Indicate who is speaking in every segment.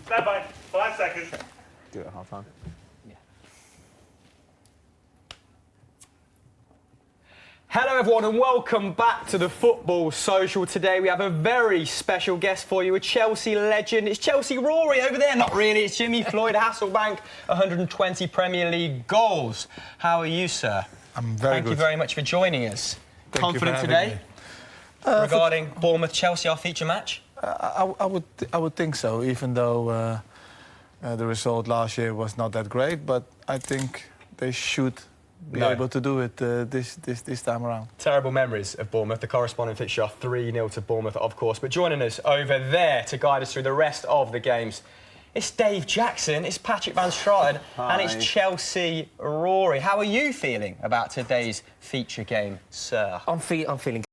Speaker 1: Stand by. 5 seconds.
Speaker 2: Do it at half time.
Speaker 3: Hello everyone and welcome back to the Football Social. Today we have a very special guest for you, a Chelsea legend. It's Chelsea Rory over there. Not really, it's Jimmy Floyd Hasselbaink, 120 Premier League goals. How are you, sir?
Speaker 2: I'm very good.
Speaker 3: Thank you very much for joining us. Confident today
Speaker 2: regarding
Speaker 3: Bournemouth-Chelsea, our feature match?
Speaker 2: I would think so, even though the result last year was not that great, but I think they should be able to do it this time around.
Speaker 3: Terrible memories of Bournemouth. The corresponding fixture 3-0 to Bournemouth, of course. But joining us over there to guide us through the rest of the games, it's Dave Jackson, it's Patrick Van Straten, and it's Chelsea Rory. How are you feeling about today's feature game, sir?
Speaker 4: I'm feeling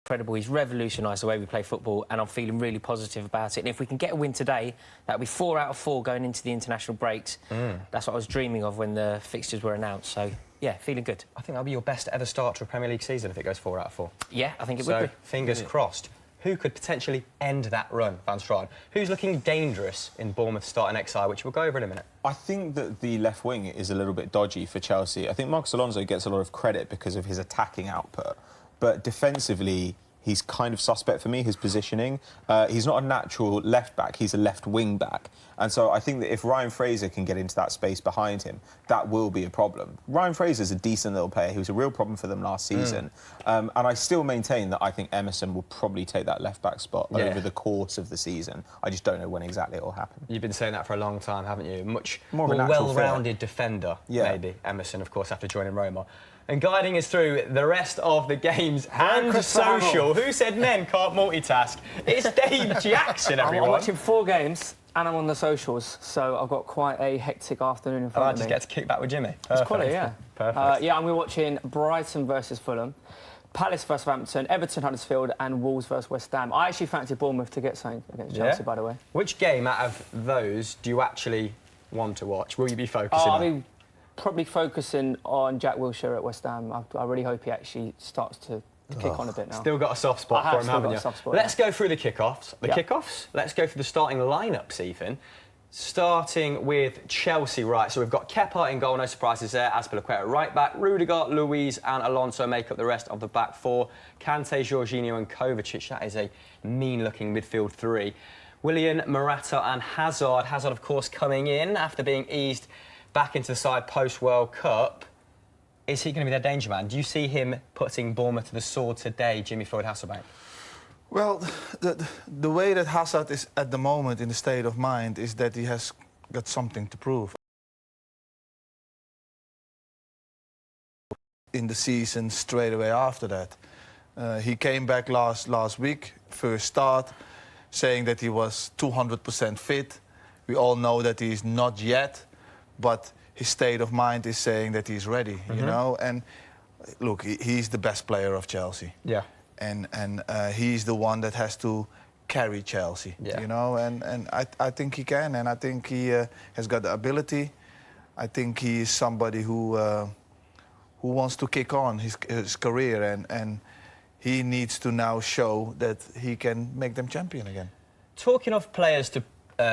Speaker 4: incredible. He's revolutionised the way we play football, and I'm feeling really positive about it. And if we can get a win today, that'll be 4 out of 4 going into the international breaks. That's what I was dreaming of when the fixtures were announced. So, yeah, feeling good.
Speaker 3: I think that'll be your best ever start to a Premier League season if it goes 4 out of 4.
Speaker 4: Yeah, I think it would be.
Speaker 3: Fingers crossed. Who could potentially end that run, Van Straten? Who's looking dangerous in Bournemouth starting XI, which we'll go over in a minute?
Speaker 5: I think that the left wing is a little bit dodgy for Chelsea. I think Marcos Alonso gets a lot of credit because of his attacking output, but defensively, he's kind of suspect for me, his positioning. He's not a natural left-back, he's a left wing-back. And so I think that if Ryan Fraser can get into that space behind him, that will be a problem. Ryan Fraser's a decent little player. He was a real problem for them last season. And I still maintain that I think Emerson will probably take that left-back spot over the course of the season. I just don't know when exactly it will happen.
Speaker 3: You've been saying that for a long time, haven't you? Much more
Speaker 5: of a natural
Speaker 3: well-rounded defender, maybe, Emerson, of course, after joining Roma. And guiding us through the rest of the games and social. Who said men can't multitask? It's Dave Jackson, everyone.
Speaker 6: I'm watching 4 games and I'm on the socials, so I've got quite a hectic afternoon in front of me.
Speaker 3: I just get to kick back with Jimmy. Perfect.
Speaker 6: It's quality, yeah.
Speaker 3: Perfect.
Speaker 6: Yeah, I'm watching Brighton versus Fulham, Palace versus Southampton, Everton Huddersfield, and Wolves versus West Ham. I actually fancy Bournemouth to get something against Chelsea, by the way.
Speaker 3: Which game out of those do you actually want to watch? Will you be focusing on?
Speaker 6: I mean, probably focusing on Jack Wilshere at West Ham. I really hope he actually starts to kick on a bit now.
Speaker 3: Still got a soft spot for him, haven't you? Let's go through the kickoffs. Kickoffs. Let's go through the starting lineups, even. Starting with Chelsea, right? So we've got Kepa in goal, no surprises there. Azpilicueta right back. Rudiger, Luiz, and Alonso make up the rest of the back 4. Kante, Jorginho, and Kovacic. That is a mean-looking midfield 3. Willian, Morata, and Hazard. Hazard, of course, coming in after being eased back into the side post-World Cup. Is he going to be their danger man? Do you see him putting Bournemouth to the sword today, Jimmy Floyd Hasselbaink?
Speaker 2: Well, the way that Hazard is at the moment in the state of mind is that he has got something to prove. In the season straight away after that. He came back last week, first start, saying that he was 200% fit. We all know that he is not yet, but his state of mind is saying that he's ready, you know. And look, he's the best player of Chelsea.
Speaker 3: Yeah.
Speaker 2: And he's the one that has to carry Chelsea, you know. And I think he can, and I think he has got the ability. I think he is somebody who wants to kick on his career, and he needs to now show that he can make them champion again.
Speaker 3: Talking of players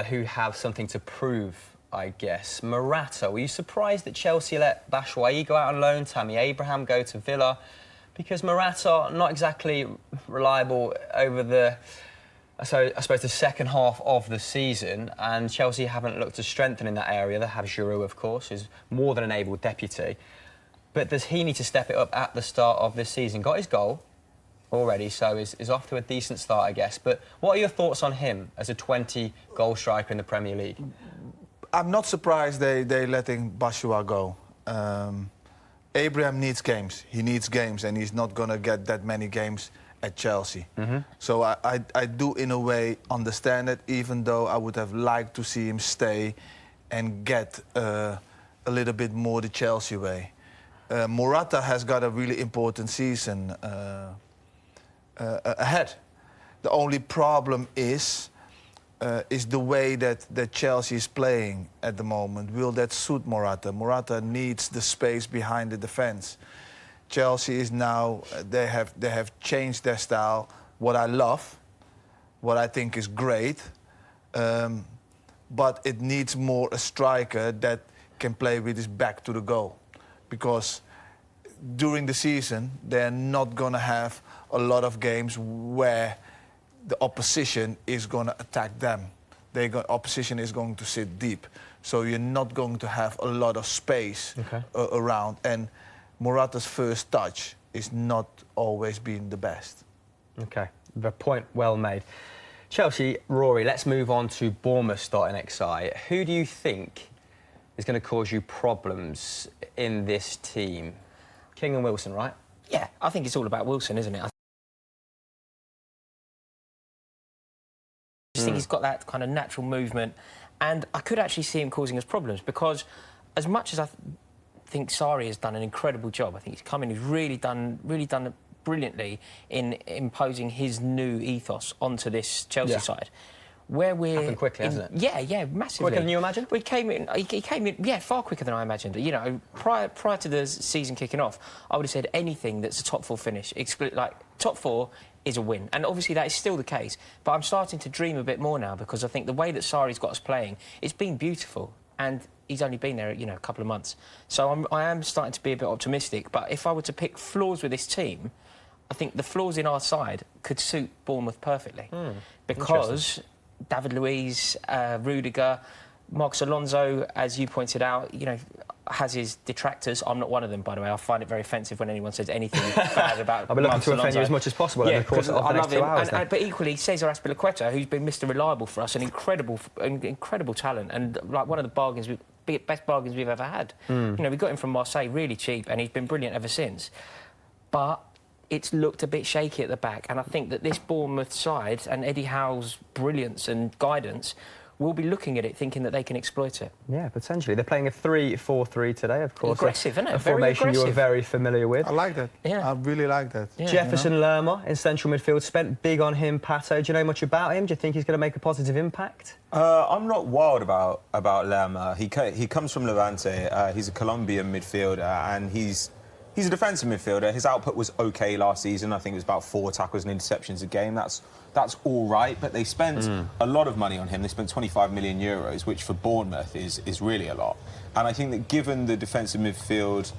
Speaker 3: who have something to prove, I guess. Morata, were you surprised that Chelsea let Batshuayi go out on loan, Tammy Abraham go to Villa? Because Morata, not exactly reliable over the, I suppose, the second half of the season, and Chelsea haven't looked to strengthen in that area. They have Giroud, of course, who's more than an able deputy. But does he need to step it up at the start of this season? Got his goal already, so is off to a decent start, I guess. But what are your thoughts on him as a 20-goal striker in the Premier League?
Speaker 2: I'm not surprised they're letting Batshuayi go. Abraham needs games. He needs games, and he's not going to get that many games at Chelsea. So I do, in a way, understand it, even though I would have liked to see him stay and get a little bit more the Chelsea way. Morata has got a really important season ahead. The only problem is the way that Chelsea is playing at the moment. Will that suit Morata? Morata needs the space behind the defence. Chelsea is now, they have changed their style what I love, what I think is great, but it needs more a striker that can play with his back to the goal. Because during the season, they're not going to have a lot of games where the opposition is going to attack them. Opposition is going to sit deep. So you're not going to have a lot of space around. And Morata's first touch is not always been the best.
Speaker 3: OK, the point well made. Chelsea, Rory, let's move on to Bournemouth starting XI. Who do you think is going to cause you problems in this team? King and Wilson, right?
Speaker 4: Yeah, I think it's all about Wilson, isn't it? I just think he's got that kind of natural movement, and I could actually see him causing us problems because, as much as I think Sarri has done an incredible job, I think he's come in, he's really done it brilliantly in imposing his new ethos onto this Chelsea side. Where we're
Speaker 3: happened quickly, hasn't it?
Speaker 4: Yeah, massively.
Speaker 3: Quicker than you imagined?
Speaker 4: He came in, far quicker than I imagined. You know, prior to the season kicking off, I would have said anything that's a top 4 finish, like top 4 is a win, and obviously that is still the case. But I'm starting to dream a bit more now because I think the way that Sarri's got us playing, it's been beautiful, and he's only been there, a couple of months. So I am starting to be a bit optimistic. But if I were to pick flaws with this team, I think the flaws in our side could suit Bournemouth perfectly because David Luiz, Rudiger, Marcos Alonso, as you pointed out, has his detractors. I'm not one of them, by the way. I find it very offensive when anyone says anything bad about
Speaker 3: I'll be looking
Speaker 4: Marcos
Speaker 3: to offend
Speaker 4: Alonso.
Speaker 3: you as much as possible over the course of the next 2 hours.
Speaker 4: But equally, Cesar Azpilicueta, who's been Mr. Reliable for us, an incredible talent, and like one of the best bargains we've ever had. We got him from Marseille really cheap, and he's been brilliant ever since. But it's looked a bit shaky at the back, and I think that this Bournemouth side and Eddie Howe's brilliance and guidance will be looking at it thinking that they can exploit it.
Speaker 3: Yeah, potentially. They're playing a 3-4-3 today, of course.
Speaker 4: Aggressive, isn't it?
Speaker 3: A
Speaker 4: Very
Speaker 3: formation
Speaker 4: aggressive.
Speaker 3: you are very familiar with.
Speaker 2: I like that.
Speaker 4: Yeah.
Speaker 2: I really like that.
Speaker 4: Yeah.
Speaker 3: Jefferson Lerma in central midfield, spent big on him. Pato, do you know much about him? Do you think he's going to make a positive impact?
Speaker 5: I'm not wild about Lerma. He comes from Levante. He's a Colombian midfielder, and he's a defensive midfielder. His output was OK last season. I think it was about 4 tackles and interceptions a game. That's all right, but they spent a lot of money on him. They spent 25 million euros, which for Bournemouth is really a lot. And I think that given the defensive midfield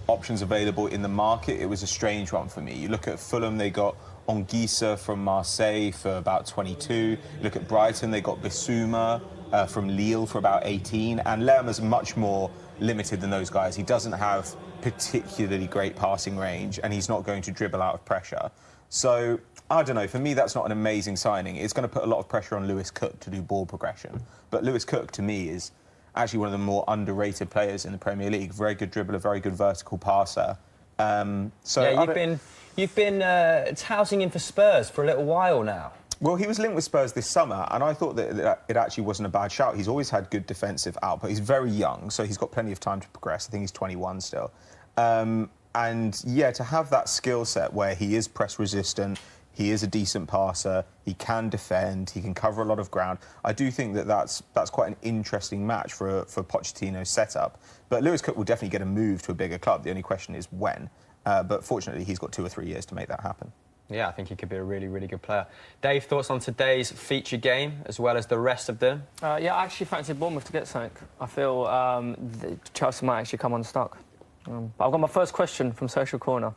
Speaker 5: options available in the market, it was a strange one for me. You look at Fulham, they got Anguissa from Marseille for about 22. You look at Brighton, they got Bissouma from Lille for about 18. And Lerma's much more limited than those guys. He doesn't have particularly great passing range, and he's not going to dribble out of pressure. So, I don't know, for me that's not an amazing signing. It's going to put a lot of pressure on Lewis Cook to do ball progression. But Lewis Cook, to me, is actually one of the more underrated players in the Premier League. Very good dribbler, very good vertical passer.
Speaker 3: You've been touting him for Spurs for a little while now.
Speaker 5: Well, he was linked with Spurs this summer, and I thought that it actually wasn't a bad shout. He's always had good defensive output. He's very young, so he's got plenty of time to progress. I think he's 21 still. And, yeah, to have that skill set where he is press resistant, he is a decent passer, he can defend, he can cover a lot of ground, I do think that that's quite an interesting match for Pochettino's setup. But Lewis Cook will definitely get a move to a bigger club. The only question is when. But fortunately, he's got 2 or 3 years to make that happen.
Speaker 3: Yeah, I think he could be a really, really good player. Dave, thoughts on today's feature game as well as the rest of them?
Speaker 6: Yeah, I actually fancy Bournemouth to get something. I feel Chelsea might actually come unstuck. But I've got my first question from Social Corner.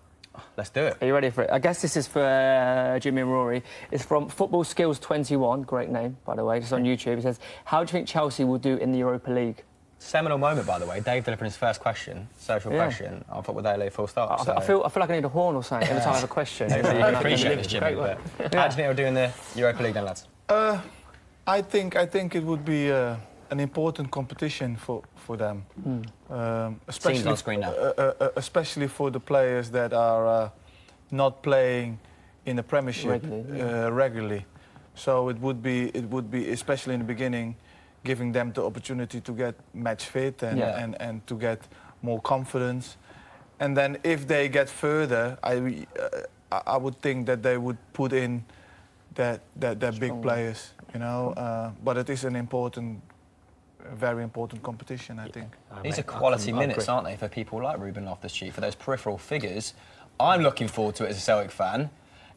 Speaker 3: Let's do it.
Speaker 6: Are you ready for it? I guess this is for Jimmy and Rory. It's from Football Skills 21, great name, by the way, it's on YouTube. It says, how do you think Chelsea will do in the Europa League?
Speaker 3: Seminal moment, by the way. Dave delivering his first question, social question, on Football Daily, full stop.
Speaker 6: I feel like I need a horn or something every time I have a question.
Speaker 3: You appreciate this, Jimmy. But how do you think they'll do in the Europa League then, lads?
Speaker 2: I think it would be an important competition for them. Especially
Speaker 3: Scenes on screen now.
Speaker 2: Especially for the players that are not playing in the Premiership regularly. So it would be especially in the beginning, giving them the opportunity to get match fit and to get more confidence. And then if they get further, I would think that they would put in their big players, But it is a very important competition, I think.
Speaker 3: These are quality minutes, aren't they, for people like Ruben Loftus-Cheek, for those peripheral figures. I'm looking forward to it as a Celtic fan.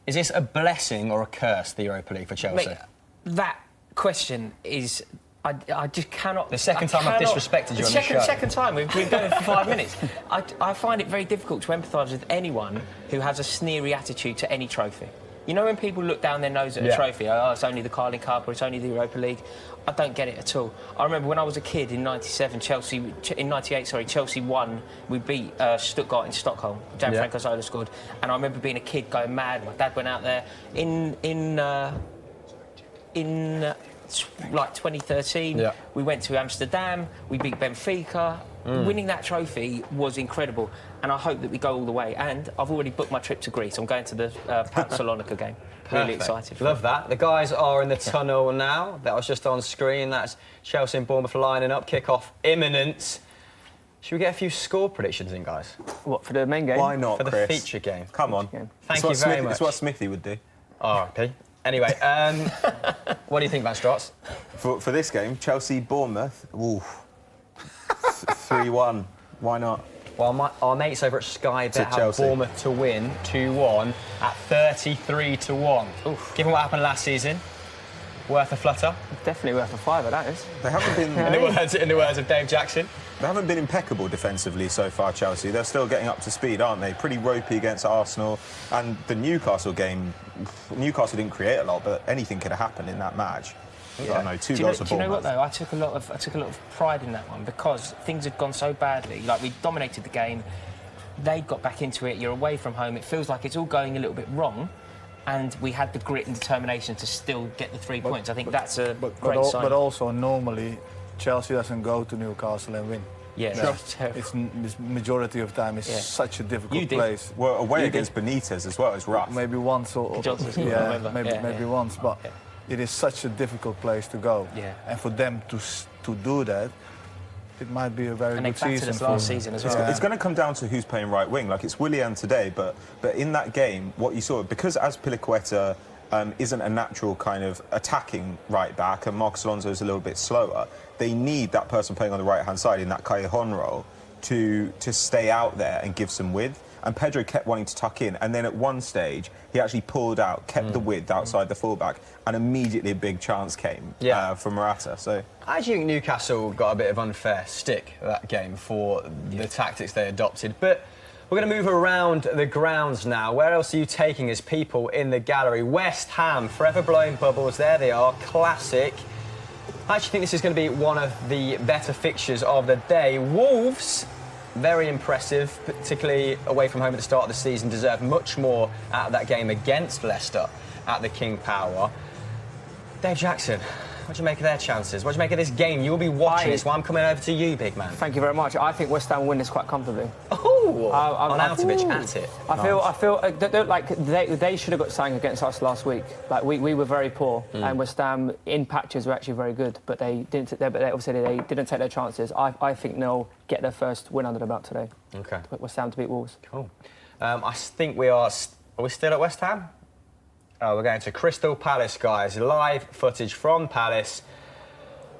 Speaker 3: Is this a blessing or a curse, the Europa League, for Chelsea?
Speaker 4: Mate, that question is... I just cannot...
Speaker 3: The second time I've disrespected you on the show.
Speaker 4: Second time. We've been going for 5 minutes. I find it very difficult to empathise with anyone who has a sneery attitude to any trophy. You know when people look down their nose at a trophy, oh, it's only the Carling Cup or it's only the Europa League? I don't get it at all. I remember when I was a kid in '98, Chelsea won. We beat Stuttgart in Stockholm. Gianfranco Zola scored. And I remember being a kid going mad. My dad went out there in like 2013, we went to Amsterdam, we beat Benfica. Winning that trophy was incredible, and I hope that we go all the way. And I've already booked my trip to Greece. I'm going to the Salonika game. Really excited.
Speaker 3: Love that. The guys are in the tunnel now. That was just on screen. That's Chelsea and Bournemouth lining up. Kick-off imminent. Should we get a few score predictions in, guys?
Speaker 6: What, for the main game?
Speaker 5: Why not,
Speaker 3: For the
Speaker 5: Chris?
Speaker 3: feature game.
Speaker 5: Come on.
Speaker 3: Thank you very much.
Speaker 5: It's what Smithy would do.
Speaker 3: R.I.P. Anyway, what do you think, Van Strauss?
Speaker 5: For this game, Chelsea-Bournemouth, 3-1. Why not?
Speaker 3: Well, our mates over at Sky Bet have
Speaker 5: Chelsea.
Speaker 3: Bournemouth to win 2-1 at 33-1. Given what happened last season, worth a flutter.
Speaker 6: Definitely worth a fiver, that is.
Speaker 5: They haven't been...
Speaker 3: In the words of Dave Jackson.
Speaker 5: They haven't been impeccable defensively so far, Chelsea. They're still getting up to speed, aren't they? Pretty ropey against Arsenal. And the Newcastle game, Newcastle didn't create a lot, but anything could have happened in that match. I don't know, 2 goals for Bournemouth.
Speaker 4: Do you know what, though? I took a lot of pride in that one because things had gone so badly. Like, we dominated the game. They got back into it. You're away from home. It feels like it's all going a little bit wrong. And we had the grit and determination to still get the 3 points. I think that's a great sign.
Speaker 2: But also, normally, Chelsea doesn't go to Newcastle and win.
Speaker 4: Yeah,
Speaker 2: It's majority of time is such a difficult place.
Speaker 5: Well, away against Benitez as well is rough.
Speaker 2: Maybe once or maybe once, but it is such a difficult place to go.
Speaker 4: Yeah.
Speaker 2: And for them to do that, it might be a very good season.
Speaker 4: And they last season as well.
Speaker 5: It's going to come down to who's playing right wing. Like, it's Willian today, but in that game, what you saw, because Azpilicueta isn't a natural kind of attacking right back, and Marcos Alonso is a little bit slower, they need that person playing on the right-hand side in that Callejon role to stay out there and give some width. And Pedro kept wanting to tuck in, and then at one stage, he actually pulled out, kept the width outside the fullback, and immediately a big chance came from Morata. So
Speaker 3: I actually think Newcastle got a bit of unfair stick that game for the tactics they adopted. But we're going to move around the grounds now. Where else are you taking as people in the gallery? West Ham, forever blowing bubbles. There they are, classic. I actually think this is going to be one of the better fixtures of the day. Wolves, very impressive, particularly away from home at the start of the season, deserve much more out of that game against Leicester at the King Power. Dave Jackson, what do you make of their chances? What do you make of this game? You'll be watching this while I'm coming over to you, big man.
Speaker 6: Thank you very much. I think West Ham win this quite comfortably.
Speaker 3: Oh, Arnautovic at it.
Speaker 6: I feel like they should have got something against us last week. Like we were very poor, and West Ham in patches were actually very good, but they didn't. Obviously they didn't take their chances. I think they'll get their first win under the belt today.
Speaker 3: Okay.
Speaker 6: West Ham to beat Wolves.
Speaker 3: Cool. I think we are. Are we still at West Ham? Oh, we're going to Crystal Palace, guys. Live footage from Palace.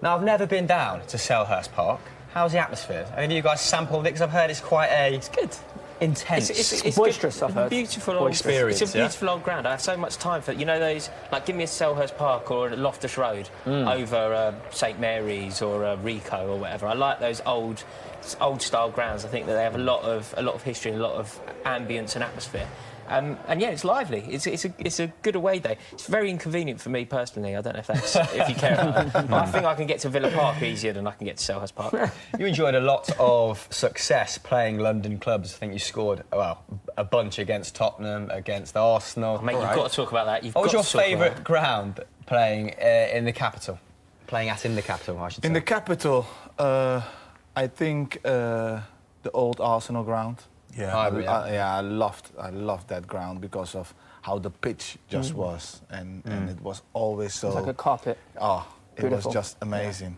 Speaker 3: Now, I've never been down to Selhurst Park. How's the atmosphere? Any of you guys sampled it? Because I've heard it's quite
Speaker 4: It's good.
Speaker 3: intense.
Speaker 6: It's boisterous, I've heard.
Speaker 4: Beautiful old
Speaker 3: experience.
Speaker 4: It's a beautiful old ground. I have so much time for it. You know those, like, give me a Selhurst Park or a Loftus Road over St Mary's or Rico or whatever. I like those old style grounds. I think that they have a lot of history and a lot of ambience and atmosphere. And yeah, it's lively. It's a good away day. It's very inconvenient for me personally. I don't know if you care about that. I think I can get to Villa Park easier than I can get to Selhurst Park.
Speaker 3: You enjoyed a lot of success playing London clubs. I think you scored, a bunch against Tottenham, against Arsenal.
Speaker 4: Mate, you've got to talk about that.
Speaker 3: What was your favourite ground playing in the capital? Playing in the capital, I should say.
Speaker 2: In the capital, I think the old Arsenal ground. I loved that ground because of how the pitch just was, and it was always so.
Speaker 6: It's like a carpet.
Speaker 2: Oh, it was just amazing.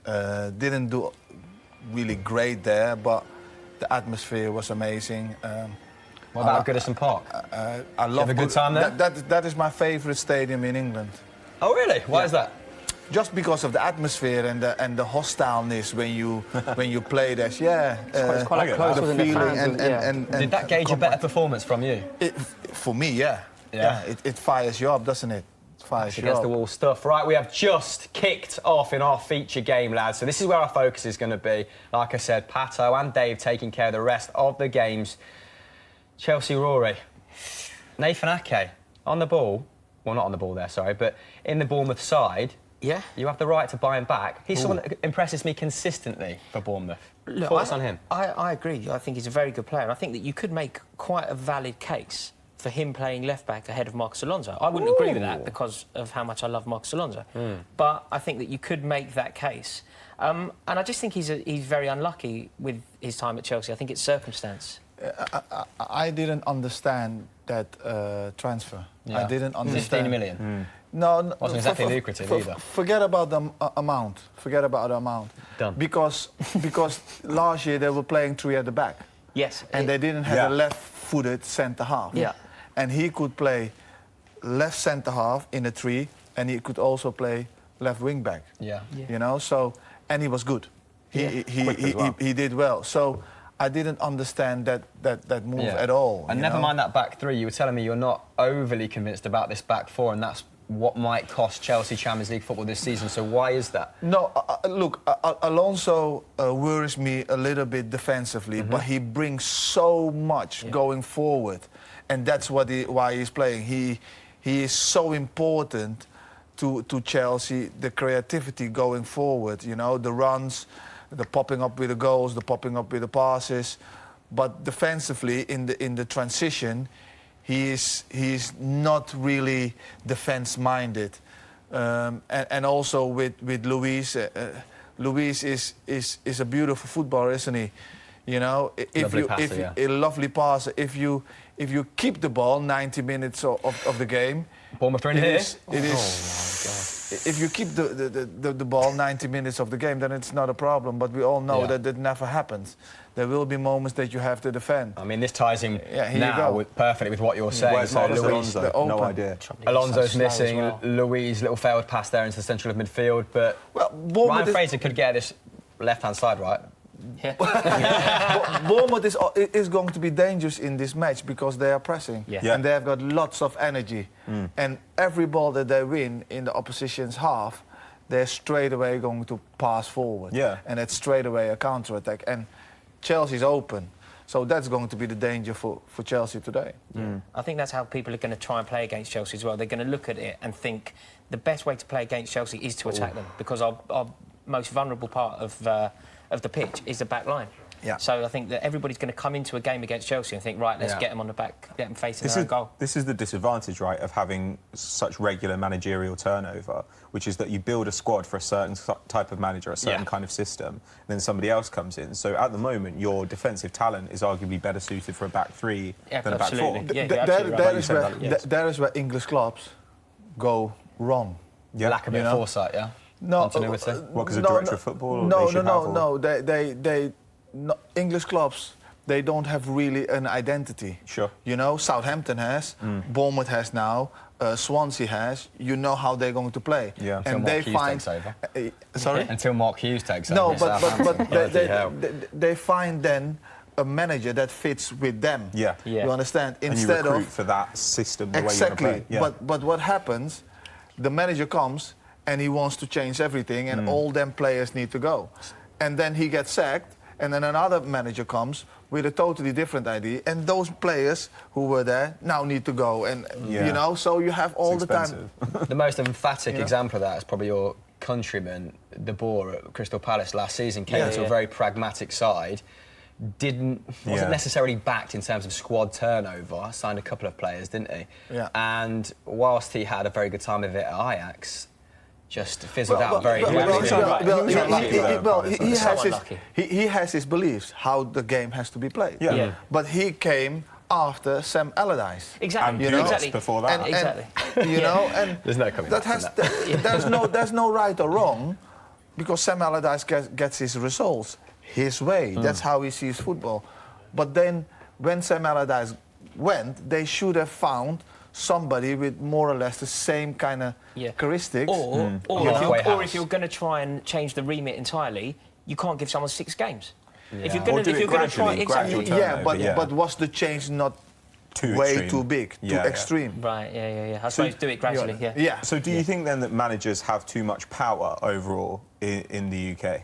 Speaker 2: Didn't do really great there, but the atmosphere was amazing.
Speaker 3: What about Goodison Park?
Speaker 2: I love.
Speaker 3: Have a good time there?
Speaker 2: That is my favourite stadium in England.
Speaker 3: Oh, really? Why is that?
Speaker 2: Just because of the atmosphere and the hostileness when you play there.
Speaker 6: It's quite like close
Speaker 2: the
Speaker 6: within
Speaker 2: feeling
Speaker 6: the fans.
Speaker 2: and
Speaker 3: Did that gauge a better performance from you?
Speaker 2: For me, yeah. it fires you up, doesn't it? It fires
Speaker 3: It's
Speaker 2: you
Speaker 3: against
Speaker 2: up.
Speaker 3: the wall stuff. Right, we have just kicked off in our feature game, lads. So this is where our focus is going to be. Like I said, Pato and Dave taking care of the rest of the games. Chelsea Rory. Nathan Ake on the ball. Well, not on the ball there, sorry, but in the Bournemouth side.
Speaker 4: Yeah.
Speaker 3: You have the right to buy him back. He's someone that impresses me consistently for Bournemouth.
Speaker 4: Look,
Speaker 3: Thoughts on him?
Speaker 4: I agree. I think he's a very good player. And I think that you could make quite a valid case for him playing left-back ahead of Marcus Alonso. I wouldn't agree with that because of how much I love Marcus Alonso. But I think that you could make that case. And I just think he's very unlucky with his time at Chelsea. I think it's circumstance.
Speaker 2: I didn't understand that transfer.
Speaker 3: Yeah.
Speaker 2: I didn't understand.
Speaker 3: 15 million.
Speaker 2: No,
Speaker 3: Wasn't exactly lucrative either.
Speaker 2: Forget about the amount. Forget about the amount.
Speaker 3: Done.
Speaker 2: Because last year they were playing 3 at the back.
Speaker 4: Yes.
Speaker 2: And they didn't have a left-footed centre half.
Speaker 4: Yeah.
Speaker 2: And he could play left centre half in a 3, and he could also play left wing back.
Speaker 3: Yeah.
Speaker 2: You know, so and he was good. He did well. So I didn't understand that move at all.
Speaker 3: And never mind that back 3. You were telling me you're not overly convinced about this back 4, and that's what might cost Chelsea Champions League football this season. So why is that?
Speaker 2: No, look, Alonso worries me a little bit defensively, but he brings so much going forward, and that's why he's playing. He is so important to Chelsea. The creativity going forward, you know, the runs, the popping up with the goals, the popping up with the passes, but defensively in the transition. He's not really defence-minded, and also with Luis. Luis is a beautiful footballer, isn't he? You know, a lovely passer. If you keep the ball 90 minutes of the game,
Speaker 3: Bournemouth are in here.
Speaker 2: It is. If you keep the ball 90 minutes of the game, then it's not a problem. But we all know that never happens. There will be moments that you have to defend.
Speaker 3: I mean, this ties in
Speaker 2: now
Speaker 3: perfectly with what you're saying.
Speaker 5: Where's Marcus Alonso? No idea.
Speaker 3: Alonso's missing. Louise, little failed pass there into the central of midfield. But Ryan Fraser could get this left-hand side right.
Speaker 4: Yeah.
Speaker 2: Bournemouth is going to be dangerous in this match because they are pressing and they have got lots of energy. And every ball that they win in the opposition's half, they're straight away going to pass forward.
Speaker 5: Yeah.
Speaker 2: And it's straight away a counter-attack. And Chelsea's open. So that's going to be the danger for Chelsea today.
Speaker 4: I think that's how people are going to try and play against Chelsea as well. They're going to look at it and think the best way to play against Chelsea is to attack them because our most vulnerable part of the pitch is the back line.
Speaker 2: Yeah.
Speaker 4: So I think that everybody's going to come into a game against Chelsea and think, right, let's get them on the back, get them facing their own goal.
Speaker 5: This is the disadvantage, right, of having such regular managerial turnover, which is that you build a squad for a certain type of manager, a certain kind of system, and then somebody else comes in. So at the moment, your defensive talent is arguably better suited for a back 3 than a back 4.
Speaker 2: That is where English clubs go wrong.
Speaker 5: Yeah.
Speaker 3: Lack of bit of foresight, yeah?
Speaker 2: No,
Speaker 5: because of director of football?
Speaker 2: No. English clubs, they don't have really an identity.
Speaker 5: Sure.
Speaker 2: You know, Southampton has, Bournemouth has now, Swansea has. You know how they're going to play.
Speaker 5: Yeah.
Speaker 2: And they find. Sorry.
Speaker 3: Until Mark Hughes takes over.
Speaker 2: No, but they find then a manager that fits with them.
Speaker 5: Yeah.
Speaker 2: You understand?
Speaker 5: Instead and you recruit for that system. The way you want to play. Yeah.
Speaker 2: But what happens? The manager comes and he wants to change everything, and all them players need to go, and then he gets sacked. And then another manager comes with a totally different idea, and those players who were there now need to go. And you know, so you have all the time.
Speaker 3: The most emphatic example of that is probably your countryman, De Boer at Crystal Palace last season. Came into a very pragmatic side. Wasn't necessarily backed in terms of squad turnover. Signed a couple of players, didn't he?
Speaker 2: Yeah.
Speaker 3: And whilst he had a very good time of it at Ajax, just fizzled out very
Speaker 2: he has his beliefs how the game has to be played.
Speaker 5: Yeah.
Speaker 2: But he came after Sam Allardyce.
Speaker 4: Exactly.
Speaker 5: And exactly. Before that.
Speaker 2: You know, and
Speaker 3: there's no coming back from that.
Speaker 2: There's no right or wrong, because Sam Allardyce gets his results his way. That's how he sees football. But then when Sam Allardyce went, they should have found somebody with more or less the same kind of characteristics.
Speaker 4: Or if you're going to try and change the remit entirely, you can't give someone 6 games.
Speaker 5: Yeah.
Speaker 4: If you're going to try,
Speaker 2: but was the change not too big, too extreme.
Speaker 4: Right, yeah. I suppose do it gradually, yeah.
Speaker 2: Yeah.
Speaker 5: So do you think then that managers have too much power overall in the UK?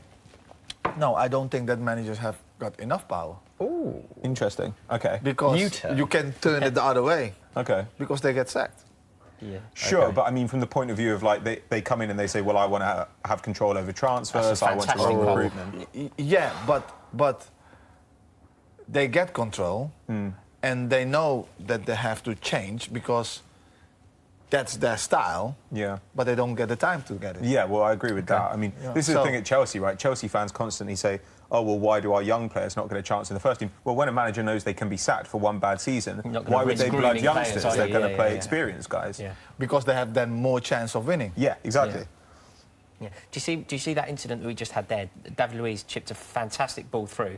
Speaker 2: No, I don't think that managers have got enough power.
Speaker 5: Ooh. Interesting. Okay.
Speaker 2: Because you can turn it the other way.
Speaker 5: Okay.
Speaker 2: Because they get sacked.
Speaker 4: Yeah.
Speaker 5: Sure,
Speaker 3: Okay.
Speaker 5: but I mean, from the point of view of like they come in and they say, well, I want to have control over transfers, I want to
Speaker 4: fantastic
Speaker 5: run
Speaker 4: goal.
Speaker 5: recruitment.
Speaker 2: Yeah, but they get control and they know that they have to change because that's their style.
Speaker 5: Yeah.
Speaker 2: But they don't get the time to get it.
Speaker 5: Yeah, well, I agree with that. I mean, this is the thing at Chelsea, right? Chelsea fans constantly say, oh, well, why do our young players not get a chance in the first team? Well, when a manager knows they can be sacked for one bad season, why would they
Speaker 4: risk
Speaker 5: blood
Speaker 4: grooming
Speaker 5: youngsters?
Speaker 4: players,
Speaker 5: They're going to play
Speaker 4: yeah.
Speaker 5: experienced guys.
Speaker 4: Yeah.
Speaker 2: Because they have then more chance of winning.
Speaker 5: Yeah, exactly.
Speaker 4: Yeah. Do you see that incident that we just had there? David Luiz chipped a fantastic ball through.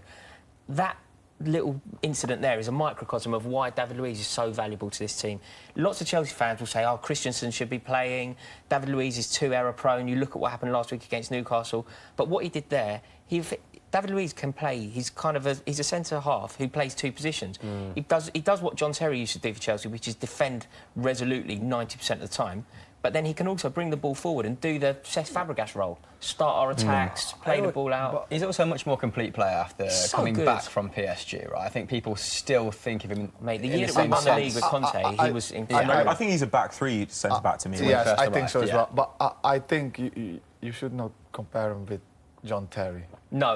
Speaker 4: That little incident there is a microcosm of why David Luiz is so valuable to this team. Lots of Chelsea fans will say, oh, Christensen should be playing, David Luiz is too error prone, you look at what happened last week against Newcastle. But what he did there, David Luiz can play. He's a centre half who plays two positions. He does what John Terry used to do for Chelsea, which is defend resolutely 90% of the time. But then he can also bring the ball forward and do the Cesc Fabregas role, start our attacks, play the ball out.
Speaker 3: He's also a much more complete player after
Speaker 4: So
Speaker 3: coming
Speaker 4: good.
Speaker 3: back from PSG, right? I think people still think of him.
Speaker 4: Mate, the
Speaker 3: in
Speaker 4: year
Speaker 3: the
Speaker 4: that we
Speaker 3: same
Speaker 4: won the league
Speaker 3: sense.
Speaker 4: with Conte, he was incredible.
Speaker 5: I think he's a back three centre back to me.
Speaker 2: Yes,
Speaker 3: first
Speaker 2: I
Speaker 3: of
Speaker 2: think
Speaker 3: all,
Speaker 2: so as
Speaker 3: yeah.
Speaker 2: well. But I think you should not compare him with John Terry.
Speaker 4: No,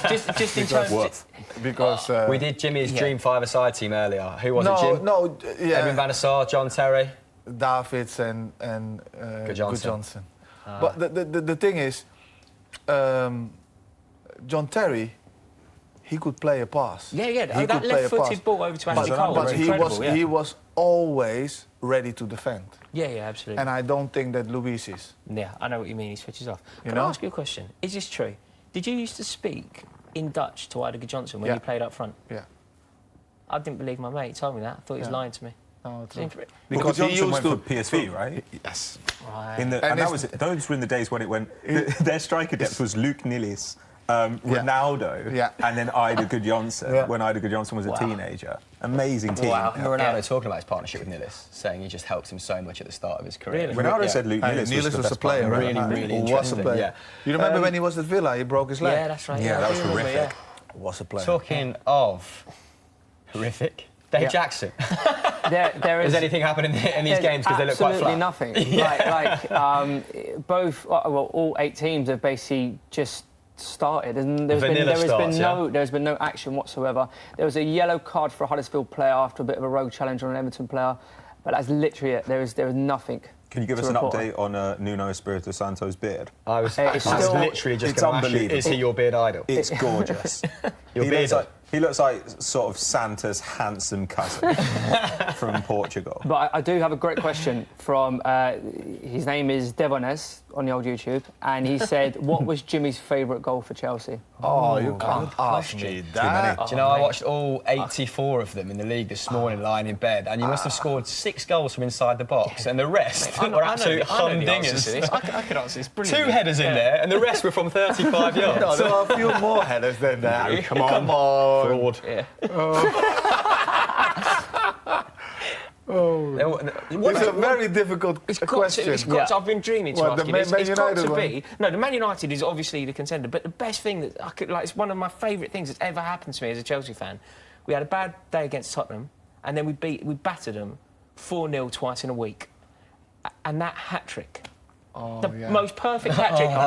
Speaker 4: just in terms...
Speaker 2: Because
Speaker 3: We did Jimmy's dream five-a-side team earlier. Who was it, Jim? Edwin van der Sar, John Terry.
Speaker 2: Davids and
Speaker 3: Goodjohnson.
Speaker 2: But the thing is, John Terry, he could play a pass.
Speaker 4: Yeah,
Speaker 2: He
Speaker 4: that
Speaker 2: could play a
Speaker 4: left-footed
Speaker 2: pass.
Speaker 4: ball over to Ashley Cole
Speaker 2: But
Speaker 4: was
Speaker 2: he
Speaker 4: incredible,
Speaker 2: was he was always ready to defend,
Speaker 4: Yeah, absolutely.
Speaker 2: and I don't think that Luis is.
Speaker 4: Yeah, I know what you mean, he switches off.
Speaker 2: You
Speaker 4: Can I
Speaker 2: know?
Speaker 4: ask you a question? Is this true? Did you used to speak in Dutch to Ida Johnson when
Speaker 2: Yeah.
Speaker 4: you played up front?
Speaker 2: Yeah.
Speaker 4: I didn't believe my mate. He told me that. I thought he was
Speaker 2: Yeah.
Speaker 4: lying to me.
Speaker 2: No, it's
Speaker 4: Seems-
Speaker 2: not.
Speaker 5: Because
Speaker 2: he
Speaker 5: Johnson
Speaker 2: used
Speaker 5: went
Speaker 2: to
Speaker 5: for PSV, right?
Speaker 2: Yes.
Speaker 4: Right.
Speaker 5: And that was those were in the days when it went. Their striker depth was Luke Nilis, Ronaldo, and then Ida Goodjohnson when Ida Goodjohnson was a teenager. Amazing team.
Speaker 3: Wow. Ronaldo
Speaker 4: Yeah.
Speaker 3: talking about his partnership with Nilis, saying he just helped him so much at the start of his career.
Speaker 4: Really?
Speaker 5: Ronaldo said Luke Nilis
Speaker 2: Nilis
Speaker 5: was the
Speaker 2: was a
Speaker 5: best
Speaker 2: player,
Speaker 5: player.
Speaker 2: right?
Speaker 3: Really, really
Speaker 2: was a
Speaker 3: interesting,
Speaker 2: player.
Speaker 3: yeah.
Speaker 2: You remember when he was at Villa, he broke his leg?
Speaker 4: Yeah, that's right.
Speaker 5: Yeah, that was
Speaker 4: I remember,
Speaker 5: horrific.
Speaker 2: Was a player.
Speaker 3: Talking of horrifitic, Dave Jackson.
Speaker 6: There is
Speaker 3: Does anything happen in these games because they look quite flat?
Speaker 6: Absolutely nothing. Both, all 8 teams have basically just started, and there's been no action whatsoever. There was a yellow card for a Huddersfield player after a bit of a rogue challenge on an Everton player, but that's literally it. There is nothing.
Speaker 5: Can you give us an update on Nuno Espirito Santo's beard?
Speaker 3: I was
Speaker 6: It's
Speaker 3: literally just
Speaker 5: it's
Speaker 3: going to ask you,
Speaker 5: unbelievable.
Speaker 3: is he your beard idol?
Speaker 5: It's gorgeous. He looks like sort of Santa's handsome cousin from Portugal.
Speaker 6: But I do have a great question from, his name is Devones on the old YouTube, and he said, what was Jimmy's favourite goal for Chelsea?
Speaker 2: Oh, you can't ask me that.
Speaker 3: Do you know, I watched all 84 of them in the league this morning lying in bed, and you must have scored 6 goals from inside the box, and the rest were absolute humdingers.
Speaker 4: I could answer this brilliantly.
Speaker 3: 2 headers in there, and the rest were from 35 yards.
Speaker 2: No, there are a few more headers than that. Come on.
Speaker 3: Fraud.
Speaker 4: Yeah.
Speaker 2: It's a very difficult question.
Speaker 4: I've been dreaming to
Speaker 2: What,
Speaker 4: ask
Speaker 2: the
Speaker 4: you this.
Speaker 2: Man
Speaker 4: It's got
Speaker 2: United
Speaker 4: to
Speaker 2: one?
Speaker 4: be... No, the Man United is obviously the contender, but the best thing that I could... it's one of my favourite things that's ever happened to me as a Chelsea fan. We had a bad day against Tottenham, and then we battered them 4-0 twice in a week. And that hat-trick... the most perfect hat-trick. If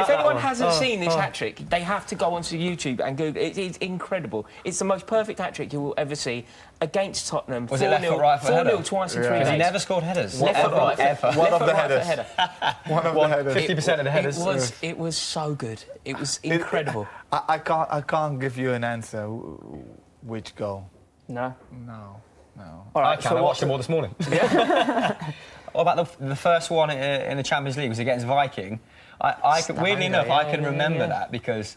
Speaker 4: anyone hasn't seen this hat-trick, they have to go onto YouTube and Google it. It's incredible. It's the most perfect hat-trick you will ever see against Tottenham.
Speaker 3: Was it left foot, right foot header?
Speaker 4: 4-0 twice in 3
Speaker 3: Because
Speaker 4: days.
Speaker 3: he never scored headers.
Speaker 4: Left foot, right foot.
Speaker 2: One of the
Speaker 4: Left foot, right
Speaker 2: headers.
Speaker 4: foot
Speaker 2: One of the headers.
Speaker 3: 50% of the headers.
Speaker 4: It was so good. It was incredible.
Speaker 2: I can't give you an answer. Which goal?
Speaker 6: No?
Speaker 2: No.
Speaker 6: All
Speaker 3: I
Speaker 6: right,
Speaker 3: can. I watched them all this morning. What about the first one in the Champions League? Was against Viking. Weirdly enough, I can remember that because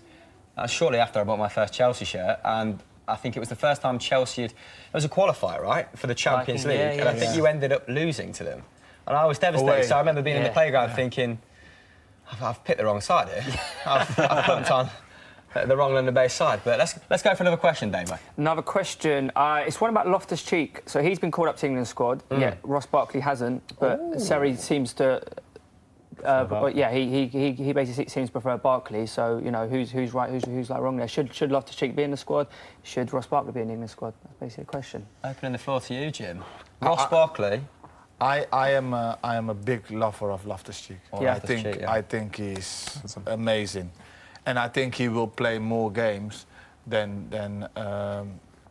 Speaker 3: shortly after I bought my first Chelsea shirt, and I think it was the first time Chelsea it was a qualifier, right, for the Champions League, and I think you ended up losing to them, and I was devastated.
Speaker 2: Away.
Speaker 3: So I remember being in the playground thinking, I've picked the wrong side here. I've put them the wrong London-based side. But let's go for another question, Damo.
Speaker 6: Another question. It's one about Loftus-Cheek. So he's been called up to England squad. Yeah, Ross Barkley hasn't. But Sarri seems to. But yeah, he basically seems to prefer Barkley. So you know who's right, who's like wrong there. Should Loftus-Cheek be in the squad? Should Ross Barkley be in the England squad? That's basically the question.
Speaker 3: Opening the floor to you, Jim. Ross Barkley.
Speaker 2: I am a big lover of Loftus-Cheek.
Speaker 6: Yeah.
Speaker 2: I think he's amazing, and I think he will play more games than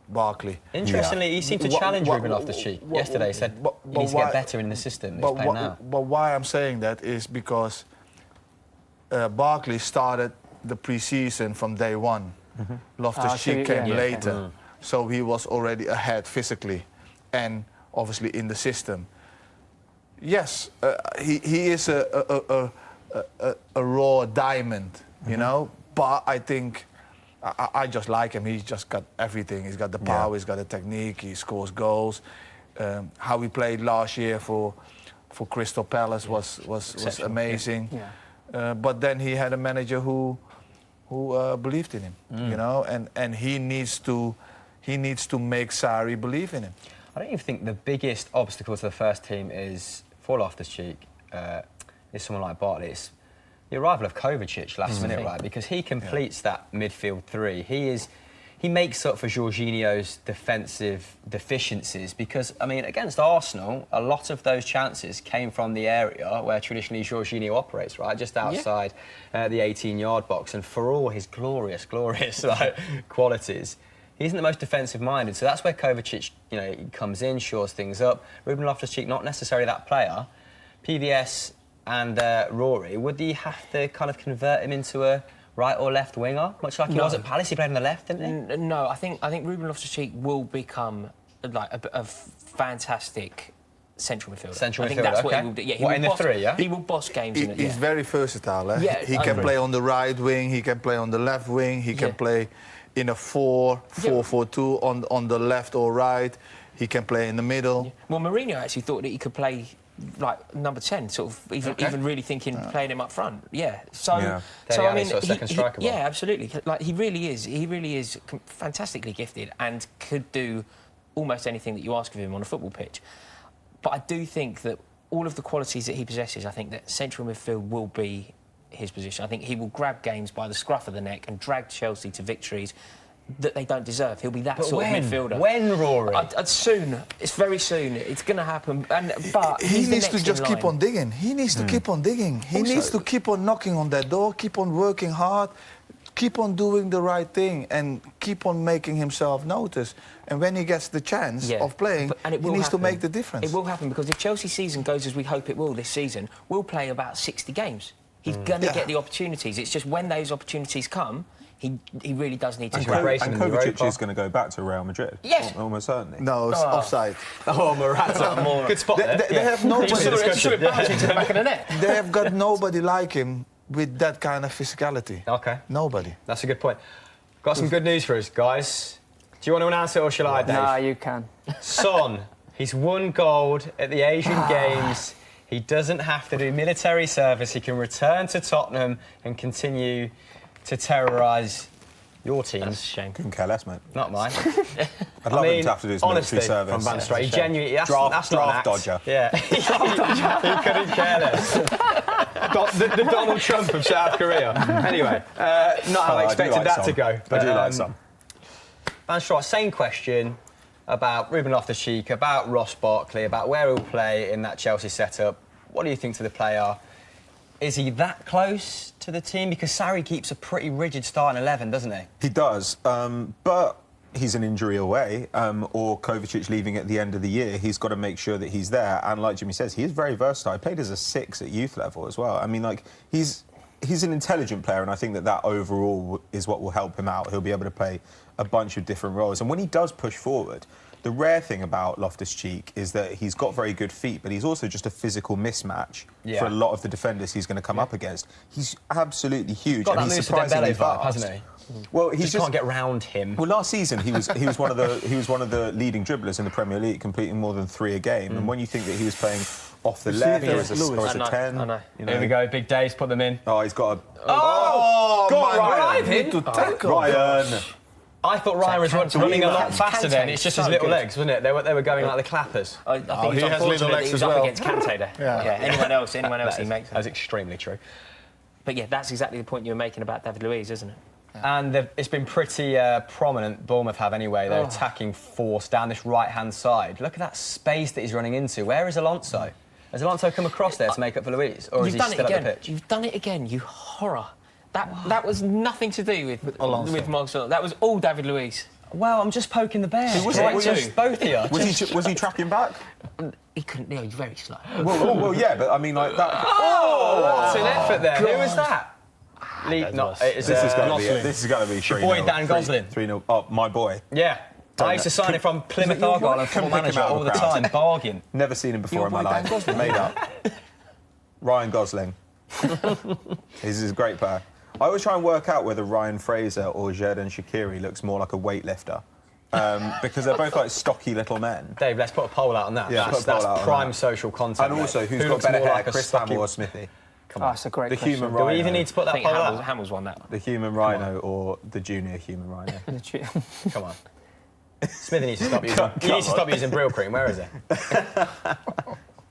Speaker 2: Barkley.
Speaker 3: Interestingly, he seemed to challenge Ruben Loftus-Cheek yesterday. He said he needs to get better in the system that he's playing now.
Speaker 2: But why I'm saying that is because Barkley started the pre-season from day one. Loftus-Cheek came later, so he was already ahead physically, and obviously in the system. Yes, he is a raw diamond, you know. But I think I just like him. He's just got everything. He's got the power. He's got the technique. He scores goals. How he played last year for Crystal Palace was amazing. Yeah. But then he had a manager who believed in him, you know, and he needs to make Sarri believe in him.
Speaker 3: I don't even think the biggest obstacle to the first team is for Loftus-Cheek is someone like Bartley. It's the arrival of Kovacic last minute, right? Because he completes that midfield three. He makes up for Jorginho's defensive deficiencies because, I mean, against Arsenal, a lot of those chances came from the area where traditionally Jorginho operates, right? Just outside the 18-yard box. And for all his glorious like, qualities, he isn't the most defensive-minded. So that's where Kovacic, you know, comes in, shores things up. Ruben Loftus-Cheek, not necessarily that player. PVS and Rory, would he have to kind of convert him into a right or left winger, much like he was at Palace? He played on the left, didn't he?
Speaker 4: No, I think Ruben Loftus-Cheek will become like a fantastic central midfielder.
Speaker 3: I think
Speaker 4: that's
Speaker 3: okay.
Speaker 4: what he will do. Yeah,
Speaker 3: in the three, yeah?
Speaker 4: He will boss games in it.
Speaker 2: He's very versatile. Eh?
Speaker 4: Yeah,
Speaker 2: he can play on the right wing. He can play on the left wing. He can play in a 4-4-2 on the left or right. He can play in the middle.
Speaker 4: Yeah. Well, Mourinho actually thought that he could play like number 10, sort of even really thinking playing him up front. Yeah. So I mean,
Speaker 3: sort of second striker.
Speaker 4: Yeah, absolutely. Like he really is fantastically gifted and could do almost anything that you ask of him on a football pitch. But I do think that all of the qualities that he possesses, I think that central midfield will be his position. I think he will grab games by the scruff of the neck and drag Chelsea to victories that they don't deserve. He'll be that sort of midfielder.
Speaker 3: When, Rory?
Speaker 4: Soon. It's very soon. It's going to happen. But
Speaker 2: he needs to just keep on digging. He needs to keep on digging. He needs to keep on knocking on that door, keep on working hard, keep on doing the right thing, and keep on making himself notice. And when he gets the chance of playing, he needs to make the difference.
Speaker 4: It will happen, because if Chelsea's season goes as we hope it will this season, we'll play about 60 games. He's going to get the opportunities. It's just when those opportunities come, he really does need to
Speaker 5: and
Speaker 4: grab
Speaker 5: and Kovacic is going to go back to Real Madrid.
Speaker 4: Yes.
Speaker 5: Almost certainly.
Speaker 2: No, it's offside.
Speaker 3: Oh, Morata. Good spot there.
Speaker 2: They have nobody.
Speaker 4: to the back of the net.
Speaker 2: They have got nobody like him with that kind of physicality.
Speaker 3: OK.
Speaker 2: Nobody.
Speaker 3: That's a good point. Got some good news for us, guys. Do you want to announce it or shall I, Dave?
Speaker 6: Nah, you can.
Speaker 3: Son, he's won gold at the Asian Games. He doesn't have to do military service. He can return to Tottenham and continue to terrorise your teams.
Speaker 4: That's a shame.
Speaker 5: Couldn't care less, mate.
Speaker 3: Not mine.
Speaker 5: I'd love him to have to do his military service.
Speaker 3: From Van Strait, genuinely, that's
Speaker 5: Draft
Speaker 3: not an act.
Speaker 5: dodger.
Speaker 3: Yeah. He couldn't care less. the Donald Trump of South Korea. Anyway, not how I expected that to go.
Speaker 5: But I do like some.
Speaker 3: Van Strait, same question about Ruben Loftus-Cheek, about Ross Barkley, about where he'll play in that Chelsea setup. What do you think to the player? Is he that close to the team? Because Sarri keeps a pretty rigid starting 11, doesn't he?
Speaker 5: He does, but he's an injury away, or Kovacic leaving at the end of the year. He's got to make sure that he's there. And like Jimmy says, he is very versatile. He played as a 6 at youth level as well. I mean, like, he's an intelligent player, and I think that overall is what will help him out. He'll be able to play a bunch of different roles. And when he does push forward, the rare thing about Loftus-Cheek is that he's got very good feet, but he's also just a physical mismatch for a lot of the defenders he's going to come up against. He's absolutely huge, and he's surprisingly fast,
Speaker 3: hasn't he?
Speaker 5: Well, he just
Speaker 3: can't get round him.
Speaker 5: Well, last season he was one of the leading dribblers in the Premier League, completing more than 3 a game. And when you think that he was playing off the
Speaker 2: You see
Speaker 5: left,
Speaker 2: it
Speaker 5: or
Speaker 2: as
Speaker 5: is
Speaker 2: Lewis.
Speaker 5: a
Speaker 4: I know,
Speaker 5: 10.
Speaker 4: I know.
Speaker 5: You know?
Speaker 3: Here we go, big Dave's put them in.
Speaker 5: Oh, he's got a...
Speaker 2: Oh,
Speaker 5: Go on,
Speaker 2: man,
Speaker 5: Ryan.
Speaker 2: you need to tackle.
Speaker 5: Ryan.
Speaker 3: I thought Ryan was running a lot faster then.
Speaker 4: Kante,
Speaker 3: It's just
Speaker 4: so
Speaker 3: his little
Speaker 4: good.
Speaker 3: legs, wasn't it? They were going like the clappers.
Speaker 4: I think
Speaker 2: he
Speaker 4: it's
Speaker 2: has
Speaker 4: unfortunate
Speaker 2: little
Speaker 4: that
Speaker 2: legs
Speaker 4: he was
Speaker 2: as
Speaker 4: up
Speaker 2: well.
Speaker 4: against Kante there.
Speaker 2: Yeah.
Speaker 4: Anyone else he makes
Speaker 3: That's
Speaker 4: it.
Speaker 3: extremely true.
Speaker 4: But yeah, that's exactly the point you were making about David Luiz, isn't it?
Speaker 3: And it's been pretty prominent, Bournemouth have anyway, their attacking force down this right-hand side. Look at that space that he's running into. Where is Alonso? Has Alonso come across there to make up for Luiz? Or is he still at the pitch?
Speaker 4: You've done it again, you horror. That was nothing to do with
Speaker 2: Alonso.
Speaker 4: Marcus Alonso. That was all David Luiz.
Speaker 3: Well, I'm just poking the bear.
Speaker 5: was
Speaker 3: Right
Speaker 5: it?
Speaker 3: to both of you.
Speaker 5: Was he tracking back?
Speaker 4: He couldn't, he's very slow.
Speaker 5: Well, yeah, but I mean, like that...
Speaker 3: That's an effort there. Who was that?
Speaker 5: This is going to be 3-0.
Speaker 3: boy Dan Gosling.
Speaker 5: 3-0. Oh, my boy.
Speaker 3: Yeah. I used to sign him from Plymouth Argyle and full
Speaker 5: Pick him
Speaker 3: manager
Speaker 5: out of
Speaker 3: all
Speaker 5: the
Speaker 3: the
Speaker 5: crowd.
Speaker 3: time. Bargain.
Speaker 5: Never seen him before
Speaker 4: Your
Speaker 5: in my
Speaker 4: boy Dan
Speaker 5: life.
Speaker 4: Gosling.
Speaker 5: Made up. Ryan Gosling. He's a great player. I always try and work out whether Ryan Fraser or Xherdan Shaqiri looks more like a weightlifter. Because they're both like stocky little men.
Speaker 3: Dave, let's put a poll out on that.
Speaker 5: Yeah, put a
Speaker 3: that's
Speaker 5: poll out on
Speaker 3: prime
Speaker 5: that.
Speaker 3: social content.
Speaker 5: And also,
Speaker 3: mate.
Speaker 5: who's
Speaker 3: Who
Speaker 5: got
Speaker 3: looks
Speaker 5: better
Speaker 3: more
Speaker 5: hair,
Speaker 3: like a
Speaker 5: Chris
Speaker 3: stocky...
Speaker 5: Hamill or Smithy?
Speaker 3: Come
Speaker 6: Oh,
Speaker 3: on.
Speaker 6: that's a great
Speaker 5: The
Speaker 6: question.
Speaker 5: human
Speaker 3: Do we
Speaker 5: rhino.
Speaker 3: even need to put
Speaker 4: I
Speaker 3: that
Speaker 4: think
Speaker 3: poll out?
Speaker 4: Hamill's won that one.
Speaker 5: The human rhino or the junior human rhino?
Speaker 3: Come on. Smithy needs to stop using. He needs to stop using Brill cream. Where is it?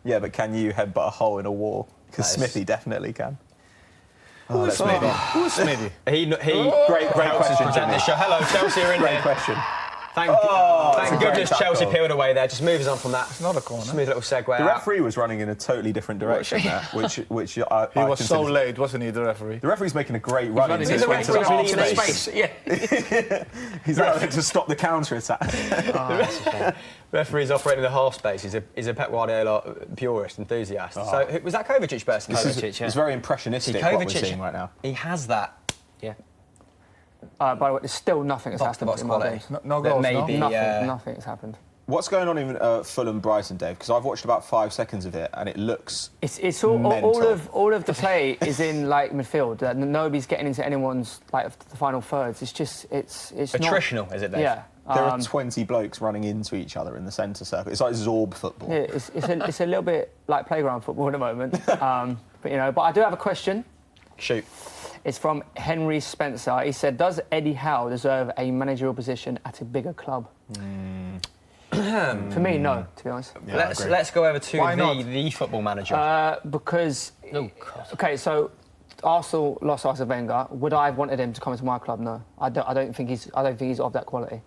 Speaker 5: Yeah, but can you headbutt a hole in a wall? Because
Speaker 3: That is-
Speaker 5: Smithy definitely can.
Speaker 2: Who is Smithy? Who is Smithy?
Speaker 3: He
Speaker 5: Great
Speaker 3: helps us
Speaker 5: question,
Speaker 3: present
Speaker 5: Jimmy.
Speaker 3: this show. Hello, Chelsea are in
Speaker 5: Great
Speaker 3: here.
Speaker 5: question.
Speaker 3: Thank
Speaker 5: it's a
Speaker 3: goodness
Speaker 5: great
Speaker 3: Chelsea
Speaker 5: tackle.
Speaker 3: peeled away there. Just moves on from that.
Speaker 2: It's not a corner.
Speaker 3: Smooth little segue
Speaker 5: The
Speaker 3: out.
Speaker 5: referee was running in a totally different direction there, which I
Speaker 2: He was so
Speaker 5: consider-
Speaker 2: late, wasn't he, the referee?
Speaker 5: The referee's making a great run
Speaker 2: running
Speaker 5: into
Speaker 2: in
Speaker 5: the
Speaker 2: the
Speaker 5: into
Speaker 2: right
Speaker 5: the half
Speaker 2: direction.
Speaker 5: space.
Speaker 4: Yeah.
Speaker 5: He's out there to stop the counter attack.
Speaker 3: Referee's operating the half space. He's a Pep Guardiola purist, enthusiast. So was that Kovacic's person?
Speaker 4: Kovacic, yeah.
Speaker 5: It's very impressionistic
Speaker 3: See,
Speaker 5: what we're
Speaker 3: Kovacic,
Speaker 5: seeing right now.
Speaker 3: he has that.
Speaker 4: Yeah.
Speaker 6: By the way, there's still nothing that's
Speaker 3: Box to
Speaker 6: happened
Speaker 3: box
Speaker 6: in my
Speaker 3: quality.
Speaker 6: games.
Speaker 2: No
Speaker 3: That
Speaker 2: goals,
Speaker 3: maybe,
Speaker 2: no?
Speaker 6: Nothing has happened.
Speaker 5: What's going on in Fulham Brighton, Dave? Because I've watched about 5 seconds of it, and it looks
Speaker 6: It's all
Speaker 5: mental.
Speaker 6: all of the play is in like midfield. Nobody's getting into anyone's like the final thirds. It's just it's not
Speaker 3: Attritional, is it, Dave?
Speaker 6: Yeah.
Speaker 5: There are 20 blokes running into each other in the centre circle. It's like Zorb football.
Speaker 6: Yeah, it's a little bit like playground football at the moment. But I do have a question.
Speaker 3: Shoot.
Speaker 6: It's from Henry Spencer. He said, "Does Eddie Howe deserve a managerial position at a bigger club?" For me, no. To be honest,
Speaker 5: Yeah,
Speaker 3: Let's go over to
Speaker 2: Why not?
Speaker 3: the football manager.
Speaker 6: because
Speaker 4: Oh, God.
Speaker 6: okay, so Arsenal lost Arsene Wenger. Would I have wanted him to come into my club? No, I don't think he's of that quality.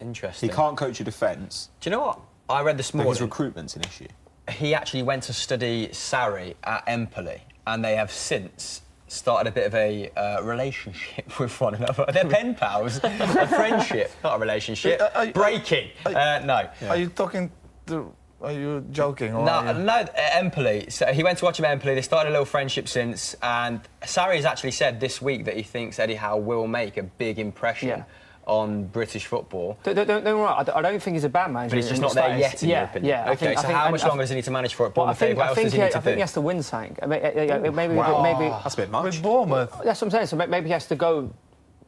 Speaker 3: Interesting.
Speaker 5: He can't coach a defence.
Speaker 3: Do you know what? I read this
Speaker 5: But his
Speaker 3: morning.
Speaker 5: recruitment's an issue.
Speaker 3: He actually went to study Sarri at Empoli, and they have since started a bit of a relationship with one another. They're pen pals. A friendship, not a relationship. Breaking. No.
Speaker 2: Are you talking to... Are you joking? Or are you...
Speaker 3: No, Empoli. So he went to watch him at Empoli. They started a little friendship since, and Sarri has actually said this week that he thinks Eddie Howe will make a big impression on British football.
Speaker 6: Don't worry. I don't think he's a bad manager.
Speaker 3: But he's just
Speaker 6: in
Speaker 3: not
Speaker 6: the
Speaker 3: there
Speaker 6: status.
Speaker 3: yet, in your opinion.
Speaker 6: Yeah.
Speaker 3: Okay, so how much longer does he need to manage for it?
Speaker 6: Well, I
Speaker 3: Bournemouth? Dave?
Speaker 6: think
Speaker 3: What else does he need to
Speaker 6: I think
Speaker 3: do?
Speaker 6: he has to win something. Maybe.
Speaker 5: That's a bit much.
Speaker 2: With Bournemouth?
Speaker 6: That's what I'm saying. So maybe he has to go.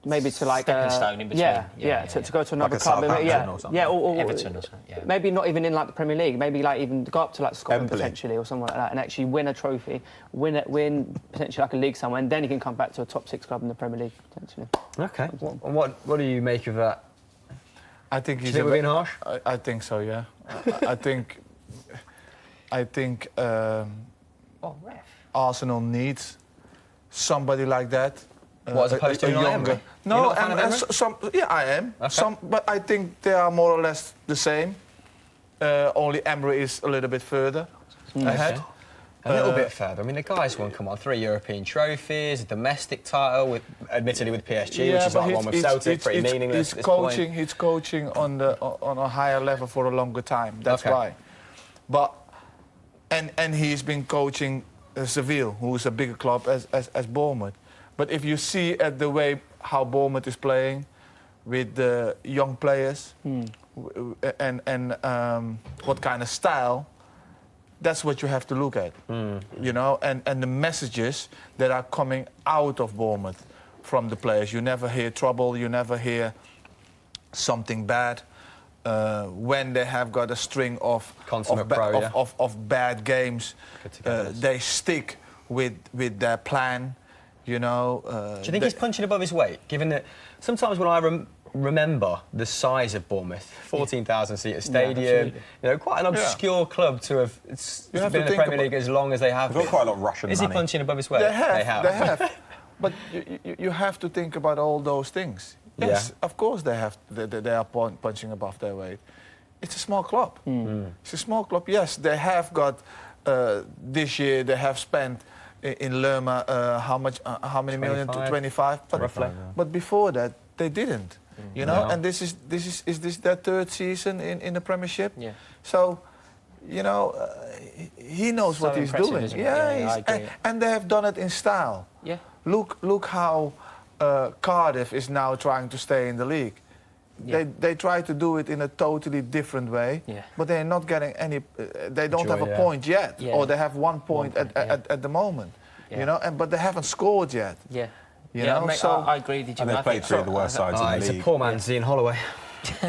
Speaker 6: Maybe to like
Speaker 4: Stepping stone in between.
Speaker 6: Yeah, to go to another
Speaker 5: Like a
Speaker 6: club.
Speaker 5: Southampton or something.
Speaker 6: or
Speaker 4: Everton or something, yeah.
Speaker 6: Maybe not even in like the Premier League. Maybe like even go up to like Scotland
Speaker 5: Empoli.
Speaker 6: potentially or something like that, and actually win a trophy, win potentially like a league somewhere, and then he can come back to a top 6 club in the Premier League potentially.
Speaker 3: Okay. And what do you make of that?
Speaker 2: I think he's...
Speaker 3: Do you think we're being harsh?
Speaker 2: I think so, yeah. I think Arsenal needs somebody like that.
Speaker 3: What, as opposed to Unai Emery?
Speaker 2: No,
Speaker 3: You're not a fan of Emery?
Speaker 2: some. Yeah, I am.
Speaker 3: Okay.
Speaker 2: But I think they are more or less the same. Only Emery is a little bit further ahead.
Speaker 3: A little bit further. I mean, the guy's won, come on, 3 European trophies, a domestic title, admittedly with PSG, which is
Speaker 2: but
Speaker 3: like one with Celtic, pretty meaningless at this point.
Speaker 2: He's coaching on a higher level for a longer time. That's
Speaker 3: Okay.
Speaker 2: why. But and he's been coaching Seville, who is a bigger club as Bournemouth. But if you see at the way how Bournemouth is playing, with the young players, and what kind of style, that's what you have to look at, you know, and the messages that are coming out of Bournemouth from the players. You never hear trouble, you never hear something bad. when they have got a string of
Speaker 3: Consummate pro, yeah.
Speaker 2: of bad games, they stick with their plan. You know.
Speaker 3: Do you think he's punching above his weight? Given that sometimes when I remember the size of Bournemouth, 14,000-seater stadium, quite an obscure club to have been in the Premier League as long as they have.
Speaker 5: They've got quite a lot of Russian
Speaker 3: Is
Speaker 5: money.
Speaker 3: he punching above his weight?
Speaker 2: They have. But you have to think about all those things. Yes, of course they have. They are punching above their weight. It's a small club. It's a small club. Yes, they have got this year. They have spent in Lerma how much? How many
Speaker 3: 25,
Speaker 2: million? 25. But before that, they didn't. You know, and this is their third season in the Premiership.
Speaker 4: Yeah.
Speaker 2: So, you know, he knows what he's doing.
Speaker 4: Isn't it? Yeah, I agree.
Speaker 2: And they have done it in style.
Speaker 4: Yeah.
Speaker 2: Look how Cardiff is now trying to stay in the league.
Speaker 4: Yeah.
Speaker 2: They try to do it in a totally different way, but they're not getting any. They don't have a point yet, or they have 1 point at the moment.
Speaker 4: Yeah.
Speaker 2: You know, but they haven't scored yet.
Speaker 4: Yeah.
Speaker 2: You know,
Speaker 4: mate,
Speaker 2: so
Speaker 4: I agree with you, Jimmy.
Speaker 5: And they played three of the worst sides in the league.
Speaker 3: It's a poor man's Ian Holloway.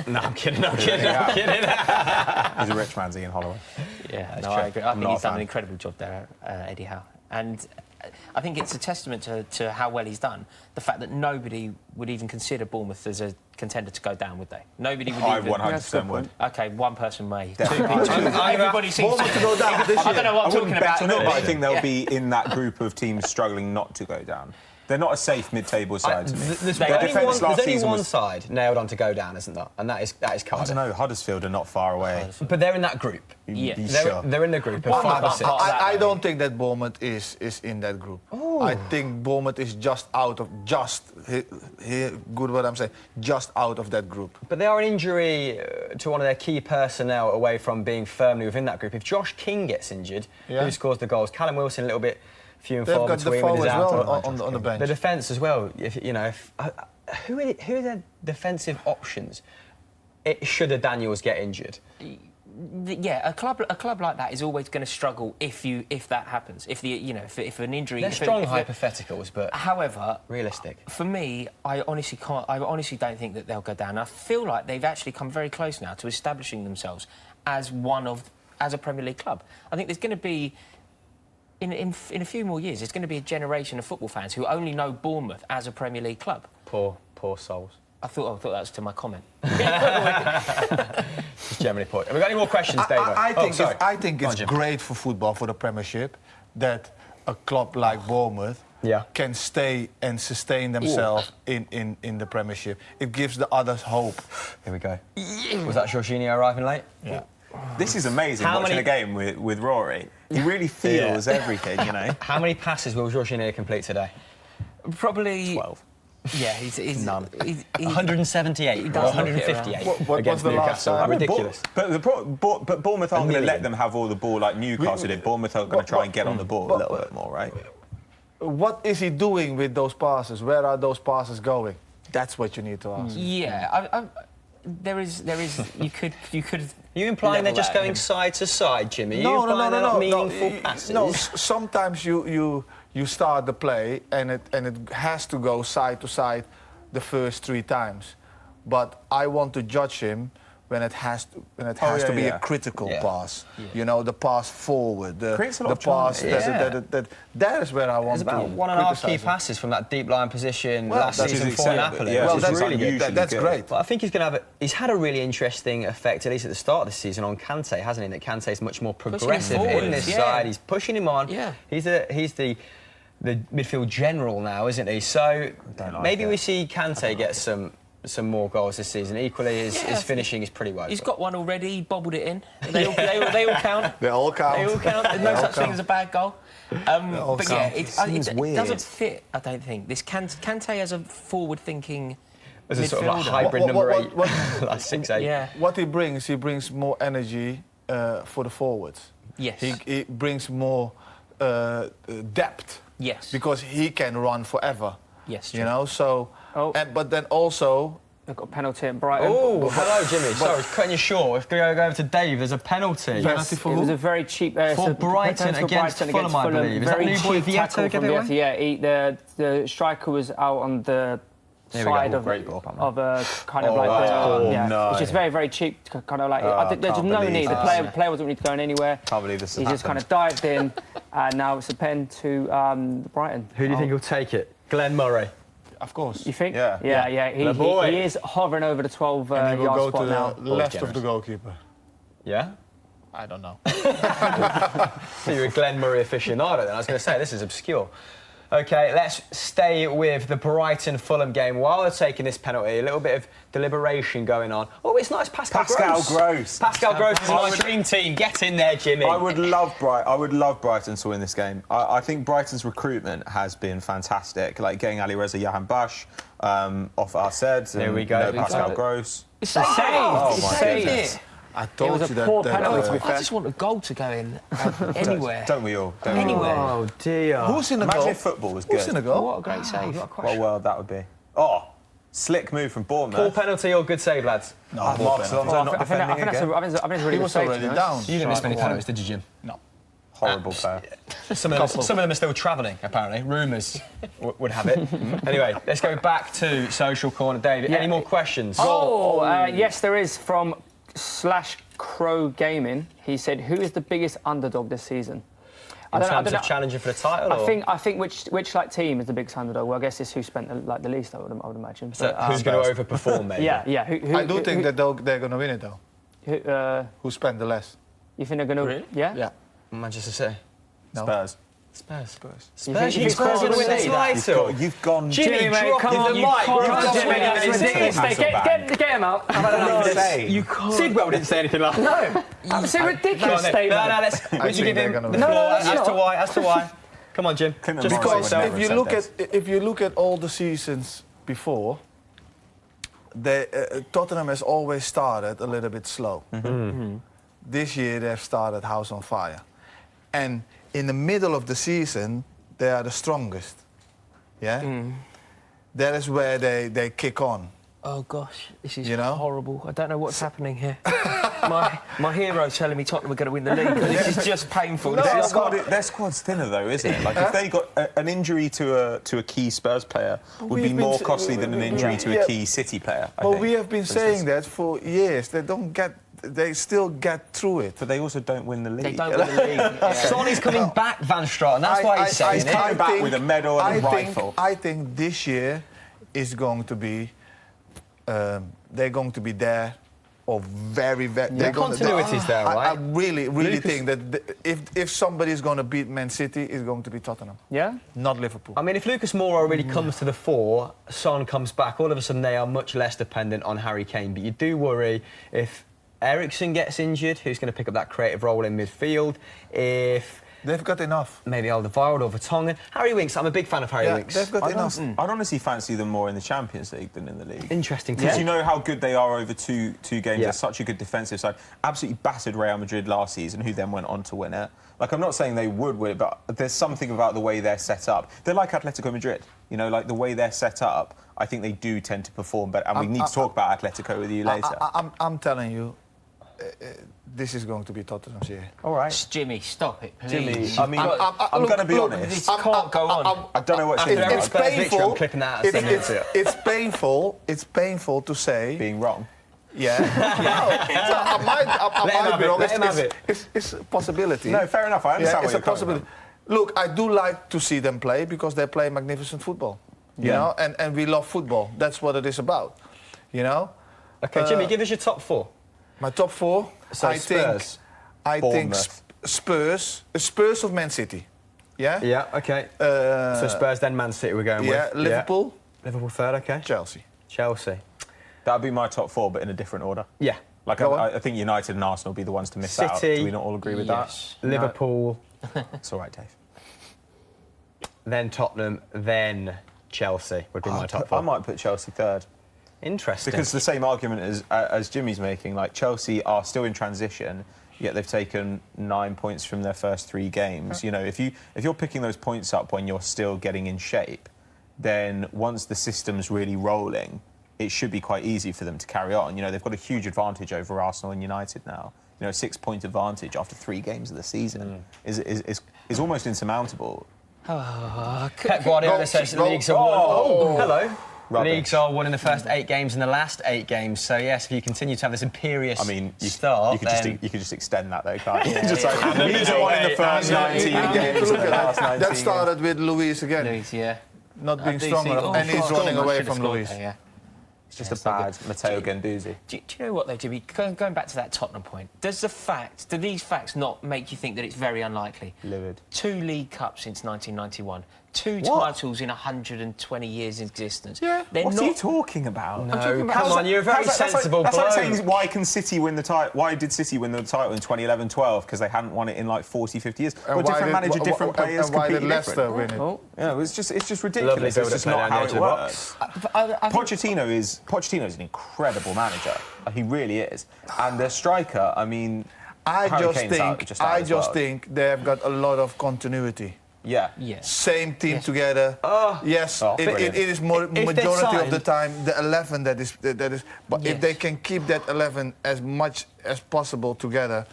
Speaker 3: No, I'm kidding. I'm kidding.
Speaker 5: He's a rich man's Ian Holloway.
Speaker 4: Yeah,
Speaker 3: That's
Speaker 4: no,
Speaker 3: true.
Speaker 4: I agree. I think
Speaker 5: not
Speaker 4: he's
Speaker 5: a
Speaker 4: done
Speaker 5: fan.
Speaker 4: an incredible job there, Eddie Howe. And I think it's a testament to how well he's done. The fact that nobody would even consider Bournemouth as a contender to go down, would they? Nobody would
Speaker 5: I
Speaker 4: even...
Speaker 5: 100% would.
Speaker 4: OK, one person may.
Speaker 5: Definitely.
Speaker 4: Everybody seems
Speaker 2: Bournemouth to go down this
Speaker 4: I don't know what I'm
Speaker 5: I
Speaker 4: talking
Speaker 5: wouldn't
Speaker 4: about.
Speaker 5: bet on it, but I think they'll be in that group of teams struggling not to go down. They're not a safe mid-table side to me.
Speaker 3: There's
Speaker 5: Their defence last
Speaker 3: only
Speaker 5: season
Speaker 3: one
Speaker 5: was...
Speaker 3: side nailed on to go down, isn't there? And that is
Speaker 5: I
Speaker 3: Cardiff.
Speaker 5: don't know, Huddersfield are not far away.
Speaker 3: But they're in that group.
Speaker 4: Yeah.
Speaker 3: They're in the group of 5 or 6.
Speaker 2: I don't think that Bournemouth is in that group. I think Bournemouth is just out of good what I'm saying, just out of that group.
Speaker 3: But they are an injury to one of their key personnel away from being firmly within that group. If Josh King gets injured, who scores the goals? Callum Wilson a little bit few and
Speaker 2: They've
Speaker 3: far
Speaker 2: got
Speaker 3: between
Speaker 2: Defoe
Speaker 3: with his
Speaker 2: as well
Speaker 3: out.
Speaker 2: on the bench.
Speaker 3: The defence as well. Who are their defensive options? Should a Daniels get injured?
Speaker 4: Yeah, a club like that is always going to struggle if that happens. If an injury.
Speaker 3: They're strong hypotheticals, but
Speaker 4: however,
Speaker 3: realistic.
Speaker 4: For me, I honestly can't. I honestly don't think that they'll go down. I feel like they've actually come very close now to establishing themselves as a Premier League club. I think there's going to be. In a few more years, there's going to be a generation of football fans who only know Bournemouth as a Premier League club.
Speaker 3: Poor souls.
Speaker 4: I thought that was to my comment.
Speaker 3: Just generally poor. Have we got any more questions, David?
Speaker 2: I think it's great for football, for the Premiership, that a club like Bournemouth can stay and sustain themselves in the Premiership. It gives the others hope.
Speaker 3: Here we go. Was that Jorginho arriving late?
Speaker 2: Yeah.
Speaker 5: This is amazing, watching a game with Rory. He really feels everything, you know.
Speaker 3: How many passes will Jorginho complete today?
Speaker 4: Probably
Speaker 5: 12.
Speaker 4: Yeah, he's
Speaker 3: none.
Speaker 4: 178
Speaker 3: or 158
Speaker 2: What
Speaker 3: against
Speaker 2: was the last
Speaker 3: Newcastle.
Speaker 2: time?
Speaker 3: Ridiculous.
Speaker 5: But Bournemouth aren't going to let them have all the ball like Newcastle did. Bournemouth are going to try and get on the ball a little bit more, right?
Speaker 2: What is he doing with those passes? Where are those passes going? That's what you need to ask.
Speaker 4: Yeah, there is. You could.
Speaker 3: Are you implying they're just going side to side, Jimmy?
Speaker 2: No,
Speaker 3: They're not meaningful passes?
Speaker 2: No, sometimes you start the play and it has to go side to side the first 3 times. But I want to judge him when it has to be a critical pass.
Speaker 4: Yeah.
Speaker 2: You know, the pass forward, the pass. That is where I want to.
Speaker 3: There's about 1.5 key passes from that deep line position last
Speaker 5: that's
Speaker 3: season for Napoli.
Speaker 5: Yeah,
Speaker 2: well,
Speaker 3: which
Speaker 2: that's
Speaker 3: is really good.
Speaker 2: That's great.
Speaker 3: But I think he's going to he's had a really interesting effect, at least at the start of the season, on Kante, hasn't he? That Kante's much more progressive in this side. He's pushing him on.
Speaker 4: Yeah.
Speaker 3: He's the midfield general now, isn't he? So maybe we see Kante get some more goals this season. Equally, his finishing is pretty woeful.
Speaker 4: He's got one already. He bobbled it in. They all count.
Speaker 2: They all count.
Speaker 4: They all count. There's no such thing as a bad goal. But yeah, it
Speaker 5: weird.
Speaker 4: doesn't fit. I don't think this Kante as a forward-thinking
Speaker 3: as a sort of like
Speaker 4: midfielder.
Speaker 3: hybrid number 8, like 6'8".
Speaker 4: Yeah.
Speaker 2: What he brings more energy for the forwards.
Speaker 4: Yes.
Speaker 2: He brings more depth.
Speaker 4: Yes.
Speaker 2: Because he can run forever.
Speaker 4: Yes.
Speaker 2: You know, so.
Speaker 6: Oh.
Speaker 2: But then also.
Speaker 6: They've got a penalty at Brighton.
Speaker 3: Oh, hello, Jimmy. Sorry, cutting you short. If we go over to Dave, there's a penalty.
Speaker 2: Penalty for
Speaker 6: It
Speaker 2: who?
Speaker 6: was a very cheap...
Speaker 3: For Brighton against Fulham, I believe. Is that
Speaker 6: Very
Speaker 3: new boy
Speaker 6: cheap
Speaker 3: Vieto
Speaker 6: tackle
Speaker 3: get
Speaker 6: from
Speaker 3: it away?
Speaker 6: Vieto. Yeah, the striker was out on the side of
Speaker 5: Great ball.
Speaker 6: a kind of like
Speaker 5: no.
Speaker 6: it's just very, very cheap. Kind of like I think there's
Speaker 5: can't
Speaker 6: no
Speaker 5: believe
Speaker 6: need. The player wasn't really going anywhere.
Speaker 5: Can't believe this has
Speaker 6: He just kind of dived in, and now it's a pen to Brighton.
Speaker 3: Who do you think will take it? Glenn Murray.
Speaker 2: Of course.
Speaker 6: You think?
Speaker 5: Yeah.
Speaker 6: Yeah.
Speaker 3: The boy.
Speaker 6: He is hovering over the 12
Speaker 2: And he will
Speaker 6: yard
Speaker 2: go
Speaker 6: spot
Speaker 2: to
Speaker 6: now.
Speaker 2: the left of
Speaker 3: generous.
Speaker 2: the goalkeeper.
Speaker 3: Yeah?
Speaker 2: I don't know.
Speaker 3: So you're a Glenn Murray aficionado then. I was going to say, this is obscure. OK, let's stay with the Brighton-Fulham game. While they're taking this penalty, a little bit of deliberation going on. Oh, it's nice, Pascal Gross. Pascal Gross is my dream team. Get in there, Jimmy.
Speaker 5: I would love Brighton to win this game. I think Brighton's recruitment has been fantastic. Like getting Ali Reza Jahanbakhsh off Arsed.
Speaker 3: There we go.
Speaker 5: Pascal Gross.
Speaker 6: It's a save.
Speaker 5: Oh,
Speaker 6: It's a
Speaker 5: my
Speaker 6: save.
Speaker 5: goodness.
Speaker 2: I
Speaker 6: It
Speaker 2: told
Speaker 6: was
Speaker 2: you
Speaker 6: a poor
Speaker 2: that.
Speaker 6: penalty, to be
Speaker 4: I
Speaker 6: fair.
Speaker 4: just want a goal to go in anywhere.
Speaker 5: Don't we all?
Speaker 4: Anywhere.
Speaker 3: Oh, dear.
Speaker 2: Who's in the
Speaker 5: Imagine
Speaker 2: goal?
Speaker 5: if football was
Speaker 2: Who's
Speaker 5: good.
Speaker 2: in the goal?
Speaker 4: What a great save.
Speaker 5: What a world that would be. Oh, slick move from
Speaker 3: Poor
Speaker 5: Bournemouth.
Speaker 3: penalty or good save, lads?
Speaker 2: No,
Speaker 5: Mark
Speaker 2: penalty.
Speaker 5: Alonso not
Speaker 6: I think
Speaker 5: defending
Speaker 6: that's
Speaker 5: again.
Speaker 6: a really
Speaker 2: He
Speaker 6: good
Speaker 2: was
Speaker 6: save,
Speaker 2: already
Speaker 6: to be honest.
Speaker 2: down.
Speaker 3: You didn't miss many penalties, did you, Jim?
Speaker 2: No.
Speaker 5: Horrible player.
Speaker 3: Some of them are still travelling, apparently. Rumours would have it. Anyway, let's go back to Social Corner. David, any more questions?
Speaker 6: Yes, there is from /Crow Gaming. He said, "Who is the biggest underdog this season?"
Speaker 3: In terms of challenging for the title?
Speaker 6: I think which like team is the biggest underdog? Well, I guess it's who spent the least. I would imagine.
Speaker 3: So
Speaker 6: But,
Speaker 3: who's going to overperform, maybe?
Speaker 6: Yeah.
Speaker 2: I do think that they're going to win it, though. Who spent the less?
Speaker 6: You think they're going to?
Speaker 3: Really?
Speaker 6: Yeah.
Speaker 3: Manchester City.
Speaker 2: No.
Speaker 5: Spurs.
Speaker 3: Spurs.
Speaker 6: You think
Speaker 3: You
Speaker 6: Spurs
Speaker 3: going to
Speaker 6: will
Speaker 3: win this
Speaker 6: say that?
Speaker 3: title?
Speaker 5: You've gone.
Speaker 3: Jimmy,
Speaker 6: mate,
Speaker 3: drop
Speaker 6: come
Speaker 3: the
Speaker 6: on,
Speaker 3: mic.
Speaker 6: you can't
Speaker 3: You've
Speaker 6: do
Speaker 3: Jimmy,
Speaker 6: that.
Speaker 3: it's
Speaker 6: Ridiculous.
Speaker 5: Hasselbaink.
Speaker 6: Get him out. How about that?
Speaker 3: You can't. Sidwell didn't say anything like that.
Speaker 6: No, it's a ridiculous
Speaker 3: No,
Speaker 6: statement.
Speaker 3: let's. Would you
Speaker 2: think
Speaker 3: give him
Speaker 2: they're
Speaker 3: the
Speaker 2: gonna
Speaker 3: floor
Speaker 6: win. No, it's
Speaker 3: as to why? Come on, Jim.
Speaker 5: Clinton
Speaker 3: Just
Speaker 5: Morrison
Speaker 3: call
Speaker 5: would
Speaker 3: yourself.
Speaker 5: never have said
Speaker 2: If you look at all the seasons before, Tottenham has always started a little bit slow. This year they've started house on fire, and in the middle of the season they are the strongest. Yeah, that is where they kick on.
Speaker 4: Oh gosh, this is
Speaker 2: You know?
Speaker 4: horrible. I don't know what's happening here. my hero's telling me Tottenham are going to win the league. This is just painful.
Speaker 5: Their squad's thinner though, isn't it? Like if they got an injury to a key Spurs player would be
Speaker 2: We've been
Speaker 5: more
Speaker 2: s-
Speaker 5: costly than an injury to
Speaker 2: Yeah.
Speaker 5: a key City player. I
Speaker 2: But
Speaker 5: think,
Speaker 2: we have been
Speaker 5: for
Speaker 2: saying
Speaker 5: instance.
Speaker 2: that for years. They still get through it.
Speaker 5: But they also don't win the league.
Speaker 4: They don't win the league. Yeah.
Speaker 3: Sonny's coming back, Van Straten. That's why he's saying
Speaker 5: He's
Speaker 3: it.
Speaker 5: coming back with a medal and a rifle.
Speaker 2: I think this year is going to be. They're going to be there, or very.
Speaker 3: The continuity's there,
Speaker 2: I
Speaker 3: right?
Speaker 2: really
Speaker 3: Lucas-
Speaker 2: think that if somebody is going to beat Man City, it's going to be Tottenham,
Speaker 6: Yeah.
Speaker 2: not Liverpool.
Speaker 3: I mean, if Lucas Moura really comes to the fore, Son comes back, all of a sudden they are much less dependent on Harry Kane. But you do worry if Eriksen gets injured, who's going to pick up that creative role in midfield? If
Speaker 2: They've got enough.
Speaker 3: maybe Alderweireld or Vertonghen. Harry Winks, I'm a big fan of Harry
Speaker 2: Yeah,
Speaker 3: Winks.
Speaker 2: they've got enough.
Speaker 5: I'd honestly fancy them more in the Champions League than in the league.
Speaker 3: Interesting.
Speaker 5: Because
Speaker 3: Yeah.
Speaker 5: you know how good they are over two games.
Speaker 3: Yeah.
Speaker 5: They're such a good defensive side. Absolutely battered Real Madrid last season, who then went on to win it. Like, I'm not saying they would win it, but there's something about the way they're set up. They're like Atletico Madrid. You know, like the way they're set up, I think they do tend to perform better. And we need to talk about Atletico with you later.
Speaker 2: I'm telling you, this is going to be Tottenham's year.
Speaker 3: All right.
Speaker 4: Jimmy, stop it, please.
Speaker 5: Jimmy, I mean, I'm
Speaker 2: look,
Speaker 5: going to be
Speaker 2: look,
Speaker 5: honest.
Speaker 4: This can't go on.
Speaker 5: I don't know what's
Speaker 3: After
Speaker 5: going
Speaker 3: every
Speaker 5: on.
Speaker 3: Spurs victory, I'm
Speaker 2: painful.
Speaker 3: clipping that out and sending it to you.
Speaker 2: It's painful. It's painful to say.
Speaker 5: Being wrong.
Speaker 2: Yeah. I might be wrong.
Speaker 3: Let him have it.
Speaker 2: It's a possibility.
Speaker 5: No, fair enough. I understand
Speaker 2: it's
Speaker 5: where
Speaker 2: a
Speaker 5: you're coming
Speaker 2: possibility. Look, I do like to see them play because they play magnificent football. You
Speaker 5: Yeah.
Speaker 2: know, and we love football. That's what it is about. You know.
Speaker 3: OK, Jimmy, give us your top four.
Speaker 2: My top four.
Speaker 3: So
Speaker 2: I
Speaker 3: Spurs,
Speaker 2: think
Speaker 5: Bournemouth.
Speaker 2: Spurs of Man City. Yeah.
Speaker 3: Yeah, OK. So Spurs, then Man City we're going
Speaker 2: Yeah.
Speaker 3: with.
Speaker 2: Liverpool,
Speaker 3: Liverpool third, OK.
Speaker 2: Chelsea.
Speaker 3: Chelsea.
Speaker 5: That would be my top four, but in a different order.
Speaker 3: Yeah.
Speaker 5: Like,
Speaker 2: Go on.
Speaker 5: I think United and Arsenal will be the ones to miss out.
Speaker 3: City.
Speaker 5: Do we not all agree with
Speaker 4: Yes.
Speaker 3: Liverpool,
Speaker 5: that? It's all right, Dave.
Speaker 3: then Tottenham, then Chelsea would be my top four.
Speaker 5: I might put Chelsea third.
Speaker 3: Interesting.
Speaker 5: Because the same argument as Jimmy's making, like Chelsea are still in transition, yet they've taken 9 points from their first 3 games. You know, if you're picking those points up when you're still getting in shape, then once the system's really rolling, it should be quite easy for them to carry on. You know, they've got a huge advantage over Arsenal and United now. You know, a 6-point advantage after 3 games of the season is almost insurmountable.
Speaker 3: Pep Guardiola says the league's a one.
Speaker 2: Oh.
Speaker 3: Hello.
Speaker 5: Rubbish.
Speaker 3: Leagues are won in the first 8 games and the last 8 games. So yes, if you continue to have this imperious start,
Speaker 5: you could just extend that though, can't you?
Speaker 3: Yeah,
Speaker 5: just
Speaker 3: yeah.
Speaker 5: like Leeds are won in the first 19 games.
Speaker 2: Look at that. That started with Luis again.
Speaker 4: Luis, yeah.
Speaker 2: Not being
Speaker 4: I do
Speaker 2: strong
Speaker 4: see-
Speaker 2: enough,
Speaker 4: oh,
Speaker 2: and he's
Speaker 4: sure.
Speaker 2: running
Speaker 4: I
Speaker 2: away
Speaker 4: should have
Speaker 2: from
Speaker 4: scored
Speaker 2: Luis.
Speaker 4: there, yeah.
Speaker 5: It's just a bad Matteo Guendouzi.
Speaker 4: Do you know what though, Jimmy? Going back to that Tottenham point, do these facts not make you think that it's very unlikely?
Speaker 5: Livid.
Speaker 4: 2 League Cups since 1991, 2
Speaker 5: What?
Speaker 4: titles in 120 years in existence.
Speaker 5: Yeah.
Speaker 4: They're
Speaker 5: What's
Speaker 4: not.
Speaker 5: he talking about?
Speaker 3: No, come on, you're a very sensible
Speaker 5: That's like
Speaker 3: bloke.
Speaker 5: saying, why can City win the title? Why did City win the title in 2011-12? Because they hadn't won it in like 40, 50 years. Well, different manager, different players,
Speaker 2: and why did
Speaker 5: completely
Speaker 2: Leicester
Speaker 5: different.
Speaker 2: win it?
Speaker 6: Oh,
Speaker 5: Yeah, it's just
Speaker 3: Lovely
Speaker 5: ridiculous. It's
Speaker 3: build-up
Speaker 5: just
Speaker 3: play
Speaker 5: not
Speaker 3: down
Speaker 5: how
Speaker 3: the
Speaker 5: it
Speaker 3: edge of the
Speaker 5: works.
Speaker 4: I think
Speaker 5: Pochettino is an incredible manager. He really is. And their striker, I mean,
Speaker 2: I
Speaker 5: Harry
Speaker 2: just
Speaker 5: Kane's out as well.
Speaker 2: think they have got a lot of continuity.
Speaker 5: Yeah.
Speaker 4: Yeah.
Speaker 2: Same team
Speaker 4: Yes.
Speaker 2: together. Yes,
Speaker 5: Oh,
Speaker 2: it
Speaker 5: brilliant.
Speaker 2: is
Speaker 3: they
Speaker 2: majority of the
Speaker 3: sign-
Speaker 2: time the 11 that is. But
Speaker 4: Yes.
Speaker 2: if they can keep that 11 as much as possible together,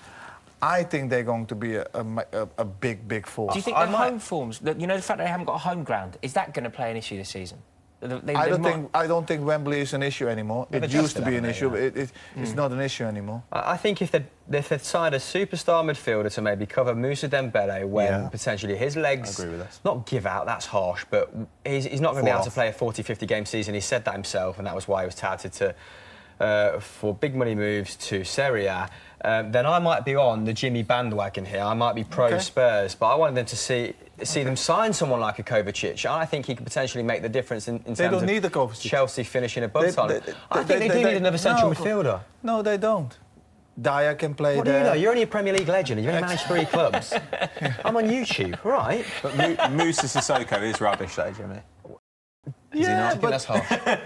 Speaker 2: I think they're going to be a big force.
Speaker 4: Do you think their home forms, the fact that they haven't got a home ground, is that going to play an issue this season?
Speaker 2: I don't think Wembley is an issue anymore.
Speaker 3: They've
Speaker 2: It used to
Speaker 3: adjusted,
Speaker 2: be an
Speaker 3: haven't
Speaker 2: issue,
Speaker 3: they,
Speaker 2: but it's not an issue anymore.
Speaker 3: I think if they'd signed a superstar midfielder to maybe cover Moussa Dembele when potentially his legs...
Speaker 5: I agree with this.
Speaker 3: Not give out, that's harsh, but he's not going to be
Speaker 5: Fall
Speaker 3: able to
Speaker 5: off.
Speaker 3: play a 40, 50 game season. He said that himself, and that was why he was touted for big money moves to Serie A. Then I might be on the Jimmy bandwagon here. I might be pro-Spurs, but I wanted them to see them sign someone like a Kovacic. I think he could potentially make the difference in terms
Speaker 2: don't
Speaker 3: of
Speaker 2: need a Kovacic.
Speaker 3: Chelsea finishing above
Speaker 2: They-
Speaker 3: Tottenham.
Speaker 2: they-
Speaker 3: I think they do need another central midfielder.
Speaker 2: No, they don't. Dyer can play
Speaker 3: What do
Speaker 2: there.
Speaker 3: you know? You're only a Premier League legend. You've only managed 3 clubs. I'm on YouTube, right?
Speaker 5: But Moussa Sissoko is rubbish though, Jimmy.
Speaker 2: Yeah,
Speaker 3: I think that's harsh.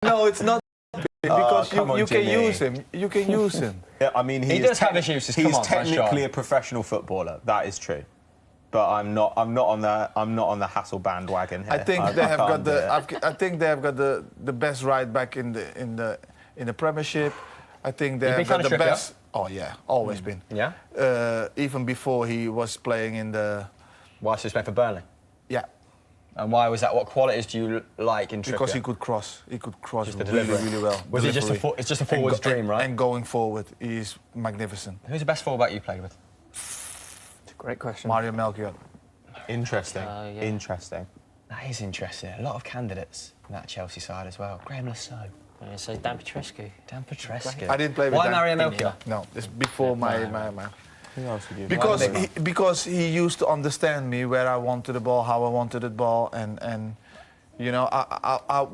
Speaker 2: no, it's not because
Speaker 5: come on,
Speaker 2: you can
Speaker 5: Jimmy.
Speaker 2: use him. You can use him.
Speaker 5: Yeah, I mean,
Speaker 3: He does have his uses. Come
Speaker 5: He's
Speaker 3: on,
Speaker 5: technically
Speaker 3: Sean.
Speaker 5: a professional footballer. That is true. But I'm not on the Hassel bandwagon here.
Speaker 2: I think they have
Speaker 5: can't
Speaker 2: got
Speaker 5: do it.
Speaker 2: I think they have got the best right back in the Premiership. I think they
Speaker 3: You
Speaker 2: have
Speaker 3: big fan
Speaker 2: got
Speaker 3: of
Speaker 2: the
Speaker 3: Trippier?
Speaker 2: best. Oh yeah, always been.
Speaker 3: Yeah?
Speaker 2: Even before he was playing in the.
Speaker 3: Why suspend for Burnley?
Speaker 2: Yeah,
Speaker 3: And why was that? What qualities do you like in Trippier?
Speaker 2: because he could cross. He could cross
Speaker 3: Just the
Speaker 2: really,
Speaker 3: delivery.
Speaker 2: really well.
Speaker 3: Was he just
Speaker 2: Delivery.
Speaker 3: it's just a
Speaker 2: And
Speaker 3: forward's
Speaker 2: go-
Speaker 3: dream, right?
Speaker 2: And going forward, he's magnificent.
Speaker 3: Who's the best fullback you played with?
Speaker 6: great question.
Speaker 2: Mario Melchior.
Speaker 5: Interesting.
Speaker 4: yeah.
Speaker 5: Interesting.
Speaker 3: That is interesting. A lot of candidates in that Chelsea side as well. Graham Lasseau,
Speaker 4: Yeah, so Dan Petrescu.
Speaker 3: Dan Petrescu.
Speaker 2: I didn't play with
Speaker 3: Why
Speaker 2: Dan.
Speaker 3: Mario Melchior?
Speaker 2: No, it's before my.
Speaker 5: Who else would you?
Speaker 2: Because he used to understand me where I wanted the ball, how I wanted the ball, and you know,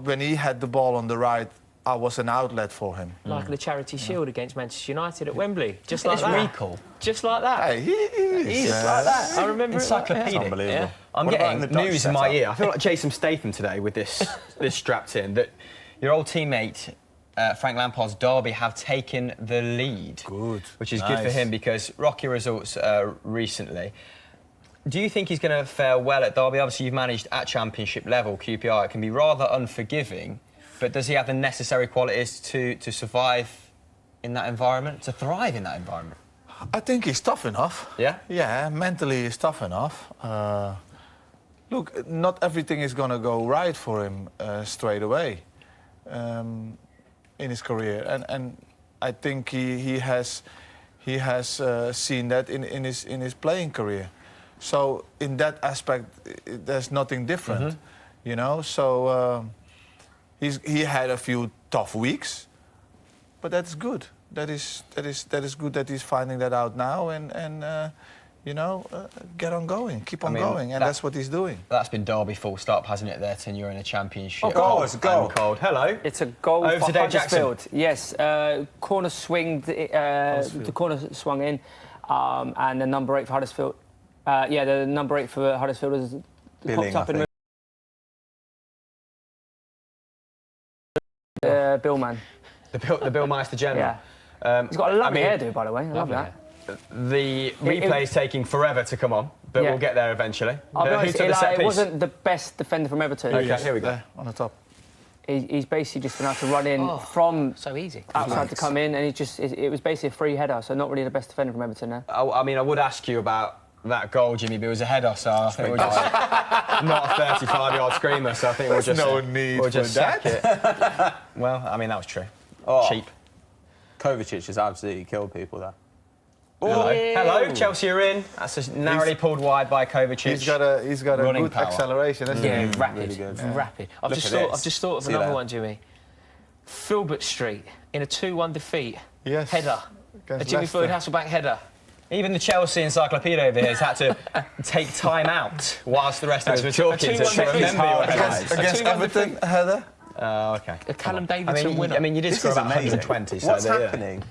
Speaker 2: when he had the ball on the right, I was an outlet for him.
Speaker 4: Like the Charity Shield against Manchester United at Wembley. Just
Speaker 3: Look
Speaker 4: like
Speaker 3: at
Speaker 4: that.
Speaker 3: this recall.
Speaker 4: Just like that.
Speaker 2: Hey,
Speaker 4: He's like that. I remember it like that.
Speaker 3: Encyclopedic.
Speaker 5: Unbelievable.
Speaker 4: Yeah.
Speaker 3: I'm
Speaker 5: What about
Speaker 3: getting
Speaker 5: in the Dutch
Speaker 3: news in my
Speaker 5: setup?
Speaker 3: ear. I feel like Jason Statham today with this strapped in. That your old teammate Frank Lampard's Derby have taken the lead.
Speaker 2: Good.
Speaker 3: Which is good for
Speaker 2: Nice.
Speaker 3: him because rocky results recently. Do you think he's going to fare well at Derby? Obviously, you've managed at Championship level, QPR. It can be rather unforgiving, but does he have the necessary qualities to survive in that environment, to thrive in that environment?
Speaker 2: I think he's tough enough.
Speaker 3: Yeah?
Speaker 2: Yeah, mentally he's tough enough. Look, not everything is going to go right for him straight away in his career, and I think he has seen that in his playing career. So in that aspect, there's nothing different, you know. So he had a few tough weeks, but that's good. That is good that he's finding that out now and you know, get on going, keep on going, and that's what he's doing.
Speaker 3: That's been Derby full stop, hasn't it? Their tenure in the Championship.
Speaker 5: Oh, goal, it's a goal.
Speaker 3: And cold. Hello.
Speaker 6: It's a goal
Speaker 3: Over
Speaker 6: for
Speaker 3: to Dave Jackson.
Speaker 6: Huddersfield. Yes, corner swinged. The corner swung in, and the number 8 for Huddersfield. The number 8 for Huddersfield was
Speaker 5: Billing,
Speaker 6: popped up
Speaker 5: I
Speaker 6: in
Speaker 5: think.
Speaker 6: Billman.
Speaker 3: The Bill Meister General.
Speaker 6: Yeah. He's got a lovely hairdo, by the way. I love
Speaker 3: lovely
Speaker 6: that.
Speaker 3: The replay is taking forever to come on, but
Speaker 6: Yeah.
Speaker 3: we'll get there eventually.
Speaker 6: I'll be
Speaker 3: Who
Speaker 6: honest,
Speaker 3: took the set
Speaker 6: it
Speaker 3: piece?
Speaker 6: wasn't the best defender from Everton.
Speaker 3: Okay, here we go.
Speaker 2: There, on the top.
Speaker 6: He's basically just been able to run in from
Speaker 4: so easy.
Speaker 6: outside to come in, and it was basically a free header, so not really the best defender from Everton there.
Speaker 3: I mean, I would ask you about that goal, Jimmy, but it was a header, so I think we'll just not a 35-yard screamer. So I think
Speaker 2: There's no need
Speaker 3: we'll
Speaker 2: for
Speaker 3: just sack it. Well, I mean, that was true. Cheap.
Speaker 5: Kovacic has absolutely killed people there.
Speaker 3: Hello, Chelsea are in. That's just narrowly pulled wide by Kovacic.
Speaker 2: He's got a
Speaker 3: Running
Speaker 2: good
Speaker 3: power.
Speaker 2: acceleration, isn't
Speaker 4: Yeah,
Speaker 2: he?
Speaker 4: rapid,
Speaker 5: really good.
Speaker 4: rapid. I've
Speaker 5: Look
Speaker 4: just
Speaker 5: at
Speaker 4: thought
Speaker 5: this.
Speaker 4: of
Speaker 5: See
Speaker 4: another
Speaker 5: that?
Speaker 4: one, Jimmy. Filbert Street in a 2-1 defeat.
Speaker 2: Yes.
Speaker 4: Header.
Speaker 2: Against
Speaker 4: A Jimmy Floyd
Speaker 2: Leicester.
Speaker 4: Hasselbaink header.
Speaker 3: Even the Chelsea encyclopedia over here has had to take time out whilst the rest of us were talking to
Speaker 4: 2-1
Speaker 3: remember your
Speaker 4: defeat.
Speaker 3: headlines.
Speaker 2: Against
Speaker 4: 2-1
Speaker 2: Everton,
Speaker 4: defeat.
Speaker 2: header.
Speaker 3: Oh, okay.
Speaker 4: A Callum Davidson winner.
Speaker 3: I mean, you did
Speaker 5: This
Speaker 3: score
Speaker 5: is
Speaker 3: about
Speaker 5: amazing.
Speaker 3: 120. So
Speaker 5: What's
Speaker 3: there you go.
Speaker 5: happening?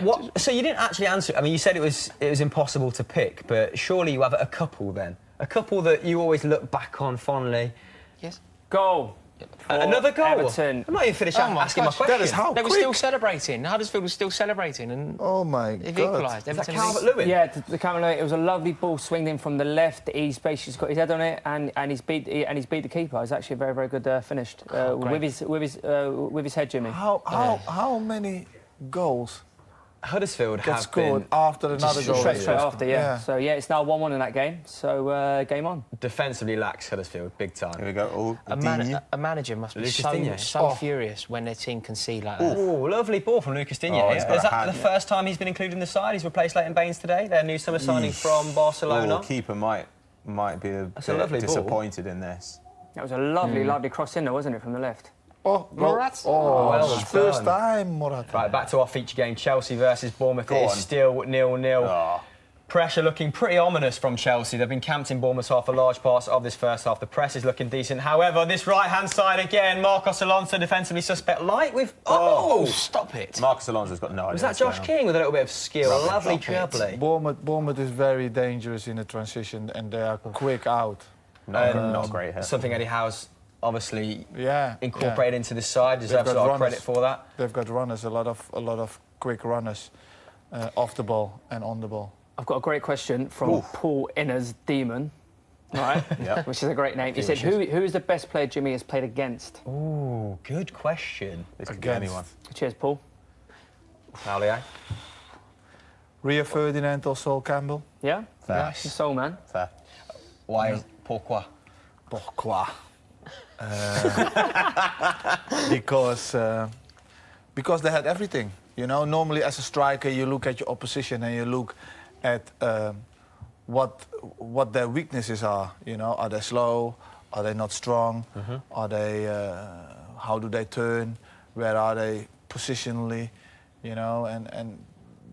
Speaker 3: What? So you didn't actually answer. I mean, you said it was impossible to pick, but surely you have a couple then, a couple that you always look back on fondly.
Speaker 4: Yes.
Speaker 6: Goal.
Speaker 3: Another goal.
Speaker 6: Everton.
Speaker 3: I'm not even finished asking my
Speaker 4: gosh,
Speaker 3: question.
Speaker 2: That is how
Speaker 4: They were
Speaker 2: quick.
Speaker 4: still celebrating. Huddersfield was still celebrating, and
Speaker 2: Oh my
Speaker 4: they've
Speaker 2: God.
Speaker 4: equalised.
Speaker 3: Is that
Speaker 4: Everton
Speaker 3: Calvert-Lewin?
Speaker 6: Yeah, the Cameron. It was a lovely ball swinged in from the left. He's basically got his head on it, and he's beat the keeper. It's actually a very, very good finish with his head, Jimmy.
Speaker 2: How many goals
Speaker 3: Huddersfield
Speaker 2: get
Speaker 3: have
Speaker 2: scored
Speaker 3: been
Speaker 2: after another goal?
Speaker 6: Straight after, yeah.
Speaker 2: Yeah.
Speaker 6: So yeah, it's now 1-1 in that game. So game on.
Speaker 3: defensively lax Huddersfield big
Speaker 5: Here
Speaker 3: time.
Speaker 5: we go. Oh,
Speaker 4: A manager must be
Speaker 3: Lucas
Speaker 4: so
Speaker 3: Digne.
Speaker 4: furious when their team concede like that.
Speaker 3: Oh, lovely ball from Lucas Digne.
Speaker 5: Oh, he's got
Speaker 3: Is
Speaker 5: a
Speaker 3: that
Speaker 5: hand,
Speaker 3: the
Speaker 5: yeah.
Speaker 3: first time he's been included in the side? He's replaced Leighton Baines today, their new summer signing from Barcelona.
Speaker 5: Oh, keeper might be a
Speaker 3: That's
Speaker 5: bit
Speaker 3: a lovely ball.
Speaker 5: disappointed in this.
Speaker 6: That was a lovely, lovely cross in there, wasn't it, from the left?
Speaker 2: Oh,
Speaker 4: Morata.
Speaker 3: Well
Speaker 2: first
Speaker 3: done.
Speaker 2: time, Morata.
Speaker 3: Right, back to our feature game. Chelsea versus Bournemouth.
Speaker 5: Go
Speaker 3: It is
Speaker 5: on.
Speaker 3: still 0-0.
Speaker 5: Oh.
Speaker 3: Pressure looking pretty ominous from Chelsea. They've been camped in Bournemouth's half for large parts of this first half. The press is looking decent. However, this right-hand side again, Marcos Alonso defensively suspect. Light with... Oh,
Speaker 4: Stop it.
Speaker 5: Marcus Alonso's got no idea.
Speaker 3: was that
Speaker 5: what's
Speaker 3: Josh
Speaker 5: going on.
Speaker 3: King with a little bit of skill? Lovely
Speaker 4: Stop it.
Speaker 3: dribbling.
Speaker 2: Bournemouth is very dangerous in the transition, and they are quick out.
Speaker 5: Not great here.
Speaker 3: Something Eddie Howe's obviously
Speaker 2: Yeah,
Speaker 3: incorporated into this side. Deserves a
Speaker 2: got
Speaker 3: lot of
Speaker 2: runners.
Speaker 3: credit for that.
Speaker 2: They've got runners, a lot of quick runners, off the ball and on the ball.
Speaker 6: I've got a great question from Paul Inner's Demon, right?
Speaker 5: Yep.
Speaker 6: Which is a great name. He said, who is the best player Jimmy has played against?
Speaker 3: Ooh, good question.
Speaker 5: This could be
Speaker 2: Against.
Speaker 5: anyone.
Speaker 6: Cheers, Paul.
Speaker 3: Paulie,
Speaker 2: Rio Ferdinand or Sol Campbell?
Speaker 6: Yeah?
Speaker 5: Fair.
Speaker 6: He's a soul man.
Speaker 5: Fair.
Speaker 3: why is pourquoi?
Speaker 2: Pourquoi? Because they had everything. You know, normally as a striker, you look at your opposition and you look at what their weaknesses are. You know, are they slow? Are they not strong? Are they? How do they turn? Where are they positionally? You know, and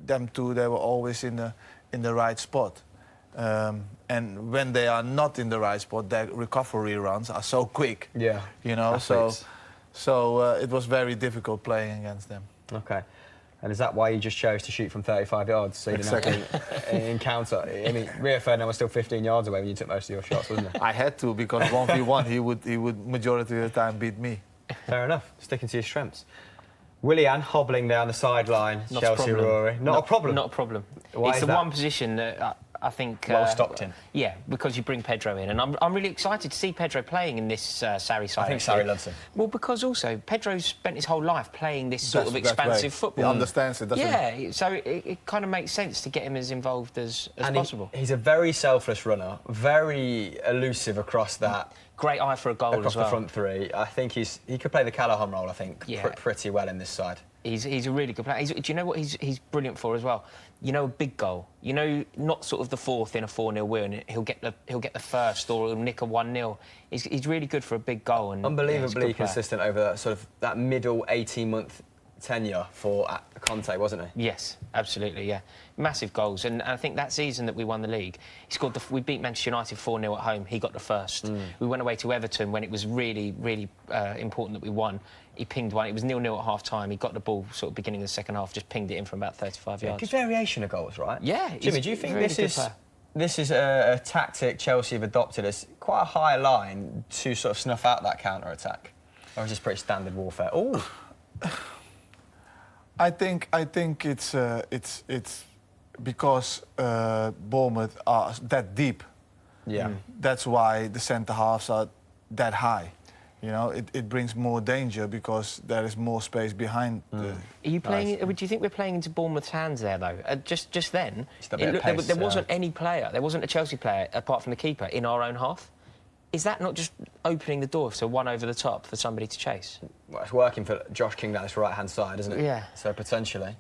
Speaker 2: them two, they were always in the right spot. And when they are not in the right spot, their recovery runs are so quick.
Speaker 3: Yeah.
Speaker 2: You know,
Speaker 3: Athletes.
Speaker 2: so it was very difficult playing against them.
Speaker 3: Okay. And is that why you just chose to shoot from 35 yards so you didn't have to encounter? I mean, Rio Ferdinand was still 15 yards away when you took most of your shots, wasn't it?
Speaker 2: I had to, because 1v1 he would majority of the time beat me.
Speaker 3: Fair enough. Sticking to your strengths. Willian hobbling down the sideline.
Speaker 4: Not
Speaker 3: Chelsea
Speaker 4: a problem.
Speaker 3: Rory. Not a problem.
Speaker 4: Not a problem.
Speaker 3: Why
Speaker 4: it's
Speaker 3: is
Speaker 4: the
Speaker 3: that?
Speaker 4: one position that I think...
Speaker 3: Well stocked in.
Speaker 4: Yeah, because you bring Pedro in. And I'm really excited to see Pedro playing in this Sarri side.
Speaker 3: I think
Speaker 4: actually.
Speaker 3: Sarri loves him.
Speaker 4: Well, because also, Pedro's spent his whole life playing this sort of expansive football.
Speaker 2: He understands it, doesn't he?
Speaker 4: Yeah, so it kind of makes sense to get him as involved as
Speaker 3: And
Speaker 4: possible.
Speaker 3: he's a very selfless runner, very elusive across that,
Speaker 4: Great eye for a goal
Speaker 3: across
Speaker 4: as well.
Speaker 3: the front three. I think he could play the Callaghan role, I think,
Speaker 4: Yeah.
Speaker 3: pretty well in this side.
Speaker 4: He's a really good player. Do you know what he's brilliant for as well? You know, a big goal. You know, not sort of the fourth in a 4-0 win. He'll get the first, or he'll nick a 1-0. He's really good for a big goal. And
Speaker 3: Unbelievably
Speaker 4: yeah, he's a good player.
Speaker 3: consistent over that sort of that middle 18-month tenure for Conte, wasn't he?
Speaker 4: Yes, absolutely, yeah. Massive goals. And I think that season that we won the league, we beat Manchester United 4-0 at home. He got the first. We went away to Everton when it was really, really important that we won. He pinged one. It was 0-0 at half-time. He got the ball sort of beginning of the second half, just pinged it in from about 35 yards.
Speaker 3: Good variation of goals, right?
Speaker 4: Yeah.
Speaker 3: Jimmy,
Speaker 4: he's
Speaker 3: do you think
Speaker 4: a really
Speaker 3: this
Speaker 4: good
Speaker 3: is
Speaker 4: player.
Speaker 3: this is a tactic Chelsea have adopted as quite a high line to sort of snuff out that counter-attack? Or is this pretty standard warfare? Oh,
Speaker 2: I think it's because Bournemouth are that deep.
Speaker 3: yeah.
Speaker 2: That's why the centre halves are that high. You know, it brings more danger because there is more space behind.
Speaker 4: Are you playing? Do you think we're playing into Bournemouth's hands there, though? Just then, there wasn't any player, there wasn't a Chelsea player apart from the keeper in our own half. Is that not just opening the door to one over the top for somebody to chase?
Speaker 3: Well, it's working for Josh King down his right-hand side, isn't it?
Speaker 4: Yeah.
Speaker 3: So potentially.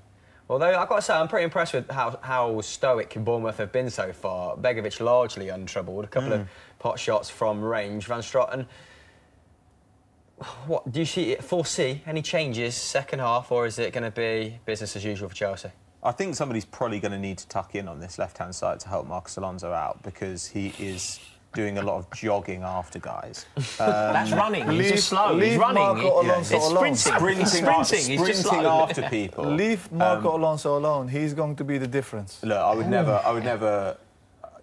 Speaker 3: Although I've got to say, I'm pretty impressed with how stoic Bournemouth have been so far. Begovic largely untroubled. A couple of pot shots from range. Van Straten. What do you foresee any changes second half, or is it going to be business as usual for Chelsea?
Speaker 5: I think somebody's probably going to need to tuck in on this left-hand side to help Marcos Alonso out because he is doing a lot of jogging after guys.
Speaker 4: That's running. He's just slow. He's
Speaker 2: leave
Speaker 4: running.
Speaker 2: Marco Alonso alone.
Speaker 5: Sprinting after people.
Speaker 2: Leave Marco Alonso alone. He's going to be the difference.
Speaker 5: Look, I would never,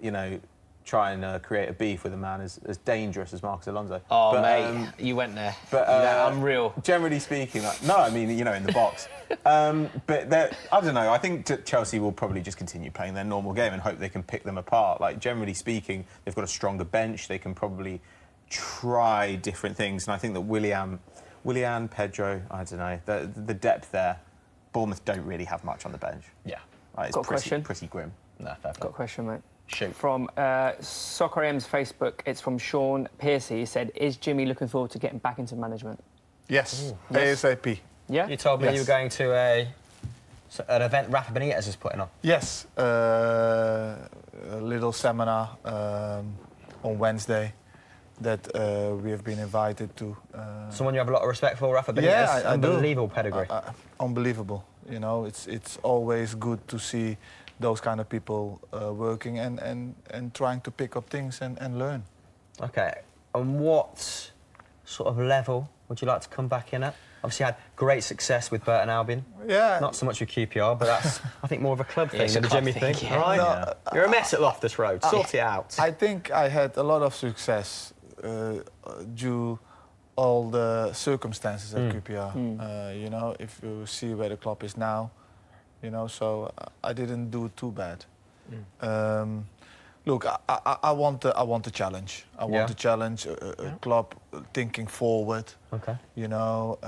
Speaker 5: you know, try and create a beef with a man as dangerous as Marcos Alonso.
Speaker 4: Oh,
Speaker 5: but,
Speaker 4: mate, you went there.
Speaker 5: But
Speaker 4: yeah, unreal.
Speaker 5: Generally speaking, no, I mean, you know, in the box. But I don't know. I think Chelsea will probably just continue playing their normal game and hope they can pick them apart. Like, generally speaking, they've got a stronger bench. They can probably try different things. And I think that Willian, Pedro, I don't know, the depth there. Bournemouth don't really have much on the bench.
Speaker 3: Yeah.
Speaker 5: Like, it's pretty grim.
Speaker 3: No, fair play.
Speaker 6: Got a question, mate.
Speaker 3: Shoot.
Speaker 6: From Soccer M's Facebook, it's from Sean Piercy. He said, "Is Jimmy looking forward to getting back into management?"
Speaker 2: Yes, ASAP.
Speaker 6: Yeah.
Speaker 3: You told me you were going to an event Rafa Benitez is putting on.
Speaker 2: Yes, a little seminar on Wednesday that we have been invited to.
Speaker 3: Someone you have a lot of respect for, Rafa Benitez.
Speaker 2: Yeah, I do.
Speaker 3: Unbelievable pedigree.
Speaker 2: Unbelievable. You know, it's always good to see those kind of people working and trying to pick up things and learn.
Speaker 3: Okay, and what sort of level would you like to come back in at? Obviously, you had great success with Burton Albion.
Speaker 2: Yeah.
Speaker 3: Not so much with QPR, but that's, I think, more of a club thing
Speaker 4: it's
Speaker 3: than
Speaker 4: a
Speaker 3: a
Speaker 4: club
Speaker 3: Jimmy
Speaker 4: thing,
Speaker 3: thing.
Speaker 4: yeah.
Speaker 3: All right?
Speaker 2: No,
Speaker 3: You're a mess at Loftus Road. Sort it out.
Speaker 2: I think I had a lot of success due all the circumstances at QPR. You know, if you see where the club is now, you know, so I didn't do too bad. Look, I want a challenge. I want to challenge a club thinking forward.
Speaker 3: Okay.
Speaker 2: You know,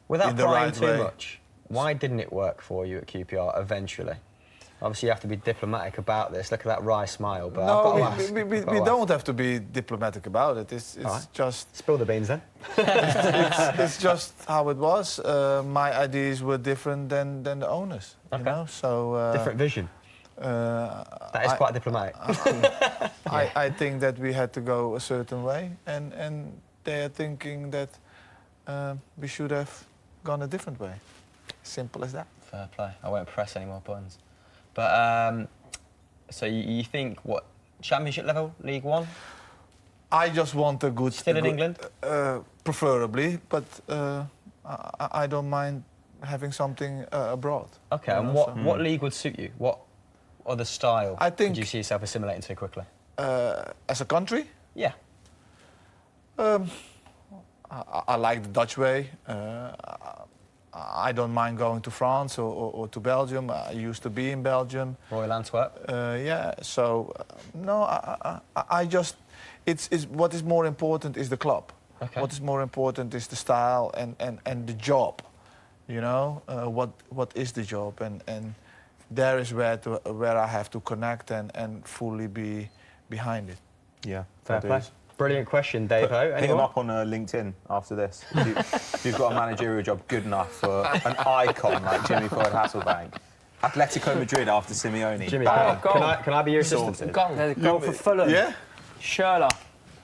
Speaker 3: Without
Speaker 2: in the
Speaker 3: prying
Speaker 2: right
Speaker 3: too
Speaker 2: way.
Speaker 3: much, why didn't it work for you at QPR eventually? Obviously, you have to be diplomatic about this. Look at that wry smile. But I've got to ask.
Speaker 2: we don't have to be diplomatic about it. It's
Speaker 3: right.
Speaker 2: just
Speaker 3: Spill the beans then.
Speaker 2: it's just how it was. My ideas were different than the owners.
Speaker 3: Okay.
Speaker 2: You know, so
Speaker 3: Different vision. That is quite diplomatic.
Speaker 2: I think that we had to go a certain way, and they are thinking that we should have gone a different way. Simple as that.
Speaker 3: Fair play. I won't press any more buttons. But so you think what Championship level, League One?
Speaker 2: I just want a good.
Speaker 3: Still in England?
Speaker 2: Preferably, but I don't mind having something abroad.
Speaker 3: Okay. And what league would suit you? What other style
Speaker 2: I think
Speaker 3: would you see yourself assimilating to quickly?
Speaker 2: As a country,
Speaker 3: Yeah.
Speaker 2: I like the Dutch way. I don't mind going to France or to Belgium. I used to be in Belgium.
Speaker 3: Royal Antwerp.
Speaker 2: Yeah, so no, I just it's what is more important is the club.
Speaker 3: Okay.
Speaker 2: What is more important is the style and the job. You know, what is the job, and there is where I have to connect and fully be behind it.
Speaker 5: Yeah,
Speaker 3: Fair play. Brilliant question, Dave-O.
Speaker 5: Hit him up on LinkedIn after this. If you've got a managerial job good enough for an icon like Jimmy Floyd Hasselbaink. Atletico Madrid after Simeone.
Speaker 3: Jimmy,
Speaker 6: Bang.
Speaker 3: can I be your assistant?
Speaker 5: Sorted.
Speaker 6: There's a goal for Fulham.
Speaker 2: Yeah.
Speaker 6: Schürrle.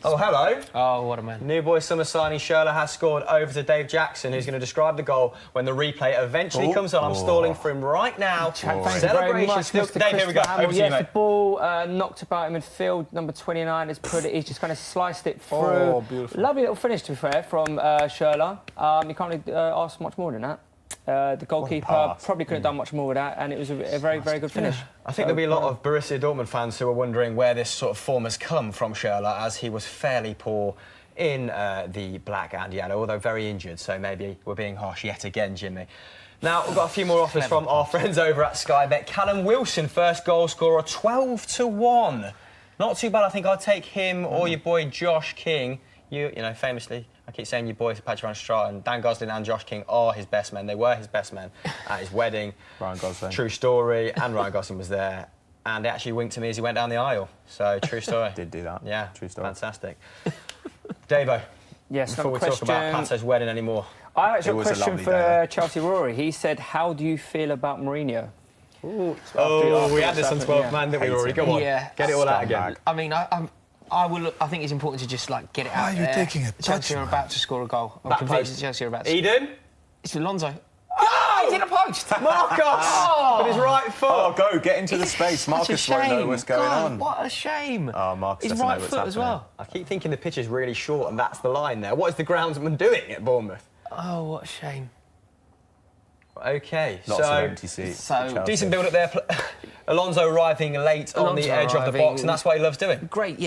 Speaker 3: Oh, hello.
Speaker 4: Oh, what a man.
Speaker 3: New boy summer signing Schürrle has scored over to Dave Jackson, who's going to describe the goal when the replay eventually comes on. I'm stalling for him right now.
Speaker 6: Thank you very much,
Speaker 3: Still,
Speaker 6: Mr.
Speaker 3: Dave, here we go.
Speaker 6: Christopher
Speaker 3: Over to
Speaker 6: Hamill.
Speaker 3: you,
Speaker 6: Yes,
Speaker 3: mate.
Speaker 6: the ball knocked about him in field. Number 29 has put it. He's just kind of sliced it through.
Speaker 2: Oh, beautiful.
Speaker 6: Lovely little finish, to be fair, from Schürrle. You can't really ask much more than that. The goalkeeper
Speaker 5: pass.
Speaker 6: probably couldn't have done much more with that, and it was a very, very good finish.
Speaker 3: I think there'll be a lot of Borussia Dortmund fans who are wondering where this sort of form has come from Schürrle, as he was fairly poor in the black and yellow, although very injured, so maybe we're being harsh yet again, Jimmy. Now, we've got a few more offers from our friends over at Sky Bet. Callum Wilson, first goal scorer, 12-1. Not too bad. I think I'd take him or your boy Josh King. You know, famously a keep saying your boys, Patrick Van Straten, Dan Gosling and Josh King are his best men. They were his best men at his wedding.
Speaker 5: Ryan Gosling.
Speaker 3: True story, and Ryan Gosling was there. And they actually winked to me as he went down the aisle. So, true story.
Speaker 5: Did do that.
Speaker 3: Yeah,
Speaker 5: true story.
Speaker 3: Fantastic. Davo,
Speaker 6: Yes,
Speaker 3: before we talk about Pato's wedding anymore.
Speaker 6: I actually
Speaker 5: It
Speaker 6: have a
Speaker 5: was a
Speaker 6: question
Speaker 5: lovely
Speaker 6: for
Speaker 5: day.
Speaker 6: Chelsea Rory. He said, how do you feel about Mourinho?
Speaker 3: We had this on 12 man, didn't we,
Speaker 5: Hate
Speaker 3: Rory?
Speaker 5: him.
Speaker 3: Come on,
Speaker 4: Yeah.
Speaker 3: get it all out again.
Speaker 5: Scumbag.
Speaker 4: I mean, I think it's important to just like get it out.
Speaker 2: Why are you
Speaker 4: there.
Speaker 2: taking a touch,
Speaker 4: Chelsea are
Speaker 2: man?
Speaker 4: about to score a goal. I'm
Speaker 3: Back
Speaker 4: convinced
Speaker 3: post.
Speaker 4: Chelsea are about to.
Speaker 3: Eden?
Speaker 4: It's Alonso. Oh, he's in a post.
Speaker 3: Marcos! With his right foot.
Speaker 5: Oh, go, get into the space.
Speaker 4: Such a
Speaker 5: Marcus won't know
Speaker 4: shame.
Speaker 5: what's going
Speaker 4: God,
Speaker 5: on.
Speaker 4: What a shame.
Speaker 5: Oh, Marcus
Speaker 4: His
Speaker 5: doesn't know
Speaker 4: right
Speaker 5: what's
Speaker 4: foot as
Speaker 5: happening.
Speaker 4: well.
Speaker 3: I keep thinking the pitch is really short and that's the line there. What is the groundsman doing at Bournemouth?
Speaker 4: Oh, what a shame.
Speaker 3: OK,
Speaker 5: Lots of
Speaker 3: so
Speaker 5: empty seats.
Speaker 4: so
Speaker 5: at Chelsea.
Speaker 3: decent build-up there. Alonso arriving late on the
Speaker 4: Alonso
Speaker 3: edge of the
Speaker 4: arriving.
Speaker 3: box, and that's what he loves doing.
Speaker 4: Great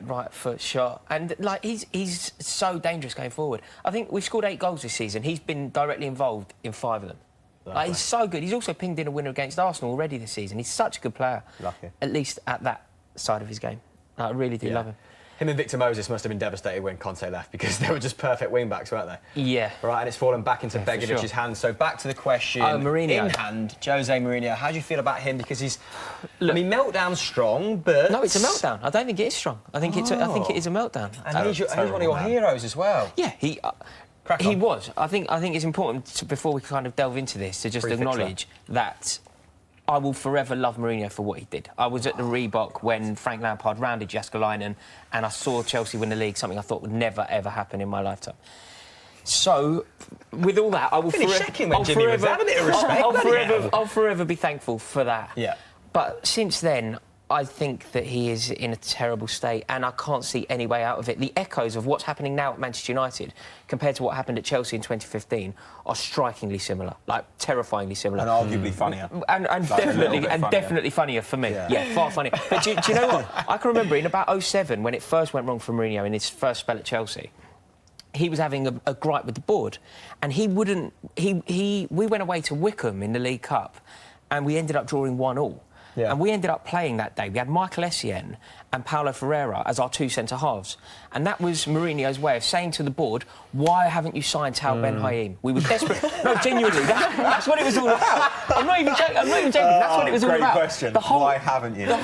Speaker 4: right foot shot, and like he's so dangerous going forward. I think we've scored 8 goals this season. He's been directly involved in 5 of them. Like, he's so good. He's also pinged in a winner against Arsenal already this season. He's such a good player.
Speaker 5: Lucky.
Speaker 4: At least at that side of his game. I really do love him.
Speaker 3: Him and Victor Moses must have been devastated when Conte left because they were just perfect wing-backs, weren't they?
Speaker 4: Yeah.
Speaker 3: Right, and it's fallen back into
Speaker 4: for
Speaker 3: Begovic's
Speaker 4: sure.
Speaker 3: hands. So back to the question.
Speaker 4: Oh, Mourinho.
Speaker 3: In hand, Jose Mourinho. How do you feel about him? Because he's, I mean, meltdown's strong, but
Speaker 4: No, it's a meltdown. I don't think it is strong. I think it is a meltdown.
Speaker 3: And he's one of
Speaker 5: Terrible
Speaker 3: your
Speaker 5: man.
Speaker 3: heroes as well.
Speaker 4: Yeah, he
Speaker 3: Crack
Speaker 4: he
Speaker 3: on.
Speaker 4: was. I think it's important before we kind of delve into this to just
Speaker 3: Prefix
Speaker 4: acknowledge that I will forever love Mourinho for what he did. I was at the Reebok when Frank Lampard rounded Jääskeläinen and I saw Chelsea win the league, something I thought would never, ever happen in my lifetime. So, with all that, I will
Speaker 3: Finish second when Jimmy was there. Have a bit of respect, bloody hell.
Speaker 4: I'll forever be thankful for that.
Speaker 3: Yeah.
Speaker 4: But since then, I think that he is in a terrible state and I can't see any way out of it. The echoes of what's happening now at Manchester United compared to what happened at Chelsea in 2015 are strikingly similar, like terrifyingly similar.
Speaker 5: And arguably funnier.
Speaker 4: And
Speaker 5: Like, a little
Speaker 4: definitely
Speaker 5: bit
Speaker 4: and
Speaker 5: funnier.
Speaker 4: definitely funnier for me.
Speaker 5: Yeah.
Speaker 4: Yeah, far funnier. But do you know what? I can remember in about 07 when it first went wrong for Mourinho in his first spell at Chelsea. He was having a gripe with the board, and he wouldn't. We went away to Wickham in the League Cup, and we ended up drawing 1-1.
Speaker 3: Yeah.
Speaker 4: And we ended up playing that day. We had Michael Essien and Paulo Ferreira as our 2 centre-halves. And that was Mourinho's way of saying to the board, why haven't you signed Tal Ben Haim? We were desperate. No, genuinely, that's what it was all about. I'm not even joking. That's what it was all
Speaker 5: great
Speaker 4: about.
Speaker 5: question. Why haven't you?
Speaker 4: The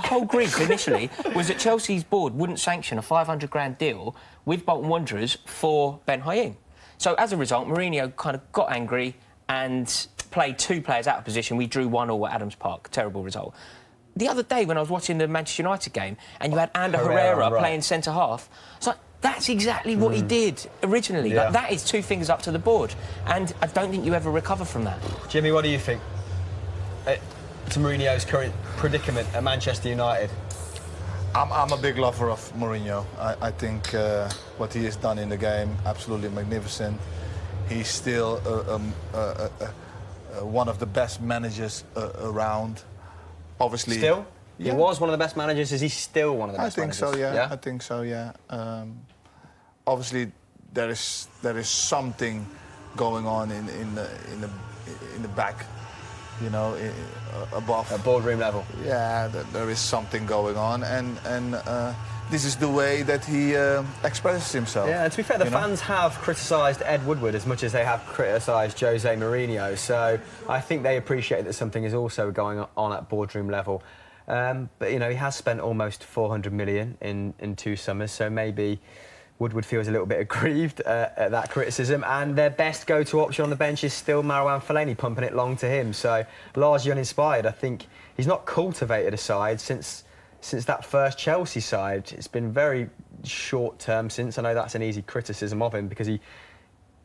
Speaker 4: whole grief initially was that Chelsea's board wouldn't sanction a 500 grand deal with Bolton Wanderers for Ben Haim. So as a result, Mourinho kind of got angry and played 2 players out of position. We drew 1-1 at Adams Park. Terrible result. The other day when I was watching the Manchester United game and you had Ander Herrera
Speaker 3: right.
Speaker 4: playing centre-half, it's like, that's exactly what he did originally.
Speaker 3: Yeah.
Speaker 4: Like, that is 2 fingers up to the board. And I don't think you ever recover from that.
Speaker 3: Jimmy, what do you think? To Mourinho's current predicament at Manchester United.
Speaker 2: I'm a big lover of Mourinho. I think what he has done in the game, absolutely magnificent. He's still one of the best managers around. Obviously,
Speaker 3: Still?
Speaker 2: Yeah.
Speaker 3: He was one of the best managers. Is he still one of the
Speaker 2: I
Speaker 3: best
Speaker 2: think
Speaker 3: managers?
Speaker 2: so. Yeah, I think so. Yeah. Obviously, there is something going on in the back, you know, above.
Speaker 3: At boardroom level.
Speaker 2: Yeah, there is something going on, and this is the way that he expresses himself.
Speaker 3: Yeah, and to be fair, the
Speaker 2: you know?
Speaker 3: fans have criticised Ed Woodward as much as they have criticised Jose Mourinho, so I think they appreciate that something is also going on at boardroom level. But, you know, he has spent almost 400 million in 2 summers, so maybe Woodward feels a little bit aggrieved at that criticism, and their best go-to option on the bench is still Marouane Fellaini, pumping it long to him, so largely uninspired. I think he's not cultivated a side since that first Chelsea side. It's been very short-term since. I know that's an easy criticism of him because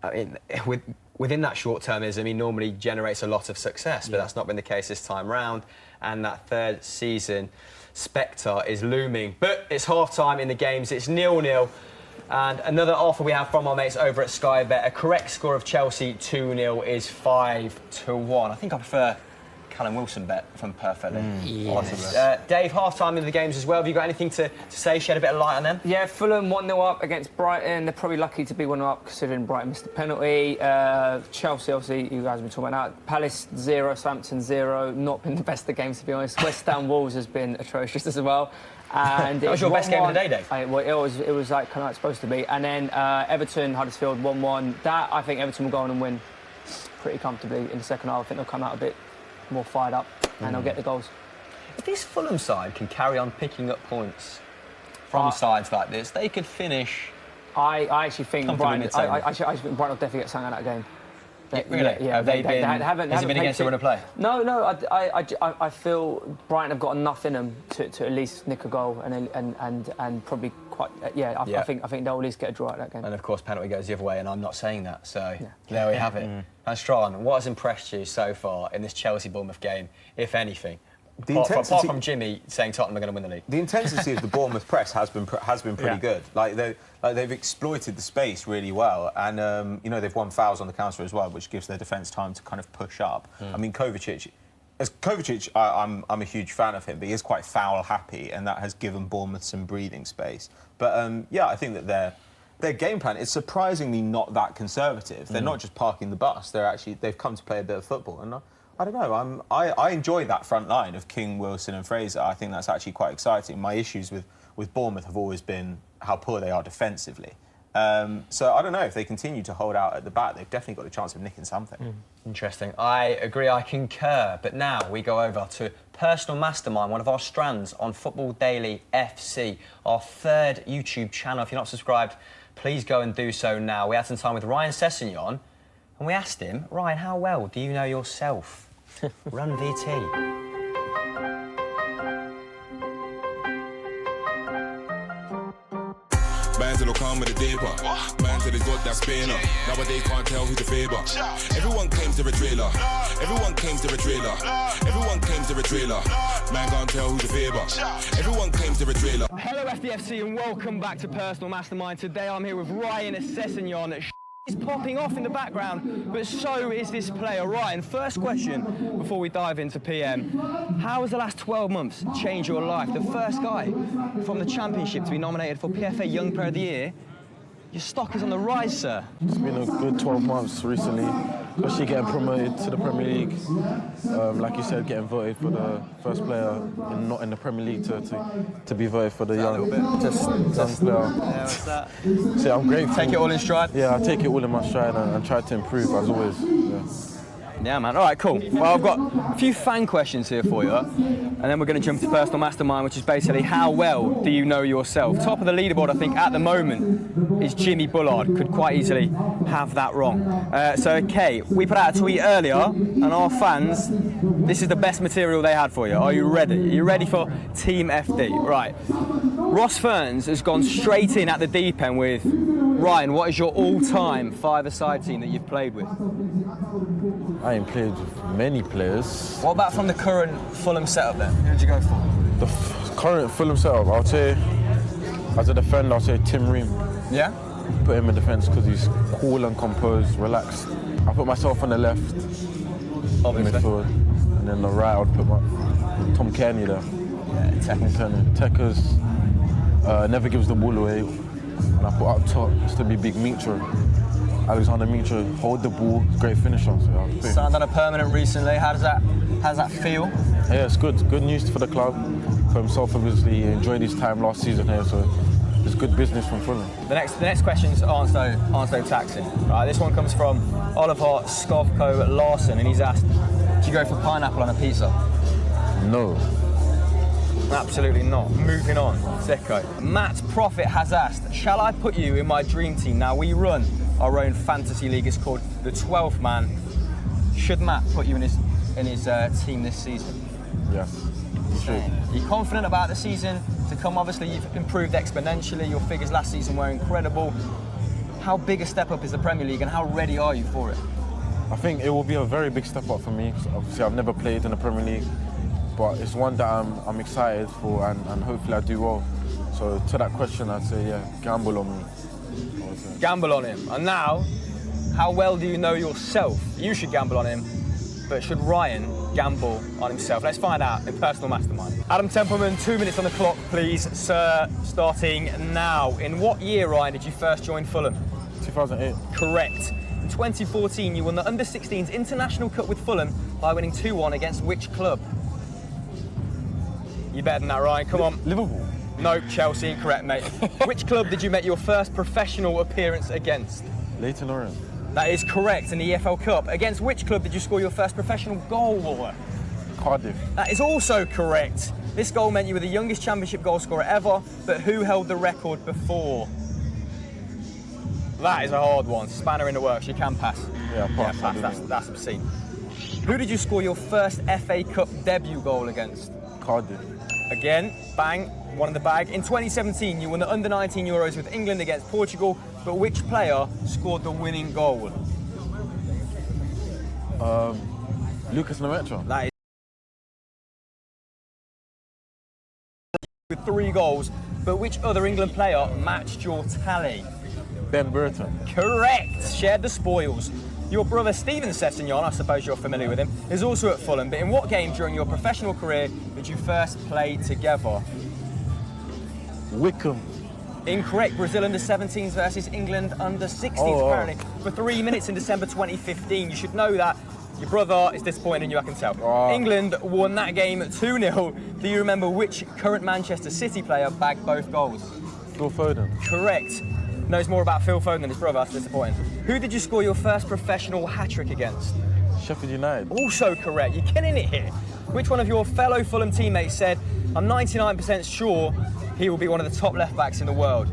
Speaker 3: within that short-termism, he normally generates a lot of success, but that's not been the case this time round. And that 3rd season spectre is looming. But it's half-time in the games. It's 0-0. And another offer we have from our mates over at Sky Bet. A correct score of Chelsea 2-0 is 5-1. I think I prefer Callum Wilson bet from Perfectly. Dave, half-time in the games as well. Have you got anything to say, shed a bit of light on them?
Speaker 6: Yeah, Fulham 1-0 up against Brighton. They're probably lucky to be 1-0 up considering Brighton missed the penalty. Chelsea, obviously, you guys have been talking about that. Palace 0, Southampton 0. Not been the best of games, to be honest. West Ham Wolves has been atrocious as well. And
Speaker 3: That was your best game of the day, Dave.
Speaker 6: Well, it was like kind of like supposed to be. And then Everton, Huddersfield 1-1. That I think Everton will go on and win pretty comfortably in the second half. I think they'll come out a bit more fired up and they'll get the goals.
Speaker 3: If this Fulham side can carry on picking up points from sides like this, they could finish.
Speaker 6: I actually think Brighton. I actually think Brighton will definitely get something out of that game.
Speaker 3: Really?
Speaker 6: Yeah.
Speaker 3: They haven't been against the run of play?
Speaker 6: No. I feel Brighton have got enough in them to at least nick a goal and probably quite. I think they'll at least get a draw out of that game.
Speaker 3: And of course, penalty goes the other way, and I'm not saying that. So there we have it. And Strawn, what has impressed you so far in this Chelsea-Bournemouth game, if anything? Apart from Jimmy saying Tottenham are going to win the league.
Speaker 5: The intensity of the Bournemouth press has been pretty good. They've exploited the space really well, and they've won fouls on the counter as well, which gives their defence time to kind of push up. I mean, Kovacic, I'm a huge fan of him, but he is quite foul happy, and that has given Bournemouth some breathing space. But I think that their game plan is surprisingly not that conservative. They're not just parking the bus. They've come to play a bit of football, and I don't know. I enjoy that front line of King, Wilson and Fraser. I think that's actually quite exciting. My issues with Bournemouth have always been how poor they are defensively. So I don't know, if they continue to hold out at the back, they've definitely got a chance of nicking something.
Speaker 3: Interesting. I agree, I concur. But now we go over to Personal Mastermind, one of our strands on Football Daily FC, our third YouTube channel. If you're not subscribed, please go and do so now. We had some time with Ryan Sessegnon, and we asked him, Ryan, how well do you know yourself? Run VT.
Speaker 7: Man said, come with a dipper. Man said, he's got that spinner. Nowadays, can't tell who's the favour. Everyone claims they're a driller. Everyone claims they're a driller. Everyone claims they're a driller. Man can't tell who's the favour. Everyone claims they're a driller.
Speaker 3: Hello, FDFC, and welcome back to Personal Mastermind. Today, I'm here with Ryan Sessegnon. Is popping off in the background, but so is this player. Ryan, first question before we dive into PM. How has the last 12 months changed your life? The first guy from the Championship to be nominated for PFA Young Player of the Year. Your stock is on the rise, sir.
Speaker 8: It's been a good 12 months recently, especially getting promoted to the Premier League. Like you said, getting voted for the first player not in the Premier League to be voted for the young player.
Speaker 3: Yeah, what's that?
Speaker 8: So I'm grateful.
Speaker 3: Take it all in stride?
Speaker 8: Yeah, I take it all in my stride and try to improve as always.
Speaker 3: Yeah, man. All right, cool. Well, I've got a few fan questions here for you, and then we're going to jump to Personal Mastermind, which is basically how well do you know yourself? Top of the leaderboard, I think, at the moment is Jimmy Bullard. Could quite easily have that wrong. Okay, we put out a tweet earlier, and our fans, this is the best material they had for you. Are you ready? Are you ready for Team FD? Right. Ross Ferns has gone straight in at the deep end with, Ryan, what is your all-time five-a-side team that you've played with?
Speaker 8: I ain't played with many players.
Speaker 3: What about from the current Fulham setup then? Who would you go for?
Speaker 8: The current Fulham setup, I'll say, as a defender, I'll say Tim Ream.
Speaker 3: Yeah?
Speaker 8: Put him in defence because he's cool and composed, relaxed. I put myself on the left,
Speaker 3: Obviously.
Speaker 8: midfield, and then the right, I would put Tom Kearney there.
Speaker 3: Yeah,
Speaker 8: Tekers never gives the ball away. And I put up top just to be big Mitra. Alexander Mitra, hold the ball, great finisher. So
Speaker 3: signed on a permanent recently. How does that feel?
Speaker 8: Yeah, it's good. Good news for the club. For himself, obviously, he enjoyed his time last season here, so it's good business from Fulham.
Speaker 3: The next questions aren't so taxing. Right, this one comes from Oliver Skovko Larson, and he's asked, do you go for pineapple on a pizza?
Speaker 8: No.
Speaker 3: Absolutely not. Moving on. Zeko. Matt Profit has asked, shall I put you in my dream team? Now, we run our own fantasy league. It's called the 12th Man. Should Matt put you in his team this season?
Speaker 8: Yes. Sure.
Speaker 3: Are you confident about the season to come? Obviously, you've improved exponentially. Your figures last season were incredible. How big a step up is the Premier League, and how ready are you for it?
Speaker 8: I think it will be a very big step up for me. Obviously, I've never played in the Premier League, but it's one that I'm excited for, and hopefully I do well. So to that question, I'd say, yeah, gamble on me.
Speaker 3: Gamble on him. And now, how well do you know yourself? You should gamble on him, but should Ryan gamble on himself? Let's find out in Personal Mastermind. Adam Templeman, 2 minutes on the clock, please, sir, starting now. In what year, Ryan, did you first join Fulham?
Speaker 8: 2008.
Speaker 3: Correct. In 2014, you won the Under-16s International Cup with Fulham by winning 2-1 against which club? You better than that, Ryan. Come on.
Speaker 8: Liverpool.
Speaker 3: Nope, Chelsea, incorrect, mate. Which club did you make your first professional appearance against?
Speaker 8: Leighton Orient.
Speaker 3: That is correct, in the EFL Cup. Against which club did you score your first professional goal?
Speaker 8: Cardiff.
Speaker 3: That is also correct. This goal meant you were the youngest championship goal scorer ever, but who held the record before? That is a hard one. Spanner in the works, you can pass.
Speaker 8: Yeah, pass.
Speaker 3: That's obscene. Who did you score your first FA Cup debut goal against?
Speaker 8: Cardiff.
Speaker 3: Again, bang, one in the bag. In 2017, you won the Under-19 Euros with England against Portugal, but which player scored the winning goal?
Speaker 8: Lucas Lemaitre.
Speaker 3: That is with 3 goals, but which other England player matched your tally?
Speaker 8: Ben Burton.
Speaker 3: Correct, shared the spoils. Your brother Steven Sessegnon, I suppose you're familiar with him, is also at Fulham, but in what game during your professional career did you first play together?
Speaker 8: Wickham.
Speaker 3: Incorrect, Brazil under-17s versus England under-16s apparently, for 3 minutes in December 2015. You should know that. Your brother is disappointed in you, I can tell. England won that game 2-0. Do you remember which current Manchester City player bagged both goals?
Speaker 8: Phil Foden.
Speaker 3: Correct. Knows more about Phil Foden than his brother, that's disappointing. Who did you score your first professional hat-trick against?
Speaker 8: Sheffield United.
Speaker 3: Also correct, you're killing it here. Which one of your fellow Fulham teammates said, I'm 99% sure he will be one of the top left-backs in the world?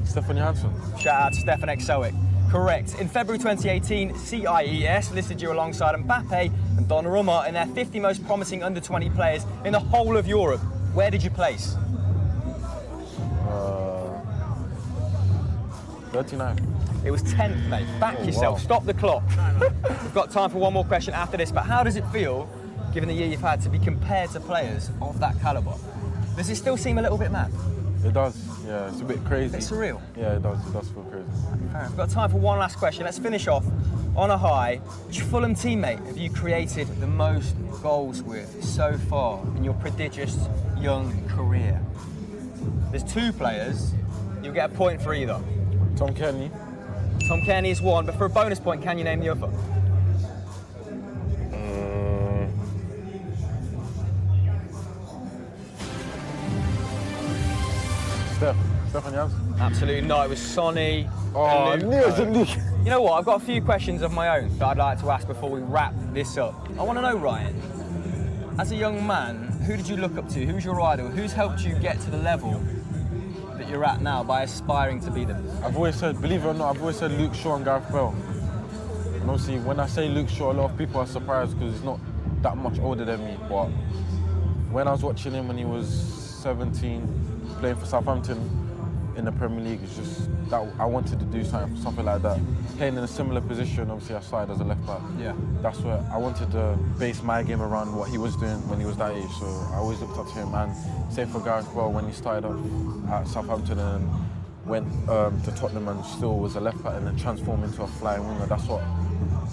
Speaker 8: Stefan Johansson.
Speaker 3: Shout out to Stefan Exoic. Correct. In February 2018, CIES listed you alongside Mbappe and Donnarumma in their 50 most promising under-20 players in the whole of Europe. Where did you place?
Speaker 8: 39.
Speaker 3: It was 10th, mate. Back yourself.
Speaker 8: Wow.
Speaker 3: Stop the clock. We've got time for one more question after this, but how does it feel, given the year you've had, to be compared to players of that calibre? Does it still seem a little bit mad?
Speaker 8: It does, yeah. It's a bit crazy.
Speaker 3: It's surreal.
Speaker 8: Yeah, it does. It does feel crazy.
Speaker 3: We've got time for one last question. Let's finish off on a high. Which Fulham teammate have you created the most goals with so far in your prodigious young career? There's 2 players. You'll get a point for either.
Speaker 8: Tom Kenny.
Speaker 3: Tom Kearney is one, but for a bonus point, can you name the other?
Speaker 8: Stefan Johansson.
Speaker 3: Absolutely not. It was Sonny.
Speaker 8: Oh,
Speaker 3: and Luke. You know what? I've got a few questions of my own that I'd like to ask before we wrap this up. I want to know, Ryan, as a young man, who did you look up to? Who's your idol? Who's helped you get to the level that you're at now by aspiring to be them?
Speaker 8: I've always said, believe it or not, I've always said Luke Shaw and Gareth Bale. And obviously, when I say Luke Shaw, a lot of people are surprised because he's not that much older than me. But when I was watching him when he was 17, playing for Southampton in the Premier League, it's just that I wanted to do something like that. Playing in a similar position, obviously I started as a left back.
Speaker 3: Yeah.
Speaker 8: That's where I wanted to base my game around what he was doing when he was that age. So I always looked up to him. And same for Gareth Bale when he started off at Southampton and went to Tottenham and still was a left back and then transformed into a flying winger. That's what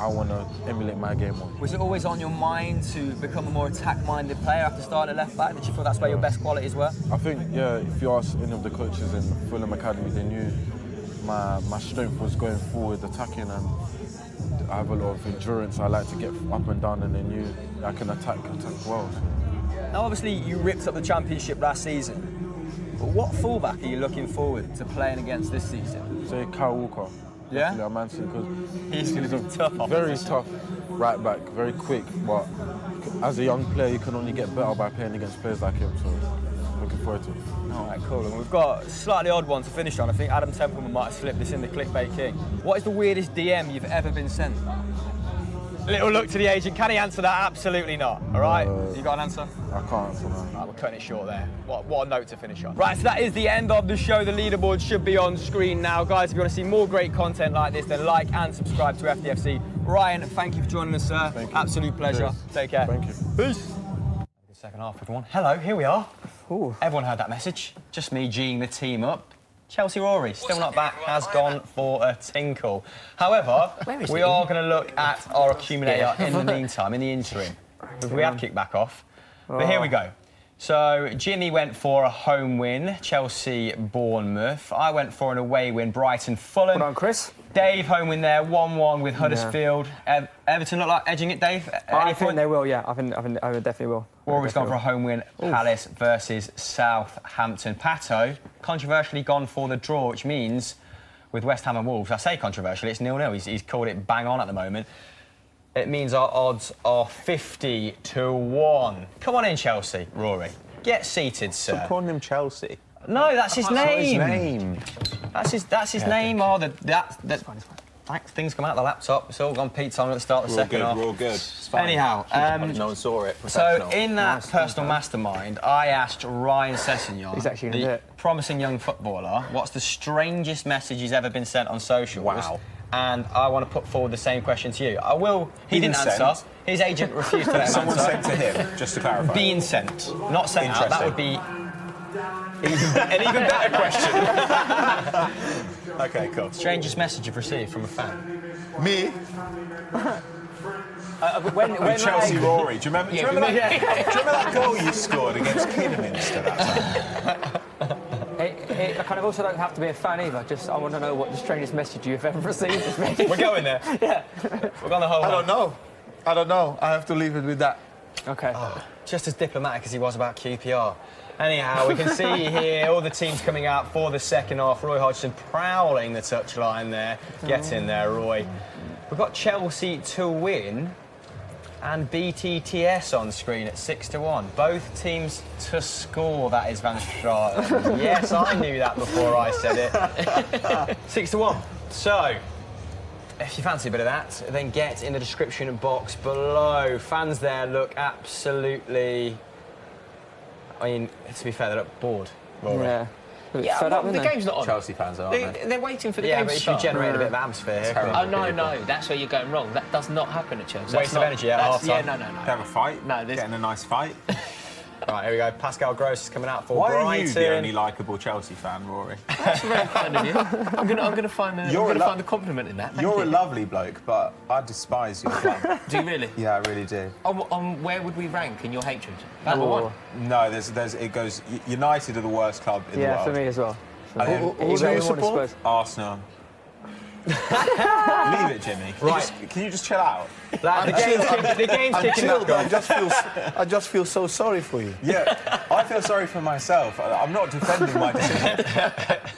Speaker 8: I want to emulate my game on.
Speaker 3: Was it always on your mind to become a more attack-minded player after starting at left back? Did you feel that's where your best qualities were?
Speaker 8: I think, yeah, if you ask any of the coaches in Fulham Academy, they knew my strength was going forward, attacking, and I have a lot of endurance. I like to get up and down, and they knew I can attack well. So.
Speaker 3: Now, obviously, you ripped up the Championship last season, but what fullback are you looking forward to playing against this season?
Speaker 8: Say Kyle Walker.
Speaker 3: Yeah?
Speaker 8: At Man City, because
Speaker 3: He's going to be tough.
Speaker 8: very tough right back, very quick, but as a young player, you can only get better by playing against players like him. So, looking forward to it.
Speaker 3: All right, cool. And we've got a slightly odd one to finish on. I think Adam Templeman might have slipped this in the Clickbait King. What is the weirdest DM you've ever been sent? Little look to the agent. Can he answer that? Absolutely not. All right? You got an answer?
Speaker 8: I can't answer that.
Speaker 3: Right, we're cutting it short there. What a note to finish on. Right, so that is the end of the show. The leaderboard should be on screen now. Guys, if you want to see more great content like this, then like and subscribe to FDFC. Ryan, thank you for joining us, sir.
Speaker 8: Thank you.
Speaker 3: Absolute pleasure.
Speaker 8: Cheers.
Speaker 3: Take care.
Speaker 8: Thank you.
Speaker 3: Peace. Good second half, everyone. Hello, here we are.
Speaker 6: Ooh.
Speaker 3: Everyone heard that message. Just me G'ing the team up. Chelsea Rory, still not back, has gone for a tinkle. However, we are going to look at our accumulator in the meantime, in the interim. We have kicked back off. But here we go. So Jimmy went for a home win, Chelsea Bournemouth. I went for an away win, Brighton Fulham.
Speaker 6: Well done, Chris.
Speaker 3: Dave home win there, 1-1 with Huddersfield. Everton look like edging it, Dave?
Speaker 6: I think they will, yeah. I think they definitely will.
Speaker 3: Rory's gone for a home win. Palace versus Southampton. Pato, controversially gone for the draw, which means with West Ham and Wolves, I say controversially, it's 0-0. He's called it bang on at the moment. It means our odds are 50-1. Come on in, Chelsea, Rory. Get seated, sir.
Speaker 5: Stop calling him Chelsea.
Speaker 3: No, that's his name.
Speaker 5: That's his name.
Speaker 3: That's his name. Oh, that's fine. Things come out of the laptop. It's all gone Pete's on at the start of the second half.
Speaker 5: We're all good.
Speaker 3: Anyhow,
Speaker 5: no one saw it.
Speaker 3: so in that personal mastermind, I asked Ryan Sessegnon,
Speaker 6: He's actually gonna do
Speaker 3: the
Speaker 6: it.
Speaker 3: promising young footballer, what's the strangest message he's ever been sent on socials?
Speaker 5: Wow.
Speaker 3: And I want to put forward the same question to you. I will. He didn't
Speaker 5: Been
Speaker 3: answer.
Speaker 5: sent?
Speaker 3: His agent refused to let him
Speaker 5: Someone
Speaker 3: answer.
Speaker 5: sent to him, just to clarify.
Speaker 3: Being sent, not sent out. That would be
Speaker 5: Interesting.
Speaker 3: an even better question.
Speaker 5: Okay, cool.
Speaker 3: Strangest message you've received from a fan?
Speaker 2: Me?
Speaker 6: When
Speaker 5: Chelsea Rory. Do you remember that goal you scored against Kidderminster that time?
Speaker 6: I kind of also don't have to be a fan either. Just I want to know what the strangest message you've ever received is.
Speaker 3: We're going there.
Speaker 6: Yeah.
Speaker 3: We're going the whole
Speaker 2: I don't know. I have to leave it with that.
Speaker 6: Okay.
Speaker 3: Just as diplomatic as he was about QPR. Anyhow, we can see here all the teams coming out for the second half. Roy Hodgson prowling the touchline there. Get in there, Roy. We've got Chelsea to win and BTTS on screen at 6-1. Both teams to score, that is Van Straten. Yes, I knew that before I said it. 6-1. So, if you fancy a bit of that, then get in the description box below. Fans there look absolutely... I mean, to be fair, they look bored. Rory.
Speaker 6: Yeah.
Speaker 4: Yeah,
Speaker 6: Fed up,
Speaker 4: the
Speaker 6: isn't it?
Speaker 4: game's not on.
Speaker 5: Chelsea fans, aren't they?
Speaker 4: They're waiting for the
Speaker 3: Yeah,
Speaker 4: game
Speaker 3: but
Speaker 4: to
Speaker 3: if you
Speaker 4: start.
Speaker 3: generate a bit of atmosphere here...
Speaker 5: Terrible.
Speaker 4: Oh, no, that's where you're going wrong. That does not happen at Chelsea.
Speaker 3: Waste
Speaker 4: That's
Speaker 3: of
Speaker 4: not-
Speaker 3: energy at
Speaker 4: that's-
Speaker 3: half-time.
Speaker 4: Yeah, no.
Speaker 5: They have a fight.
Speaker 4: No, there's-
Speaker 5: Getting a nice fight.
Speaker 3: Right, here we go. Pascal Gross is coming out for
Speaker 5: Why
Speaker 3: Brighton.
Speaker 5: are you the only likeable Chelsea fan, Rory?
Speaker 4: That's very kind of you. I'm gonna find the compliment in that. Thank
Speaker 5: You're
Speaker 4: you.
Speaker 5: a lovely bloke, but I despise your club.
Speaker 4: Do you really?
Speaker 5: Yeah, I really do.
Speaker 4: On where would we rank in your hatred? Number one.
Speaker 5: No, it goes. United are the worst club in the
Speaker 6: Yeah,
Speaker 5: world.
Speaker 6: for me as well.
Speaker 5: And then
Speaker 2: Who do you
Speaker 6: Everyone is
Speaker 2: support?
Speaker 6: Spurs.
Speaker 5: Arsenal. Leave it, Jimmy. Can you just chill out?
Speaker 3: The game's
Speaker 2: I'm
Speaker 3: kicking
Speaker 2: chilled,
Speaker 3: off.
Speaker 2: I just feel so sorry for you.
Speaker 5: Yeah, I feel sorry for myself. I'm not defending my decision.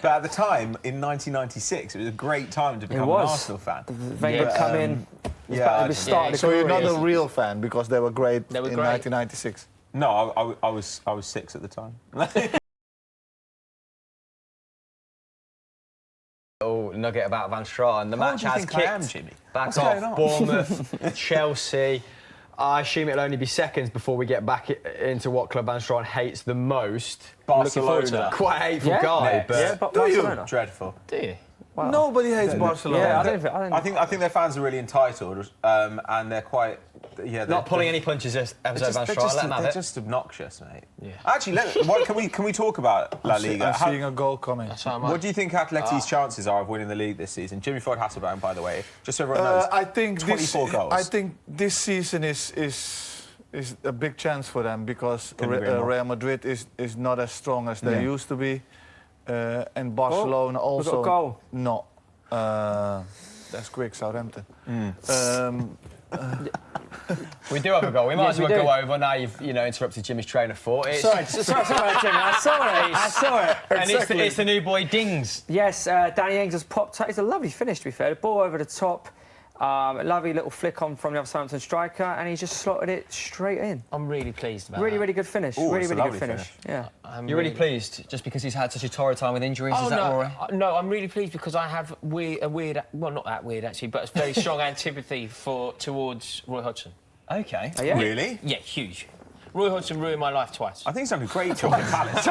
Speaker 5: But at the time, in 1996, it was a great time to become an
Speaker 6: was.
Speaker 5: Arsenal fan.
Speaker 6: Wenger come in.
Speaker 5: Yeah,
Speaker 6: It was starting the
Speaker 2: So you're
Speaker 6: career.
Speaker 2: not a real fan because they were great
Speaker 4: They were
Speaker 2: in
Speaker 4: great.
Speaker 2: 1996.
Speaker 5: no, I was 6 at the time.
Speaker 3: Oh, nugget about Van Straten. The match
Speaker 5: do you
Speaker 3: has
Speaker 5: think I
Speaker 3: kicked
Speaker 5: am, Jimmy?
Speaker 3: back
Speaker 5: What's
Speaker 3: off.
Speaker 5: going on?
Speaker 3: Bournemouth, Chelsea. I assume it'll only be seconds before we get back into what club Van Straten hates the most.
Speaker 5: Barcelona.
Speaker 3: Quite a hateful
Speaker 6: Yeah?
Speaker 3: guy,
Speaker 5: Next.
Speaker 3: but...
Speaker 6: Yeah, but
Speaker 2: Do you?
Speaker 6: Barcelona.
Speaker 5: Dreadful.
Speaker 4: Do you?
Speaker 6: Wow.
Speaker 2: Nobody hates Barcelona.
Speaker 6: Yeah, I don't.
Speaker 5: I think their fans are really entitled, and they're quite. Yeah,
Speaker 3: Not pulling any punches this episode, Van
Speaker 5: They're
Speaker 3: Straten. Let them have
Speaker 5: they're
Speaker 3: it.
Speaker 5: just obnoxious, mate.
Speaker 4: Yeah.
Speaker 5: Actually, can we talk about La Liga?
Speaker 2: I'm seeing a goal coming.
Speaker 4: So am I.
Speaker 5: What do you think Atleti's chances are of winning the league this season? Jimmy Floyd Hasselbaink, by the way, just so everyone knows.
Speaker 2: I think
Speaker 5: 24 goals.
Speaker 2: I think this season is a big chance for them because
Speaker 5: Couldn't agree more.
Speaker 2: Real Madrid is not as strong as they used to be, and Barcelona
Speaker 6: Oh, we've got
Speaker 2: also
Speaker 6: a goal.
Speaker 2: not. That's quick, Southampton.
Speaker 3: We do have a goal. We might
Speaker 6: Yes,
Speaker 3: as well
Speaker 6: we do.
Speaker 3: go over. Now you've interrupted Jimmy's train of thought. It's,
Speaker 6: Sorry, Jimmy. I saw it.
Speaker 3: and it's the new boy Dings.
Speaker 6: Yes, Danny Ings has popped up. It's a lovely finish, to be fair. The ball over the top. A lovely little flick on from the other Southampton striker, and he just slotted it straight in.
Speaker 4: I'm really pleased about
Speaker 6: Really,
Speaker 4: that.
Speaker 6: really good finish.
Speaker 5: Ooh,
Speaker 6: really,
Speaker 5: it's a
Speaker 6: really
Speaker 5: lovely
Speaker 6: good finish. Yeah.
Speaker 3: You're really pleased just because he's had such a torrid time with injuries,
Speaker 4: Oh,
Speaker 3: is that
Speaker 4: no,
Speaker 3: Rory?
Speaker 4: no, I'm really pleased because I have a weird, well, not that weird actually, but a very strong antipathy towards Roy Hodgson.
Speaker 3: Okay.
Speaker 6: Oh, yeah?
Speaker 5: Really?
Speaker 4: Yeah, huge. Roy Hodgson ruined my life twice.
Speaker 5: I think he's done a great job at Palace.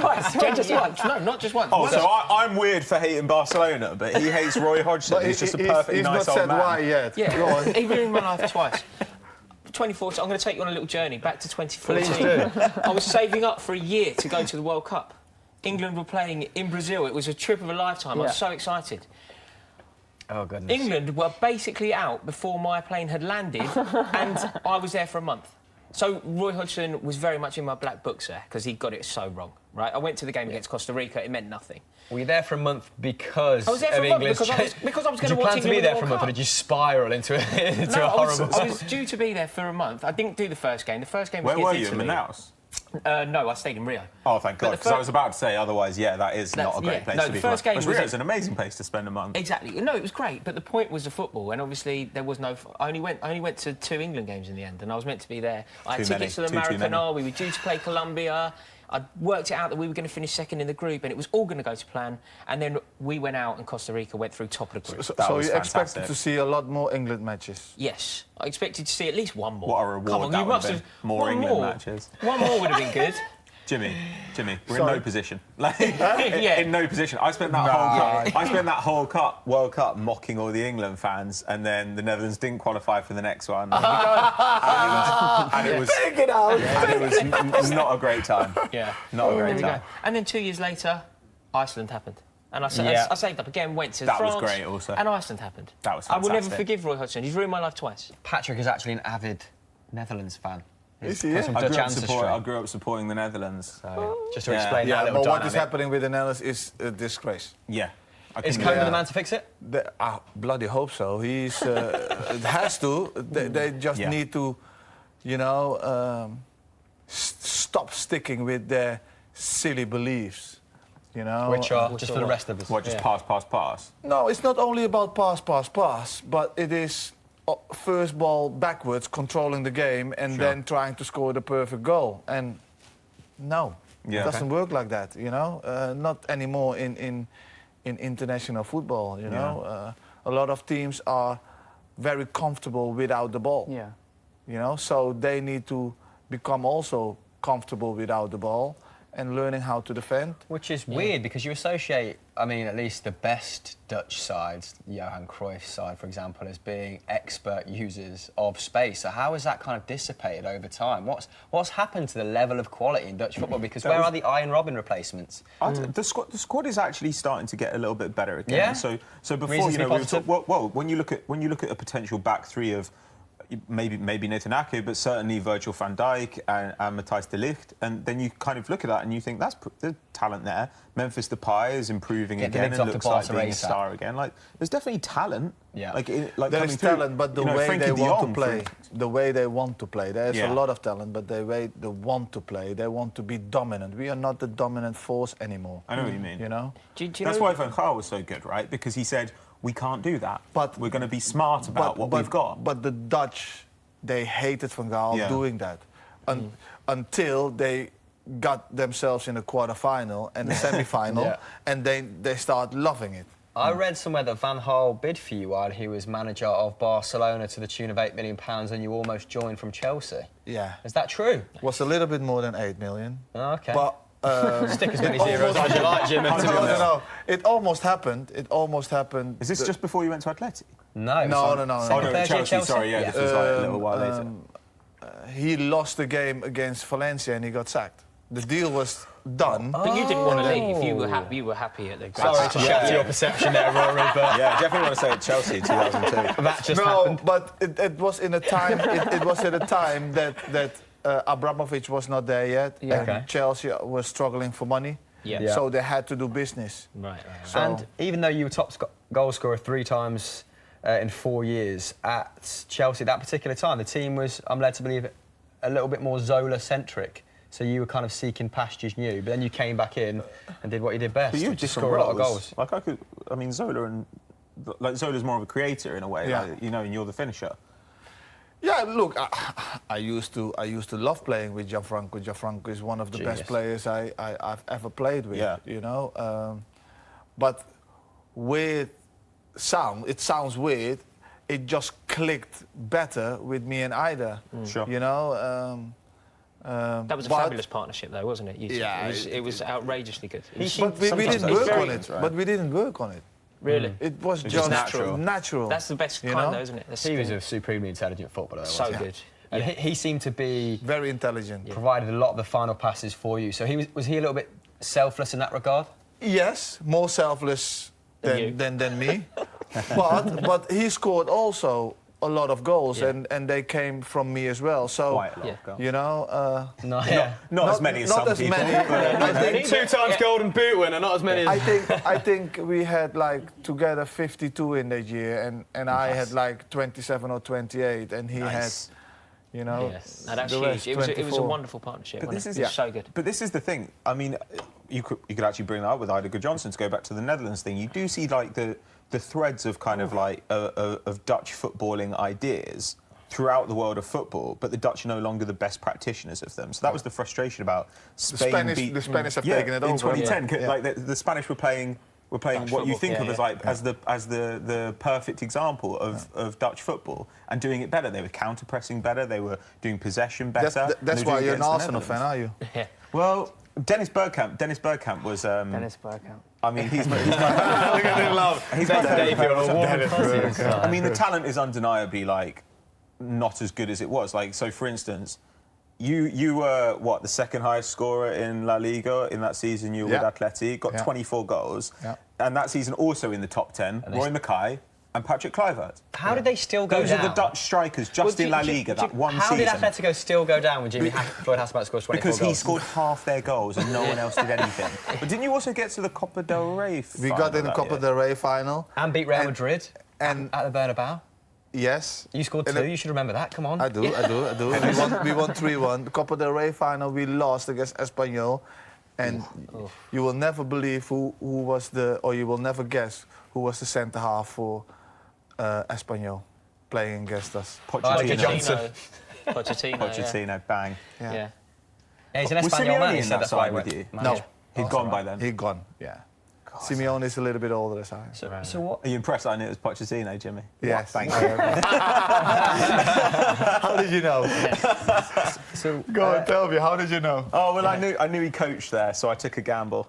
Speaker 4: Just once. No, not just once.
Speaker 5: Oh,
Speaker 4: Once.
Speaker 5: so I'm weird for hating Barcelona, but he hates Roy Hodgson. He's just a perfectly
Speaker 2: he's
Speaker 5: nice
Speaker 2: not
Speaker 5: old
Speaker 2: said
Speaker 5: man.
Speaker 2: why yet. Go
Speaker 4: Yeah,
Speaker 2: on.
Speaker 4: he ruined my life twice. 2014, I'm going to take you on a little journey back to 2014.
Speaker 3: Please
Speaker 4: I was saving up for a year to go to the World Cup. England were playing in Brazil. It was a trip of a lifetime. I was so excited.
Speaker 3: Oh, goodness.
Speaker 4: England were basically out before my plane had landed, and I was there for a month. So Roy Hodgson was very much in my black books there because he got it so wrong. right? I went to the game against Costa Rica. It meant nothing.
Speaker 3: Were you there for a month because
Speaker 4: I was there for
Speaker 3: of
Speaker 4: a month
Speaker 3: England's
Speaker 4: because I was going
Speaker 3: Did
Speaker 4: to
Speaker 3: you
Speaker 4: watch
Speaker 3: plan to
Speaker 4: England
Speaker 3: be
Speaker 4: win
Speaker 3: there
Speaker 4: the
Speaker 3: for a
Speaker 4: World
Speaker 3: month, or
Speaker 4: Cup.
Speaker 3: did you spiral into a
Speaker 4: No,
Speaker 3: horrible?
Speaker 4: I was due to be there for a month. I didn't do the first game. The first game was
Speaker 5: Where were
Speaker 4: against
Speaker 5: you, in
Speaker 4: Italy.
Speaker 5: Manaus?
Speaker 4: No, I stayed in Rio.
Speaker 5: Oh, thank
Speaker 4: But
Speaker 5: God,
Speaker 4: the
Speaker 5: because I
Speaker 4: fir-
Speaker 5: was about to say, otherwise, yeah, that is not a great
Speaker 4: yeah.
Speaker 5: place
Speaker 4: No,
Speaker 5: to be.
Speaker 4: the first game was
Speaker 5: Rio
Speaker 4: in-
Speaker 5: is an amazing place to spend a month.
Speaker 4: Exactly. No, it was great, but the point was the football, and obviously there was no. I only went to 2 England games in the end, and I was meant to be there. I had
Speaker 5: Too
Speaker 4: tickets
Speaker 5: many.
Speaker 4: to the
Speaker 5: Too many.
Speaker 4: Maracanã. We were due to play Colombia. I worked it out that we were going to finish second in the group, and it was all going to go to plan. And then we went out, and Costa Rica went through top of the group.
Speaker 2: So
Speaker 5: That was
Speaker 2: you expected
Speaker 5: fantastic.
Speaker 2: to see a lot more England matches?
Speaker 4: Yes, I expected to see at least one more.
Speaker 5: What a reward
Speaker 4: Come on,
Speaker 5: that
Speaker 4: you
Speaker 5: would
Speaker 4: must
Speaker 5: have
Speaker 4: have
Speaker 5: been. More
Speaker 4: one
Speaker 5: England
Speaker 4: more.
Speaker 5: matches.
Speaker 4: One more would have been good.
Speaker 5: Jimmy, we're
Speaker 2: Sorry.
Speaker 5: in no position. Like,
Speaker 4: Yeah.
Speaker 5: in no position. I spent that whole World Cup mocking all the England fans, and then the Netherlands didn't qualify for the next one. and it was
Speaker 2: Take it out!
Speaker 5: and it was not a great time.
Speaker 4: Yeah.
Speaker 5: Not a
Speaker 4: There
Speaker 5: great
Speaker 4: we
Speaker 5: time.
Speaker 4: go. And then 2 years later, Iceland happened. And
Speaker 3: Yeah.
Speaker 4: I saved up again, went to
Speaker 5: That was
Speaker 4: France.
Speaker 5: great also.
Speaker 4: And Iceland happened.
Speaker 5: That was
Speaker 4: I will never
Speaker 5: fantastic.
Speaker 4: forgive Roy Hodgson. He's ruined my life twice.
Speaker 3: Patrick is actually an avid Netherlands fan.
Speaker 2: Is he,
Speaker 3: comes
Speaker 2: yeah?
Speaker 3: from
Speaker 5: I
Speaker 3: Dutch ancestry.
Speaker 5: grew up supporting the Netherlands. So,
Speaker 3: Just to
Speaker 5: Yeah.
Speaker 3: explain
Speaker 2: Yeah,
Speaker 3: that little
Speaker 2: but what
Speaker 3: dynamic.
Speaker 2: is happening with the Netherlands is a disgrace.
Speaker 5: yeah. I
Speaker 3: Is
Speaker 5: couldn't-
Speaker 3: Koeman the man to fix it?
Speaker 2: I bloody hope so. He's it has to. They just
Speaker 5: Yeah.
Speaker 2: need to, stop sticking with their silly beliefs.
Speaker 3: Which are, just for the rest of us.
Speaker 5: What, just pass?
Speaker 2: No, it's not only about pass, but it is first ball backwards, controlling the game, and
Speaker 5: Sure.
Speaker 2: then trying to score the perfect goal. And no,
Speaker 5: Yeah.
Speaker 2: it doesn't work like that. Not anymore in international football. A lot of teams are very comfortable without the ball.
Speaker 6: Yeah.
Speaker 2: So they need to become also comfortable without the ball and learning how to defend.
Speaker 3: Which is weird because you associate, I mean, at least the best Dutch sides, Johan Cruyff's side, for example, as being expert users of space. So how has that kind of dissipated over time? What's happened to the level of quality in Dutch football? Because where are the Iron Robin replacements?
Speaker 5: The squad is actually starting to get a little bit better again.
Speaker 3: Yeah?
Speaker 5: So before
Speaker 3: Reasons to be
Speaker 5: we were
Speaker 3: positive?
Speaker 5: well, when you look at a potential back three of maybe Nathan Ake, but certainly Virgil van Dijk and Matthijs de Ligt, and then you kind of look at that and you think there's talent there. Memphis Depay is improving
Speaker 3: Get the
Speaker 5: again
Speaker 3: lids
Speaker 5: and
Speaker 3: off
Speaker 5: looks
Speaker 3: the
Speaker 5: like
Speaker 3: Barca
Speaker 5: being a
Speaker 3: ASAP.
Speaker 5: star again. Like there's definitely talent.
Speaker 3: Yeah.
Speaker 5: Like
Speaker 2: There
Speaker 5: coming
Speaker 2: is
Speaker 5: through.
Speaker 2: talent, but the way
Speaker 5: Frankie
Speaker 2: they
Speaker 5: de
Speaker 2: want to
Speaker 5: Jong,
Speaker 2: play, the way they want to play. There's
Speaker 5: Yeah.
Speaker 2: a lot of talent, but the way they want to play, they want to be dominant. We are not the dominant force anymore.
Speaker 5: I know what you mean.
Speaker 4: Do you
Speaker 5: That's
Speaker 4: know,
Speaker 5: why Van Gaal was so good, right? Because he said we can't do that.
Speaker 2: But-
Speaker 5: we're going to be smart about what we've got.
Speaker 2: But the Dutch, they hated Van Gaal
Speaker 5: Yeah.
Speaker 2: doing that until they got themselves in the quarterfinal and the semi-final,
Speaker 3: Yeah.
Speaker 2: and they start loving it.
Speaker 3: I read somewhere that Van Gaal bid for you while he was manager of Barcelona to the tune of £8 million, and you almost joined from Chelsea.
Speaker 2: Yeah,
Speaker 3: Is that true?
Speaker 2: was a little bit more than 8 million.
Speaker 3: Oh, okay.
Speaker 2: But
Speaker 3: Stick as many zeros as you like, Jim. and to be honest-
Speaker 2: no. It almost happened.
Speaker 5: Is this just before you went to Atleti?
Speaker 3: No.
Speaker 2: No.
Speaker 3: Second,
Speaker 5: Oh,
Speaker 3: third year
Speaker 5: Chelsea. Sorry, yeah, this was like a little while later.
Speaker 2: He lost the game against Valencia and he got sacked. The deal was done.
Speaker 4: but you didn't want to leave.
Speaker 3: Oh.
Speaker 4: You were happy at the.
Speaker 3: Sorry to shatter your perception there, Rory, but
Speaker 5: Yeah, definitely want to say at Chelsea 2002.
Speaker 3: that just
Speaker 2: No,
Speaker 3: happened.
Speaker 2: but it was in a time. It was at a time that Abramovich was not there yet,
Speaker 6: Yeah.
Speaker 2: and
Speaker 3: Okay.
Speaker 2: Chelsea was struggling for money.
Speaker 4: Yeah.
Speaker 2: So they had to do business.
Speaker 4: Right.
Speaker 2: So,
Speaker 3: And even though you were top goal scorer 3 times in 4 years at Chelsea, at that particular time, the team was, I'm led to believe, a little bit more Zola-centric. So you were kind of seeking pastures new, but then you came back in and did what you did best,
Speaker 5: But you
Speaker 3: which is
Speaker 5: different
Speaker 3: score a lot of
Speaker 5: roles.
Speaker 3: goals.
Speaker 5: Like Zola Zola's more of a creator in a way,
Speaker 2: Yeah.
Speaker 5: like, and you're the finisher.
Speaker 2: yeah, look, I used to love playing with Gianfranco. Gianfranco is one of the best
Speaker 3: Genius.
Speaker 2: players I've ever played with.
Speaker 5: Yeah.
Speaker 2: But it sounds weird. It just clicked better with me and Ida.
Speaker 5: Sure.
Speaker 4: That was a
Speaker 2: but-
Speaker 4: fabulous partnership, though, wasn't it?
Speaker 2: Yeah,
Speaker 4: It was outrageously good. It was-
Speaker 2: But we
Speaker 5: Sometimes
Speaker 2: didn't
Speaker 5: that's
Speaker 2: work on
Speaker 5: very-
Speaker 2: it.
Speaker 5: right.
Speaker 2: But we didn't work on it.
Speaker 4: really.
Speaker 2: It was
Speaker 5: It's
Speaker 2: just
Speaker 5: just
Speaker 2: natural.
Speaker 4: That's the best
Speaker 2: You
Speaker 4: kind,
Speaker 2: know?
Speaker 4: though, isn't it? That's
Speaker 3: He was a supremely intelligent footballer.
Speaker 4: so
Speaker 3: wasn't he?
Speaker 4: good.
Speaker 3: And he seemed to be
Speaker 2: Very intelligent.
Speaker 3: provided a lot of the final passes for you. So was he a little bit selfless in that regard?
Speaker 2: Yes, more selfless
Speaker 4: Than you.
Speaker 2: than me. but he scored also a lot of goals,
Speaker 4: Yeah.
Speaker 2: and they came from me as well. So,
Speaker 5: Quite a lot of goals.
Speaker 2: you know,
Speaker 5: Not as many as
Speaker 2: not
Speaker 5: some
Speaker 2: as
Speaker 5: people.
Speaker 2: many.
Speaker 5: but-
Speaker 2: I think
Speaker 6: 2 times Golden Boot winner, not as many as...
Speaker 2: I think we had like together 52 in that year, and I had like 27 or 28, and he had, you know,
Speaker 4: Yes. No, that's
Speaker 2: the
Speaker 4: huge.
Speaker 2: rest,
Speaker 4: It was a
Speaker 2: 24.
Speaker 4: wonderful partnership.
Speaker 5: But this
Speaker 4: wasn't
Speaker 5: is
Speaker 4: it? It was so good.
Speaker 5: But this is the thing. I mean, you could actually bring that up with Idago Johnson to go back to the Netherlands thing. You do see like the threads of kind of like of Dutch footballing ideas throughout the world of football, but the Dutch are no longer the best practitioners of them. So that was the frustration about Spain.
Speaker 2: The Spanish have taken it
Speaker 5: in
Speaker 2: over.
Speaker 5: 2010.
Speaker 2: Yeah.
Speaker 5: Like the Spanish were playing what you
Speaker 4: football.
Speaker 5: think of
Speaker 4: Yeah,
Speaker 5: as like as the perfect example of Dutch football and doing it better. They were counter pressing better. They were doing possession better.
Speaker 2: That's
Speaker 5: and they were
Speaker 2: why
Speaker 5: doing
Speaker 2: you're
Speaker 5: it
Speaker 2: an
Speaker 5: against the
Speaker 2: Arsenal fan,
Speaker 5: Netherlands.
Speaker 2: are you?
Speaker 4: Yeah.
Speaker 5: Well, Dennis Bergkamp was.
Speaker 6: Dennis Bergkamp.
Speaker 5: I mean, he's my favourite. I mean, the talent is undeniably like not as good as it was. Like, so for instance, you were what, the second highest scorer in La Liga in that season. You were
Speaker 2: Yeah.
Speaker 5: with Atleti, got 24 goals,
Speaker 2: Yeah.
Speaker 5: and that season also in the top 10. Roy Mackay and Patrick Kluivert.
Speaker 3: How did they still go
Speaker 5: Those
Speaker 3: down?
Speaker 5: are the Dutch strikers just in La Liga that one
Speaker 3: How
Speaker 5: season.
Speaker 3: did Atletico still go down when Jimmy Floyd Hasselbaink scores 24
Speaker 5: Because
Speaker 3: goals?
Speaker 5: he scored half their goals and no one else did anything. But didn't you also get to the Copa del Rey
Speaker 2: We
Speaker 5: final
Speaker 2: got in the
Speaker 5: that
Speaker 2: Copa
Speaker 5: year?
Speaker 2: del Rey final.
Speaker 3: And beat Real
Speaker 2: And-
Speaker 3: Madrid
Speaker 2: and-
Speaker 3: at the Bernabeu.
Speaker 2: Yes.
Speaker 3: You scored
Speaker 2: And
Speaker 3: 2. You should remember that. Come on.
Speaker 2: I do. We won 3-1. The Copa del Rey final, we lost against Espanyol. And you will never believe who was or you will never guess who was the centre half for Espanyol playing against us.
Speaker 3: Idago Johnson.
Speaker 5: Pochettino, bang.
Speaker 2: Yeah.
Speaker 4: Yeah.
Speaker 3: Yeah, he's an
Speaker 5: Was
Speaker 3: Espanyol man.
Speaker 5: Simeone
Speaker 3: He
Speaker 5: in
Speaker 3: said
Speaker 5: that
Speaker 3: that's why
Speaker 5: side
Speaker 3: he
Speaker 5: with
Speaker 3: went
Speaker 5: you?
Speaker 3: manager.
Speaker 2: No.
Speaker 5: He'd gone by then.
Speaker 2: He'd gone, yeah. Simeone is a little bit older as I am.
Speaker 3: So what?
Speaker 5: Are you impressed I knew it was Pochettino, Jimmy?
Speaker 2: Yes.
Speaker 5: Thank you.
Speaker 2: How did you know?
Speaker 3: So
Speaker 2: Go on, tell me, how did you know?
Speaker 5: Oh, well, I knew he coached there, so I took a gamble.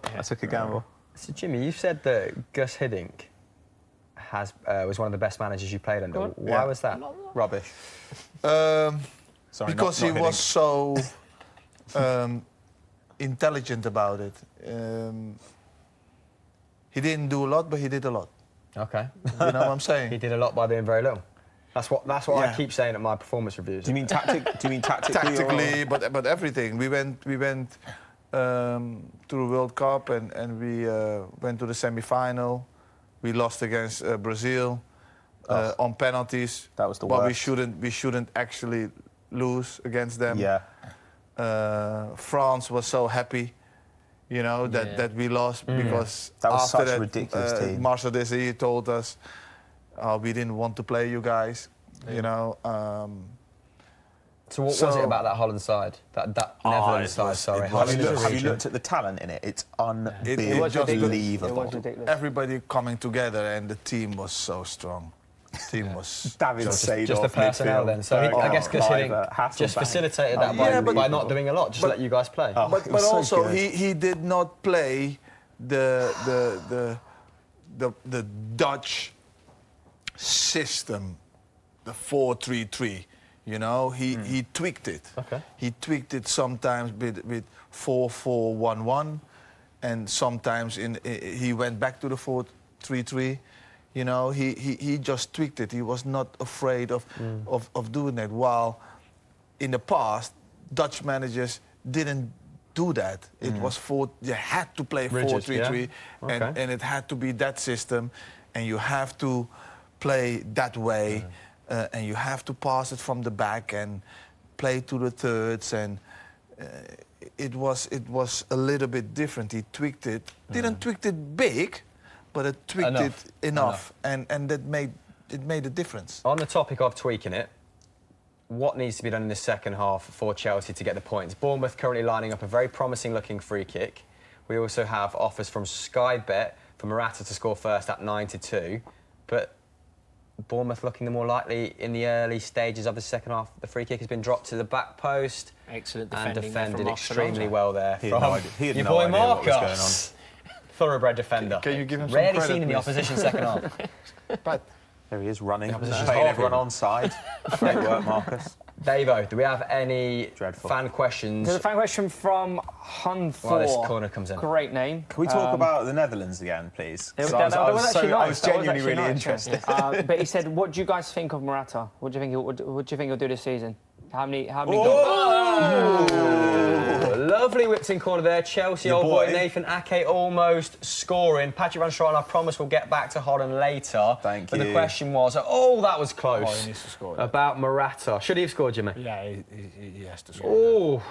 Speaker 3: So Jimmy, you said that Gus Hiddink was one of the best managers you played under. Why
Speaker 2: Yeah.
Speaker 3: was that?
Speaker 5: Rubbish. Sorry,
Speaker 2: Because
Speaker 5: not
Speaker 2: he was so intelligent about it. He didn't do a lot, but he did a lot.
Speaker 3: Okay.
Speaker 2: You know what I'm saying?
Speaker 3: He did a lot by doing very little. That's what I
Speaker 2: Yeah.
Speaker 3: keep saying at my performance reviews.
Speaker 5: Do you mean tactically?
Speaker 2: Tactically, but everything. We went to the World Cup and we went to the semi-final. We lost against Brazil on penalties.
Speaker 5: That was the
Speaker 2: but
Speaker 5: worst.
Speaker 2: we shouldn't actually lose against them.
Speaker 5: Yeah.
Speaker 2: France was so happy, you know, that we lost because
Speaker 5: That was
Speaker 2: after
Speaker 5: such a
Speaker 2: that,
Speaker 5: ridiculous team.
Speaker 2: Marcel Desailly told us, we didn't want to play you guys, you know.
Speaker 3: So what was it about that Holland side? That Netherlands side, sorry.
Speaker 5: Have you
Speaker 3: Holland is a
Speaker 5: looked
Speaker 3: region.
Speaker 5: at the talent in it? It's
Speaker 2: It was
Speaker 5: unbelievable.
Speaker 6: It was ridiculous.
Speaker 2: Everybody coming together and the team was so strong. The team was
Speaker 5: David Seedorf,
Speaker 3: Just the personnel
Speaker 5: midfield.
Speaker 3: then. So I guess Gus
Speaker 5: Kluivert,
Speaker 3: Hiddink just
Speaker 5: Hasselbaink.
Speaker 3: facilitated that
Speaker 2: Yeah,
Speaker 3: by not doing a lot, just let you guys play.
Speaker 2: but
Speaker 5: it was so
Speaker 2: also
Speaker 5: good.
Speaker 2: he did not play the Dutch system, the 4-3-3. You know, he tweaked it.
Speaker 3: Okay.
Speaker 2: He tweaked it sometimes with 4-4-1-1, and sometimes he went back to the 4-3-3. You know, he just tweaked it. He was not afraid of doing that. While in the past, Dutch managers didn't do that. It was you had to play
Speaker 3: Rigid,
Speaker 2: 4-3-3,
Speaker 3: yeah?
Speaker 2: and it had to be that system, and you have to play that way, and you have to pass it from the back and play to the thirds, and it was a little bit different. He tweaked it, didn't tweak it big, but it tweaked it enough. And that made a difference.
Speaker 3: On the topic of tweaking it, what needs to be done in the second half for Chelsea to get the points? Bournemouth currently lining up a very promising-looking free kick. We also have offers from Sky Bet for Morata to score first at 9-2, but Bournemouth looking the more likely in the early stages of the second half. The free kick has been dropped to the back post.
Speaker 4: Excellent
Speaker 3: And
Speaker 4: defending there
Speaker 3: defended
Speaker 4: from
Speaker 3: extremely
Speaker 4: Marcelo.
Speaker 3: well there.
Speaker 5: He had no idea- he had
Speaker 3: your
Speaker 5: no
Speaker 3: boy
Speaker 5: idea what was
Speaker 3: Marcos. Thoroughbred defender.
Speaker 2: Can you give him some
Speaker 3: Rarely
Speaker 2: credit,
Speaker 3: seen in the
Speaker 2: please?
Speaker 3: opposition second half.
Speaker 2: But
Speaker 5: There he is running,
Speaker 3: opposition's
Speaker 5: playing
Speaker 3: half
Speaker 5: everyone on side. Great work, Marcus.
Speaker 3: Davo, do we have any fan questions?
Speaker 6: There's a fan question from Hun4.
Speaker 3: While this corner comes in.
Speaker 6: Great name.
Speaker 5: Can we talk about the Netherlands again, please?
Speaker 6: I
Speaker 5: was genuinely really interested.
Speaker 6: But he said, "What do you guys think of Morata? What do you think he'll do this season? How many goals?"
Speaker 3: Lovely whipped in corner there. Chelsea old boy Nathan Ake almost scoring. Patrick Van Straan, I promise we'll get back to Holland later.
Speaker 5: Thank
Speaker 3: but
Speaker 5: you.
Speaker 3: the question was, that was close.
Speaker 2: Oh, he needs to score.
Speaker 3: About Morata. Should he have scored, Jimmy?
Speaker 2: Yeah, he has to score.
Speaker 3: Oh,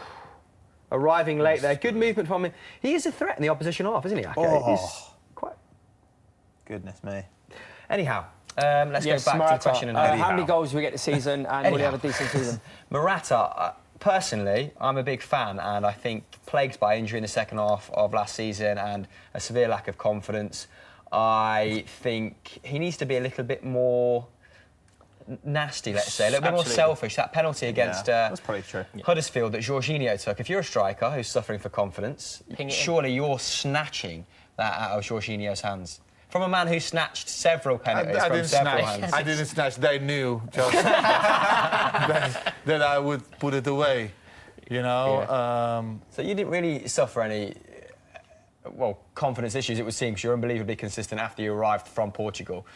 Speaker 3: arriving late there. Good movement from him. He is a threat in the opposition half, isn't he, Ake? He's quite...
Speaker 5: Goodness me.
Speaker 3: Anyhow, let's go back to the question.
Speaker 6: How many goals will we get this season, and will he have a decent season?
Speaker 3: Morata, personally, I'm a big fan, and I think plagued by injury in the second half of last season and a severe lack of confidence, I think he needs to be a little bit more nasty, let's say, a little bit more selfish. That penalty against
Speaker 5: that's probably true.
Speaker 3: Huddersfield that Jorginho took. If you're a striker who's suffering for confidence, surely you're snatching that out of Jorginho's hands. From a man who snatched several penalties from several hands.
Speaker 2: I didn't snatch. They knew just that I would put it away, you know.
Speaker 3: Yeah. So you didn't really suffer any, confidence issues, it would seem, because you're unbelievably consistent after you arrived from Portugal.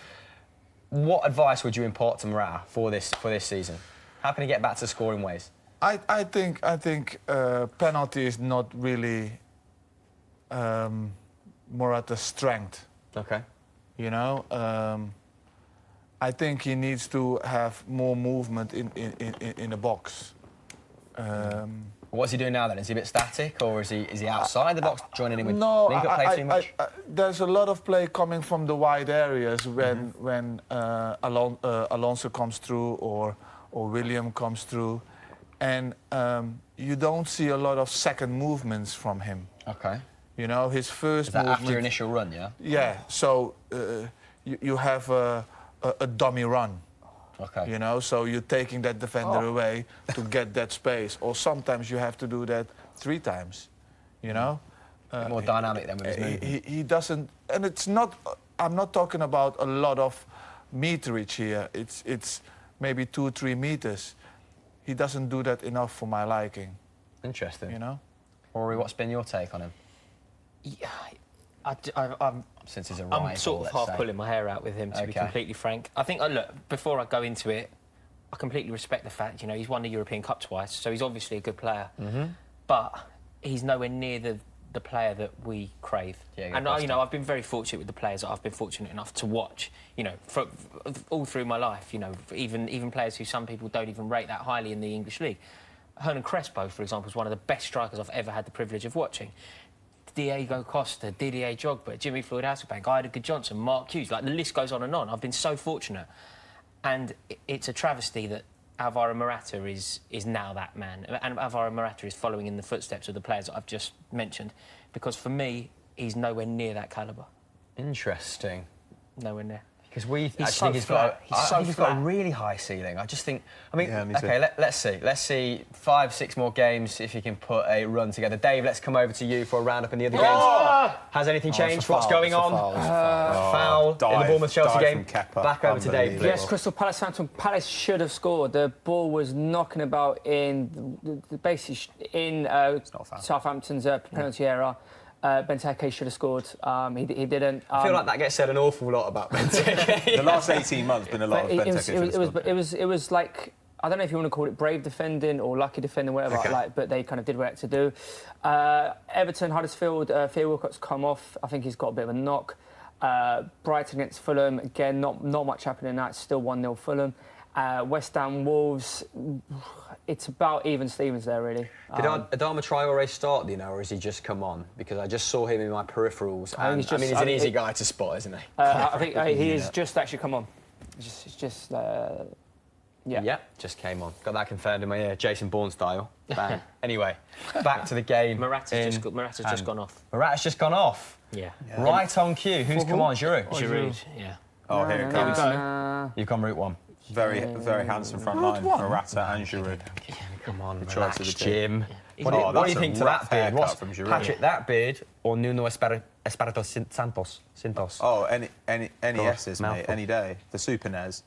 Speaker 3: What advice would you impart to Morata for this season? How can he get back to scoring ways?
Speaker 2: I think penalty is not really Morata's strength.
Speaker 3: Okay.
Speaker 2: You know, I think he needs to have more movement in the box.
Speaker 3: What's he doing now then? Is he a bit static, or is he outside the box, joining in with
Speaker 2: no,
Speaker 3: link-up play too much?
Speaker 2: there's a lot of play coming from the wide areas when Alonso comes through or William comes through, and you don't see a lot of second movements from him.
Speaker 3: Okay.
Speaker 2: You know, his first
Speaker 3: Is that
Speaker 2: movement...
Speaker 3: after your initial run, yeah?
Speaker 2: Yeah, so you have a dummy run.
Speaker 3: Okay.
Speaker 2: You know, so you're taking that defender away to get that space. Or sometimes you have to do that 3 times, you know?
Speaker 3: More dynamic than with his movement.
Speaker 2: He doesn't... And it's not... I'm not talking about a lot of meterage here. It's maybe 2-3 meters. He doesn't do that enough for my liking.
Speaker 3: Interesting.
Speaker 2: You know?
Speaker 3: Rory, what's been your take on him?
Speaker 4: Yeah,
Speaker 3: Since his arrival,
Speaker 4: I'm sort of half pulling my hair out with him, to be completely frank. I think, look, before I go into it, I completely respect the fact, you know, he's won the European Cup twice, so he's obviously a good player. But he's nowhere near the player that we crave. Yeah, and, you know, I've been very fortunate with the players that I've been fortunate enough to watch, you know, all through my life, you know, even players who some people don't even rate that highly in the English league. Hernan Crespo, for example, is one of the best strikers I've ever had the privilege of watching. Diego Costa, Didier Drogba, Jimmy Floyd Hasselbaink, Ida Johnson, Mark Hughes, like the list goes on and on. I've been so fortunate. And it's a travesty that Alvaro Morata is now that man. And Alvaro Morata is following in the footsteps of the players that I've just mentioned. Because for me, he's nowhere near that calibre.
Speaker 3: Interesting.
Speaker 4: Nowhere near.
Speaker 3: Because we
Speaker 4: He's so flat.
Speaker 3: He's got a really high ceiling. I just think... I mean, let's see. Let's see 5-6 more games if you can put a run together. Dave, let's come over to you for a round-up in the other games. Has anything changed? What's going on? Foul in the Bournemouth-Chelsea game. Back over to Dave, please.
Speaker 6: Yes, Crystal Palace, Southampton. Palace should have scored. The ball was knocking about in Southampton's penalty area. Benteke should have scored. He didn't.
Speaker 3: I feel like that gets said an awful lot about Benteke.
Speaker 5: The last 18 months been a lot of Benteke.
Speaker 6: It was like, I don't know if you want to call it brave defending or lucky defending, whatever. But they kind of did what they had to do. Everton, Huddersfield. Theo Walcott's come off. I think he's got a bit of a knock. Brighton against Fulham. Again, not much happening in that. Still 1-0 Fulham. West Ham, Wolves. It's about even Stevens there, really.
Speaker 3: Did Adama Traore start, do you know, or has he just come on? Because I just saw him in my peripherals. And, he's an easy guy to spot, isn't he?
Speaker 6: I think he has just actually come on. Yeah,
Speaker 3: just came on. Got that confirmed in my ear. Jason Bourne style. Bang. Anyway, back to the game.
Speaker 4: Morata's just gone off.
Speaker 3: Morata's just gone off?
Speaker 4: Yeah.
Speaker 3: Right on cue. Who's come on?
Speaker 4: Giroud, yeah.
Speaker 5: Oh, here it comes.
Speaker 3: You've gone route one.
Speaker 5: Very handsome front line. Morata and Giroud.
Speaker 3: Come on,
Speaker 5: relax,
Speaker 3: Jim.
Speaker 5: Yeah.
Speaker 3: What do you think to that beard?
Speaker 5: From Giroud.
Speaker 3: Patrick, that beard or Nuno Espirito Espirito Santos.
Speaker 5: Oh, any S's, mate,
Speaker 3: mouthful.
Speaker 5: any day. The Super NES.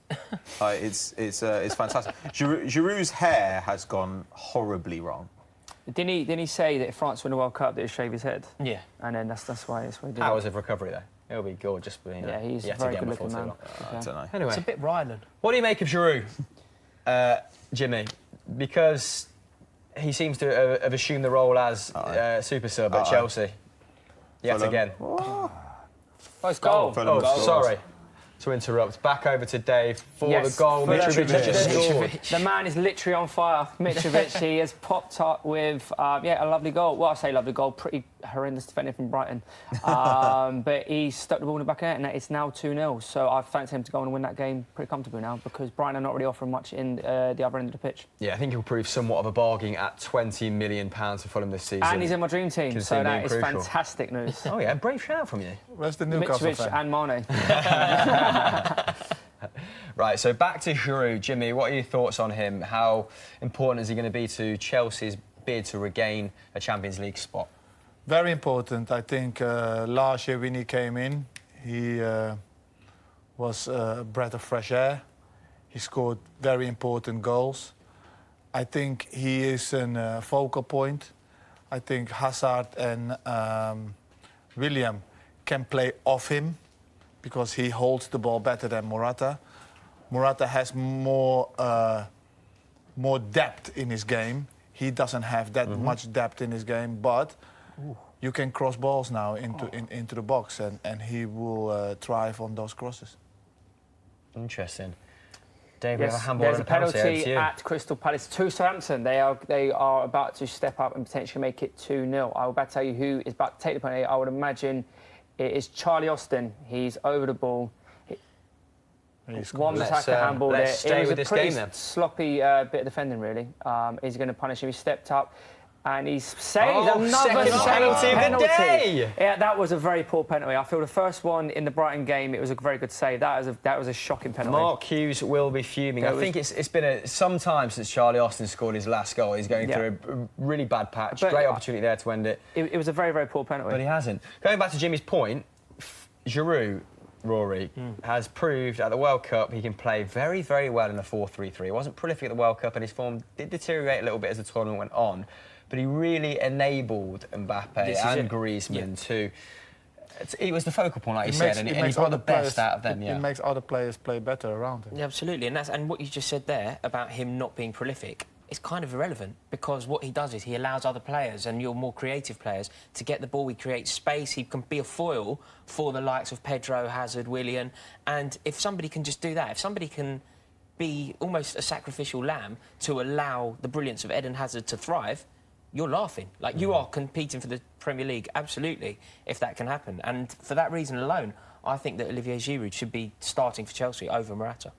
Speaker 5: It's fantastic. Giroud's hair has gone horribly wrong.
Speaker 6: Didn't he say that if France win the World Cup, that he'd shave his head?
Speaker 4: Yeah.
Speaker 6: And then that's why he did
Speaker 3: Hours of recovery, though. It'll be gorgeous.
Speaker 6: Yeah, he's a very good-looking man.
Speaker 5: I don't know.
Speaker 3: Anyway,
Speaker 4: It's a bit Ryland.
Speaker 3: what do you make of Giroud, Jimmy? Because he seems to have assumed the role as super sub at Chelsea. Yet
Speaker 5: Fulham.
Speaker 3: again.
Speaker 6: Oh, it's goal.
Speaker 5: Fulham
Speaker 3: Oh,
Speaker 5: scores.
Speaker 3: sorry to interrupt. Back over to Dave for
Speaker 6: Yes,
Speaker 3: the goal.
Speaker 6: Fulham.
Speaker 3: Mitrovic just scored.
Speaker 6: The man is literally on fire. Mitrovic, he has popped up with, a lovely goal. Well, I say lovely goal, pretty horrendous defending from Brighton. But he stuck the ball in the back of the net, and it's now 2-0. So I fancy him to go on and win that game pretty comfortably now, because Brighton are not really offering much in the other end of the pitch.
Speaker 3: Yeah, I think he'll prove somewhat of a bargain at £20 million for Fulham this season.
Speaker 6: And he's in my dream team,
Speaker 3: Can
Speaker 6: so
Speaker 3: see
Speaker 6: that
Speaker 3: being
Speaker 6: is
Speaker 3: crucial.
Speaker 6: fantastic news.
Speaker 3: Oh, yeah, brave shout from you.
Speaker 2: Where's the Newcastle
Speaker 6: Mitrovic
Speaker 2: fan?
Speaker 6: and Mane.
Speaker 3: Right, so back to Giroud. Jimmy, what are your thoughts on him? How important is he going to be to Chelsea's bid to regain a Champions League spot?
Speaker 2: Very important. I think last year when he came in, he was a breath of fresh air. He scored very important goals. I think he is a focal point. I think Hazard and William can play off him because he holds the ball better than Morata. Morata has more depth in his game. He doesn't have that much depth in his game, but you can cross balls now into the box, and he will thrive on those crosses.
Speaker 3: Interesting. Dave, we have a
Speaker 6: Yes,
Speaker 3: handball
Speaker 6: there's
Speaker 3: and
Speaker 6: a
Speaker 3: a penalty. Over to
Speaker 6: penalty
Speaker 3: you.
Speaker 6: at Crystal Palace to Southampton. They are about to step up and potentially make it 2-0. I will about to tell you who is about to take the penalty. I would imagine it is Charlie Austin. He's over the ball. One
Speaker 3: Let's,
Speaker 6: attacker handball there.
Speaker 3: let's stay
Speaker 6: It was
Speaker 3: with
Speaker 6: a
Speaker 3: this
Speaker 6: pretty
Speaker 3: game, then.
Speaker 6: sloppy bit of defending, really. He's going to punish him. He stepped up and he's saved
Speaker 3: Oh,
Speaker 6: another
Speaker 3: second penalty of the day.
Speaker 6: Yeah, that was a very poor penalty. I feel the first one in the Brighton game, it was a very good save. That was a shocking penalty.
Speaker 3: Mark Hughes will be fuming. I think it's been some time since Charlie Austin scored his last goal. He's going through a really bad patch.
Speaker 6: But-
Speaker 3: Great opportunity there to end it,
Speaker 6: It was a very, very poor penalty.
Speaker 3: but he hasn't. Going back to Jimmy's point, Giroud, Rory, has proved at the World Cup he can play very, very well in a 4-3-3. He wasn't prolific at the World Cup, and his form did deteriorate a little bit as the tournament went on. But he really enabled Mbappe and Griezmann to. He was the focal point, like you said, and he got the best out of them.
Speaker 2: It makes other players play better around him.
Speaker 4: Yeah, absolutely, and what you just said there about him not being prolific is kind of irrelevant, because what he does is he allows other players and your more creative players to get the ball. He creates space. He can be a foil for the likes of Pedro, Hazard, Willian, and if somebody can just do that, if somebody can be almost a sacrificial lamb to allow the brilliance of Eden Hazard to thrive, you're laughing. Like, you are competing for the Premier League, absolutely, if that can happen. And for that reason alone, I think that Olivier Giroud should be starting for Chelsea over Morata.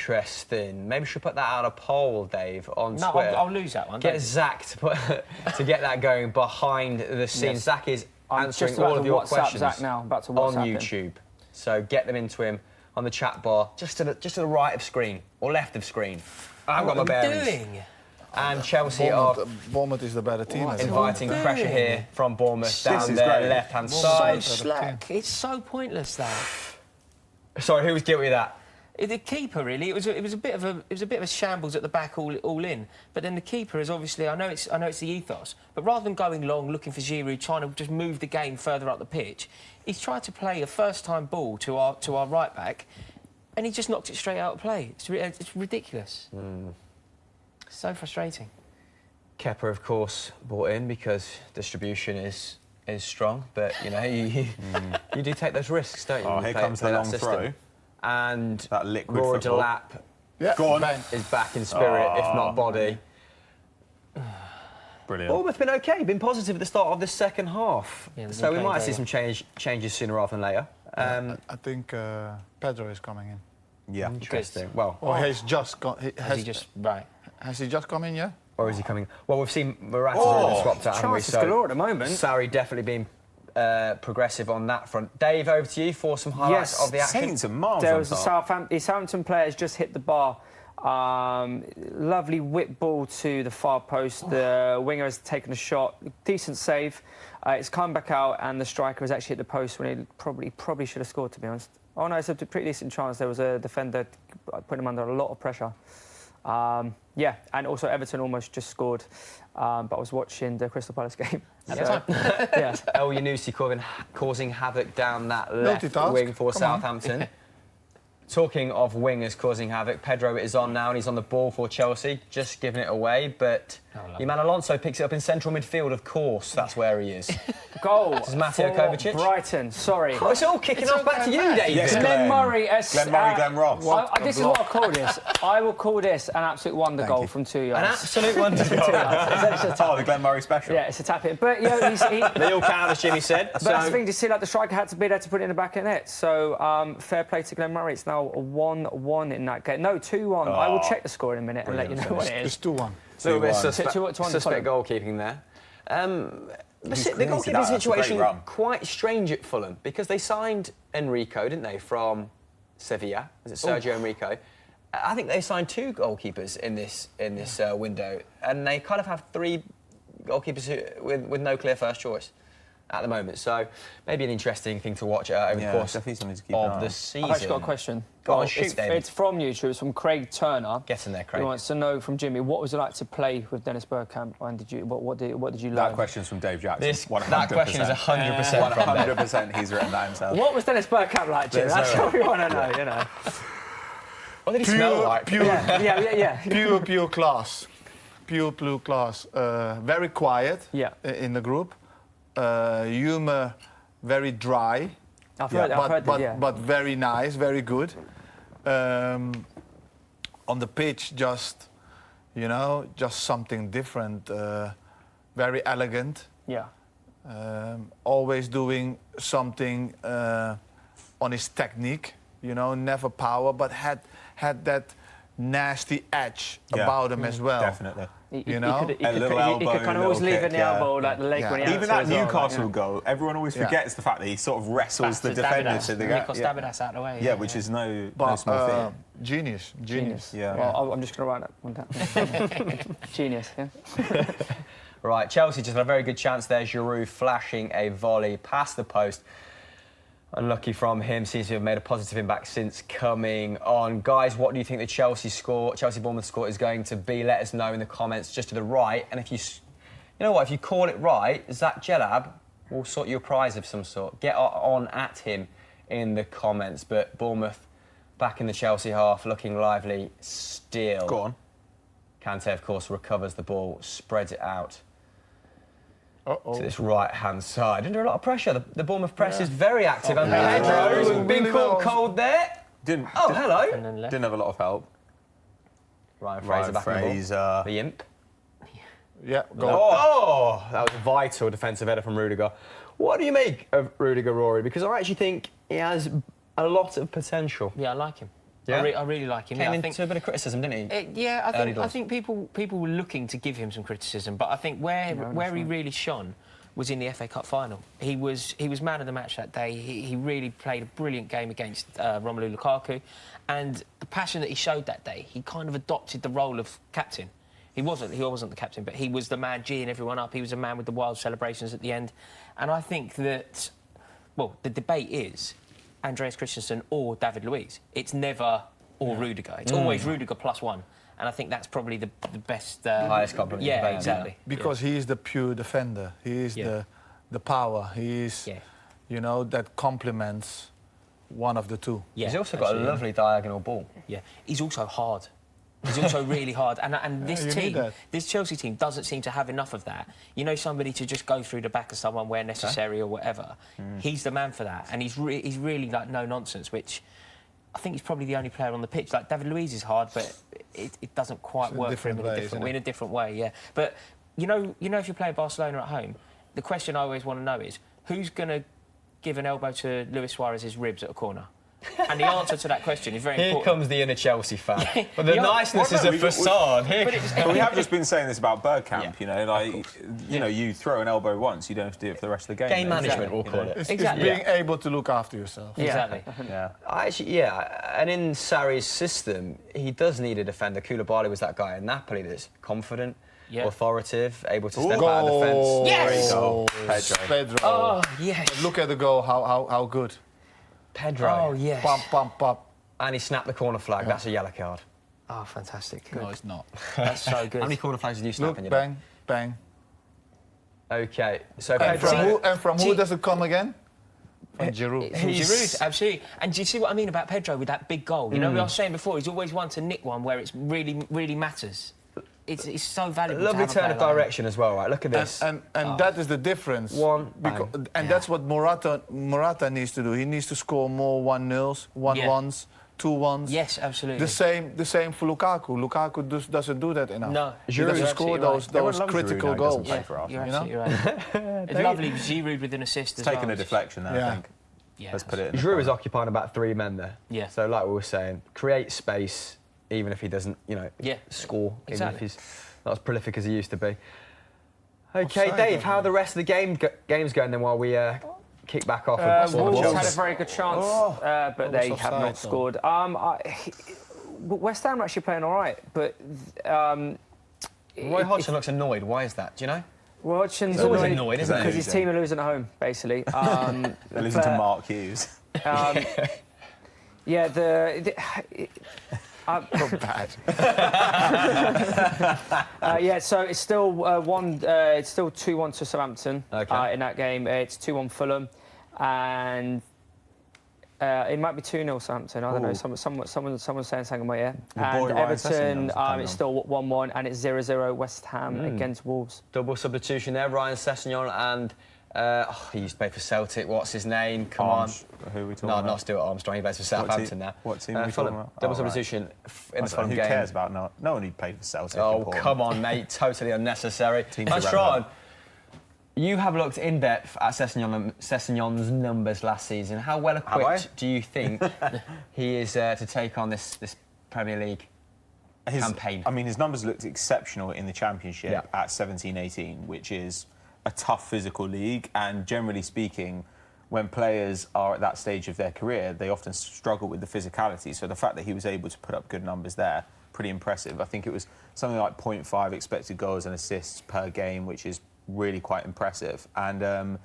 Speaker 3: Interesting. Maybe we should put that out on a poll, Dave, on
Speaker 4: No,
Speaker 3: Twitter.
Speaker 4: I'll lose that one.
Speaker 3: Get Zach to get that going behind the scenes.
Speaker 6: Yes.
Speaker 3: Zach is
Speaker 6: I'm
Speaker 3: answering
Speaker 6: just about
Speaker 3: all
Speaker 6: to
Speaker 3: of your
Speaker 6: WhatsApp
Speaker 3: questions
Speaker 6: Zach now, about to
Speaker 3: on
Speaker 6: WhatsApp him.
Speaker 3: YouTube. So get them into him on the chat bar, just to the right of screen or left of screen. I've got my
Speaker 4: What are we
Speaker 3: bearings.
Speaker 4: doing?
Speaker 3: And Chelsea are
Speaker 2: Bournemouth is the better team. I think.
Speaker 3: inviting pressure here from Bournemouth down
Speaker 5: is
Speaker 3: their
Speaker 5: great.
Speaker 3: left-hand
Speaker 4: So
Speaker 3: side.
Speaker 4: slack. It's so pointless, that.
Speaker 3: Sorry, who was guilty of that?
Speaker 4: The keeper, really, it was a bit of a shambles at the back, all in. But then the keeper is obviously, I know it's the ethos, but rather than going long looking for Giroud, trying to just move the game further up the pitch, he's tried to play a first-time ball to our right back, and he just knocked it straight out of play. It's ridiculous. So frustrating.
Speaker 3: Kepa, of course, brought in because distribution is strong, but you know you do take those risks, don't you?
Speaker 5: Oh,
Speaker 3: You
Speaker 5: here
Speaker 3: play-
Speaker 5: comes the
Speaker 3: play that
Speaker 5: long
Speaker 3: system.
Speaker 5: throw.
Speaker 3: And
Speaker 5: That liquid
Speaker 3: Rory
Speaker 5: football.
Speaker 3: Delap
Speaker 2: Yeah.
Speaker 5: Go on.
Speaker 3: is back in spirit, if not body.
Speaker 5: Brilliant.
Speaker 3: Bournemouth been okay, been positive at the start of the second half,
Speaker 4: Yeah, they've
Speaker 3: so
Speaker 4: been
Speaker 3: we might
Speaker 4: playing
Speaker 3: see
Speaker 4: very
Speaker 3: some changes sooner rather than later.
Speaker 2: I think Pedro is coming in.
Speaker 5: Yeah.
Speaker 3: Interesting. Well,
Speaker 2: Or he's just
Speaker 4: Has he just right?
Speaker 2: has he just come in? Yeah.
Speaker 3: or is he coming? Well, we've seen Morata's already been swapped out, haven't we?
Speaker 6: Chances galore at the moment.
Speaker 3: Sarri definitely been progressive on that front. Dave, over to you for some highlights
Speaker 6: Yes.
Speaker 3: of the action.
Speaker 5: Saints are miles
Speaker 6: There
Speaker 5: on
Speaker 6: was a
Speaker 5: top.
Speaker 6: Southampton player has just hit the bar. Lovely whip ball to the far post. The winger has taken a shot. Decent save. It's come back out, and the striker has actually hit the post when he probably should have scored, to be honest. Oh, no, it's a pretty decent chance. There was a defender putting him under a lot of pressure. Yeah, and also Everton almost just scored. But I was watching the Crystal Palace game.
Speaker 3: Yeah. El Yunusi causing havoc down that left wing for Southampton. Talking of wingers causing havoc, Pedro is on now and he's on the ball for Chelsea, just giving it away. But your man Alonso picks it up in central midfield, of course. That's where he is.
Speaker 6: Goal
Speaker 3: This is Mateo
Speaker 6: for
Speaker 3: Kovacic.
Speaker 6: Brighton. Sorry.
Speaker 3: Oh, it's all kicking off back to you, David.
Speaker 5: Yes,
Speaker 6: Glenn Murray.
Speaker 5: Glenn Ross.
Speaker 6: This is what I call this. I will call this an absolute wonder goal from 2 yards.
Speaker 3: An absolute wonder goal.
Speaker 5: Oh, the Glenn Murray special.
Speaker 6: Yeah, it's a tap in. But you know,
Speaker 3: They all count, as Jimmy said.
Speaker 6: But that's the thing, to see like the striker had to be there to put it in the back of the net. So fair play to Glenn Murray. It's now a 1-1 in that game. No, 2-1. I will check the score in a minute and let you know what it is.
Speaker 2: It's 2-1.
Speaker 3: A little bit of
Speaker 6: to
Speaker 3: suspect goalkeeping there. The goalkeeping situation quite strange at Fulham because they signed Enrico, didn't they, from Sevilla? Is it Sergio Enrico? I think they signed 2 goalkeepers in this window, and they kind of have 3 goalkeepers with no clear first choice at the moment. So maybe an interesting thing to watch over the course of the season.
Speaker 6: I've actually got a question.
Speaker 3: Go on, shoot, David.
Speaker 6: It's from YouTube. It's from Craig Turner.
Speaker 3: Get in there, Craig.
Speaker 6: He wants to know from Jimmy, what was it like to play with Dennis Bergkamp, and what did you learn?
Speaker 5: That question's from Dave Jackson.
Speaker 3: That question is 100% from Dave.
Speaker 5: 100%. He's written that himself.
Speaker 6: What was Dennis Bergkamp like, Jim? That's what we want to know. You know.
Speaker 3: What did he smell like?
Speaker 2: Pure class. Pure class. Very quiet in the group. Humor, very dry. But very nice, very good. On the pitch, just something different. Very elegant.
Speaker 6: Yeah.
Speaker 2: Always doing something on his technique. Never power, but had that nasty edge about him as well.
Speaker 5: Definitely.
Speaker 6: He could kind of always leave in the elbow, like the leg when he
Speaker 5: even that Newcastle goal, everyone always forgets the fact that he sort of wrestles the defender to the gap.
Speaker 4: Davidas out of the way.
Speaker 5: Yeah, which is no small thing.
Speaker 2: Genius.
Speaker 5: Yeah.
Speaker 6: Well, I'm just going to write that one down. Genius, yeah.
Speaker 3: Right, Chelsea just had a very good chance there. Giroud flashing a volley past the post. Unlucky from him, seems to have made a positive impact since coming on. Guys, what do you think the Chelsea-Bournemouth score is going to be? Let us know in the comments just to the right. And if if you call it right, Zach Gelab will sort you a prize of some sort. Get on at him in the comments. But Bournemouth back in the Chelsea half, looking lively still.
Speaker 5: Go on.
Speaker 3: Kante, of course, recovers the ball, spreads it out. To this right-hand side. Under a lot of pressure. The Bournemouth press is very active. And Pedro's been caught cold there. Hello.
Speaker 5: Didn't have a lot of help.
Speaker 3: Ryan Fraser back in the ball. The imp.
Speaker 2: Yeah, go
Speaker 3: on. That was a vital defensive header from Rudiger. What do you make of Rudiger, Rory? Because I actually think he has a lot of potential.
Speaker 4: Yeah, I like him.
Speaker 3: Yeah?
Speaker 4: I really like him.
Speaker 3: Came into a bit of criticism, didn't he?
Speaker 4: I think people were looking to give him some criticism, but I think where he really shone was in the FA Cup final. He was man of the match that day. He really played a brilliant game against Romelu Lukaku, and the passion that he showed that day, he kind of adopted the role of captain. He wasn't the captain, but he was the man geeing everyone up. He was a man with the wild celebrations at the end, and I think that, the debate is Andreas Christensen or David Luiz. It's never Rudiger. It's always Rudiger +1. And I think that's probably the best...
Speaker 3: highest compliment.
Speaker 4: Yeah, exactly.
Speaker 2: Because he is the pure defender. He is the power. He is, that complements one of the two.
Speaker 3: Yeah, he's also got a lovely diagonal ball.
Speaker 4: Yeah. He's also hard. He's also really hard. And this Chelsea team doesn't seem to have enough of that. Somebody to just go through the back of someone where necessary or whatever. He's the man for that. And he's really like no nonsense, which I think he's probably the only player on the pitch. Like David Luiz is hard, but it doesn't quite work for him in a different way. Yeah. But if you're playing Barcelona at home, the question I always want to know is who's going to give an elbow to Luis Suarez's ribs at a corner? And the answer to that question is very
Speaker 3: Here
Speaker 4: important.
Speaker 3: comes the inner Chelsea fan. But the
Speaker 4: Yeah,
Speaker 3: niceness
Speaker 5: well,
Speaker 3: is
Speaker 5: no,
Speaker 3: a
Speaker 5: we-
Speaker 3: facade. Here
Speaker 5: But we have just been saying this about Bergkamp,
Speaker 3: Yeah,
Speaker 5: you know, like, you know, you throw an elbow once, you don't have to do it for the rest of the game.
Speaker 3: game
Speaker 5: then.
Speaker 3: management, we'll
Speaker 5: You
Speaker 3: call
Speaker 5: know.
Speaker 3: it.
Speaker 2: It's
Speaker 4: Exactly.
Speaker 2: being able to look after yourself.
Speaker 4: Exactly.
Speaker 5: Yeah.
Speaker 3: And in Sarri's system, he does need a defender. Koulibaly was that guy in Napoli that's confident,
Speaker 4: Yeah.
Speaker 3: authoritative, able to step out of defence.
Speaker 4: Yes!
Speaker 5: Goal.
Speaker 2: Pedro.
Speaker 4: Oh, yes.
Speaker 2: Look at the goal, how good.
Speaker 3: Pedro.
Speaker 4: Oh, yes.
Speaker 2: Pump, pump, pump.
Speaker 3: And he snapped the corner flag. That's a yellow card.
Speaker 4: Oh, fantastic.
Speaker 2: No, it's not.
Speaker 4: That's so good.
Speaker 3: How many corner flags did you snap
Speaker 2: Look,
Speaker 3: in your day?
Speaker 2: bang, bang.
Speaker 3: Okay, so
Speaker 2: And
Speaker 3: Pedro...
Speaker 2: from who does it come again? From Giroud.
Speaker 4: Giroud, absolutely. And do you see what I mean about Pedro with that big goal? You know, we were saying before, he's always one to nick one where it's really matters. It's so valuable.
Speaker 3: Lovely
Speaker 4: to have a
Speaker 3: turn of
Speaker 4: player like
Speaker 3: direction as well, right? Look at this.
Speaker 2: And that is the difference.
Speaker 3: One, bang.
Speaker 2: And that's what Morata needs to do. He needs to score more 1-0s, 1-1s, 2-1s.
Speaker 4: Yes, absolutely.
Speaker 2: The same for Lukaku. Lukaku doesn't do that enough.
Speaker 4: No,
Speaker 2: he
Speaker 4: you're
Speaker 2: doesn't
Speaker 4: absolutely
Speaker 2: score
Speaker 4: right.
Speaker 2: those
Speaker 5: loves
Speaker 2: critical
Speaker 5: Giroud now, he doesn't
Speaker 2: goals.
Speaker 5: play for Arsenal.
Speaker 4: You're
Speaker 2: you know?
Speaker 4: absolutely right. It's lovely. Giroud with an assist as well.
Speaker 5: Taking a deflection there,
Speaker 2: Yeah.
Speaker 5: I think.
Speaker 4: Yeah,
Speaker 5: Let's put it in. the
Speaker 3: Giroud is
Speaker 5: corner.
Speaker 3: occupying about 3 men there.
Speaker 4: Yeah.
Speaker 3: So like we were saying, create space, even if he doesn't,
Speaker 4: Yeah.
Speaker 3: score. Even
Speaker 4: Exactly.
Speaker 3: if he's not as prolific as he used to be. Okay,
Speaker 2: Offside,
Speaker 3: Dave,
Speaker 2: don't
Speaker 3: how are the rest of the game's going then while we kick back off with
Speaker 6: Wolves
Speaker 3: Chelsea?
Speaker 6: had a very good chance, but they
Speaker 2: was
Speaker 6: have
Speaker 2: offside,
Speaker 6: not scored. West Ham are actually playing all right, but
Speaker 3: Roy Hodgson looks annoyed. Why is that? Do you know?
Speaker 6: Hodgson's
Speaker 3: He's always annoyed, isn't he?
Speaker 6: because his team are losing at home, basically.
Speaker 5: Listen to Mark Hughes.
Speaker 6: Yeah, yeah, so it's still it's still 2-1 to Southampton
Speaker 3: Okay.
Speaker 6: in that game. It's 2-1 Fulham, and it might be 2-0 Southampton. I don't know. Someone's saying something about
Speaker 5: boy
Speaker 6: And
Speaker 5: Ryan
Speaker 6: Everton,
Speaker 5: Sessegnon's coming
Speaker 6: it's
Speaker 5: on.
Speaker 6: still 1-1, and it's 0-0 West Ham against Wolves.
Speaker 3: Double substitution there, Ryan Sessegnon and he used to play for Celtic. What's his name? Come
Speaker 5: Arms-
Speaker 3: on.
Speaker 5: Who are we talking
Speaker 3: No,
Speaker 5: about?
Speaker 3: not Stuart Armstrong. He plays for Southampton now.
Speaker 5: What team are we
Speaker 3: Fulham.
Speaker 5: talking about?
Speaker 3: Double
Speaker 5: Oh, right.
Speaker 3: substitution in the
Speaker 5: Who
Speaker 3: Fulham game.
Speaker 5: cares about no one who played for Celtic?
Speaker 3: Oh,
Speaker 5: important.
Speaker 3: come on, mate. Totally unnecessary.
Speaker 5: Teams
Speaker 3: Maestron,
Speaker 5: irrelevant.
Speaker 3: you have looked in depth at Sessegnon's numbers last season. How well
Speaker 5: Have I?
Speaker 3: equipped do you think he is to take on this Premier League campaign?
Speaker 5: I mean, his numbers looked exceptional in the Championship
Speaker 3: Yeah.
Speaker 5: at 17-18, which is a tough physical league. And generally speaking, when players are at that stage of their career, they often struggle with the physicality. So the fact that he was able to put up good numbers there, pretty impressive. I think it was something like 0.5 expected goals and assists per game, which is really quite impressive. And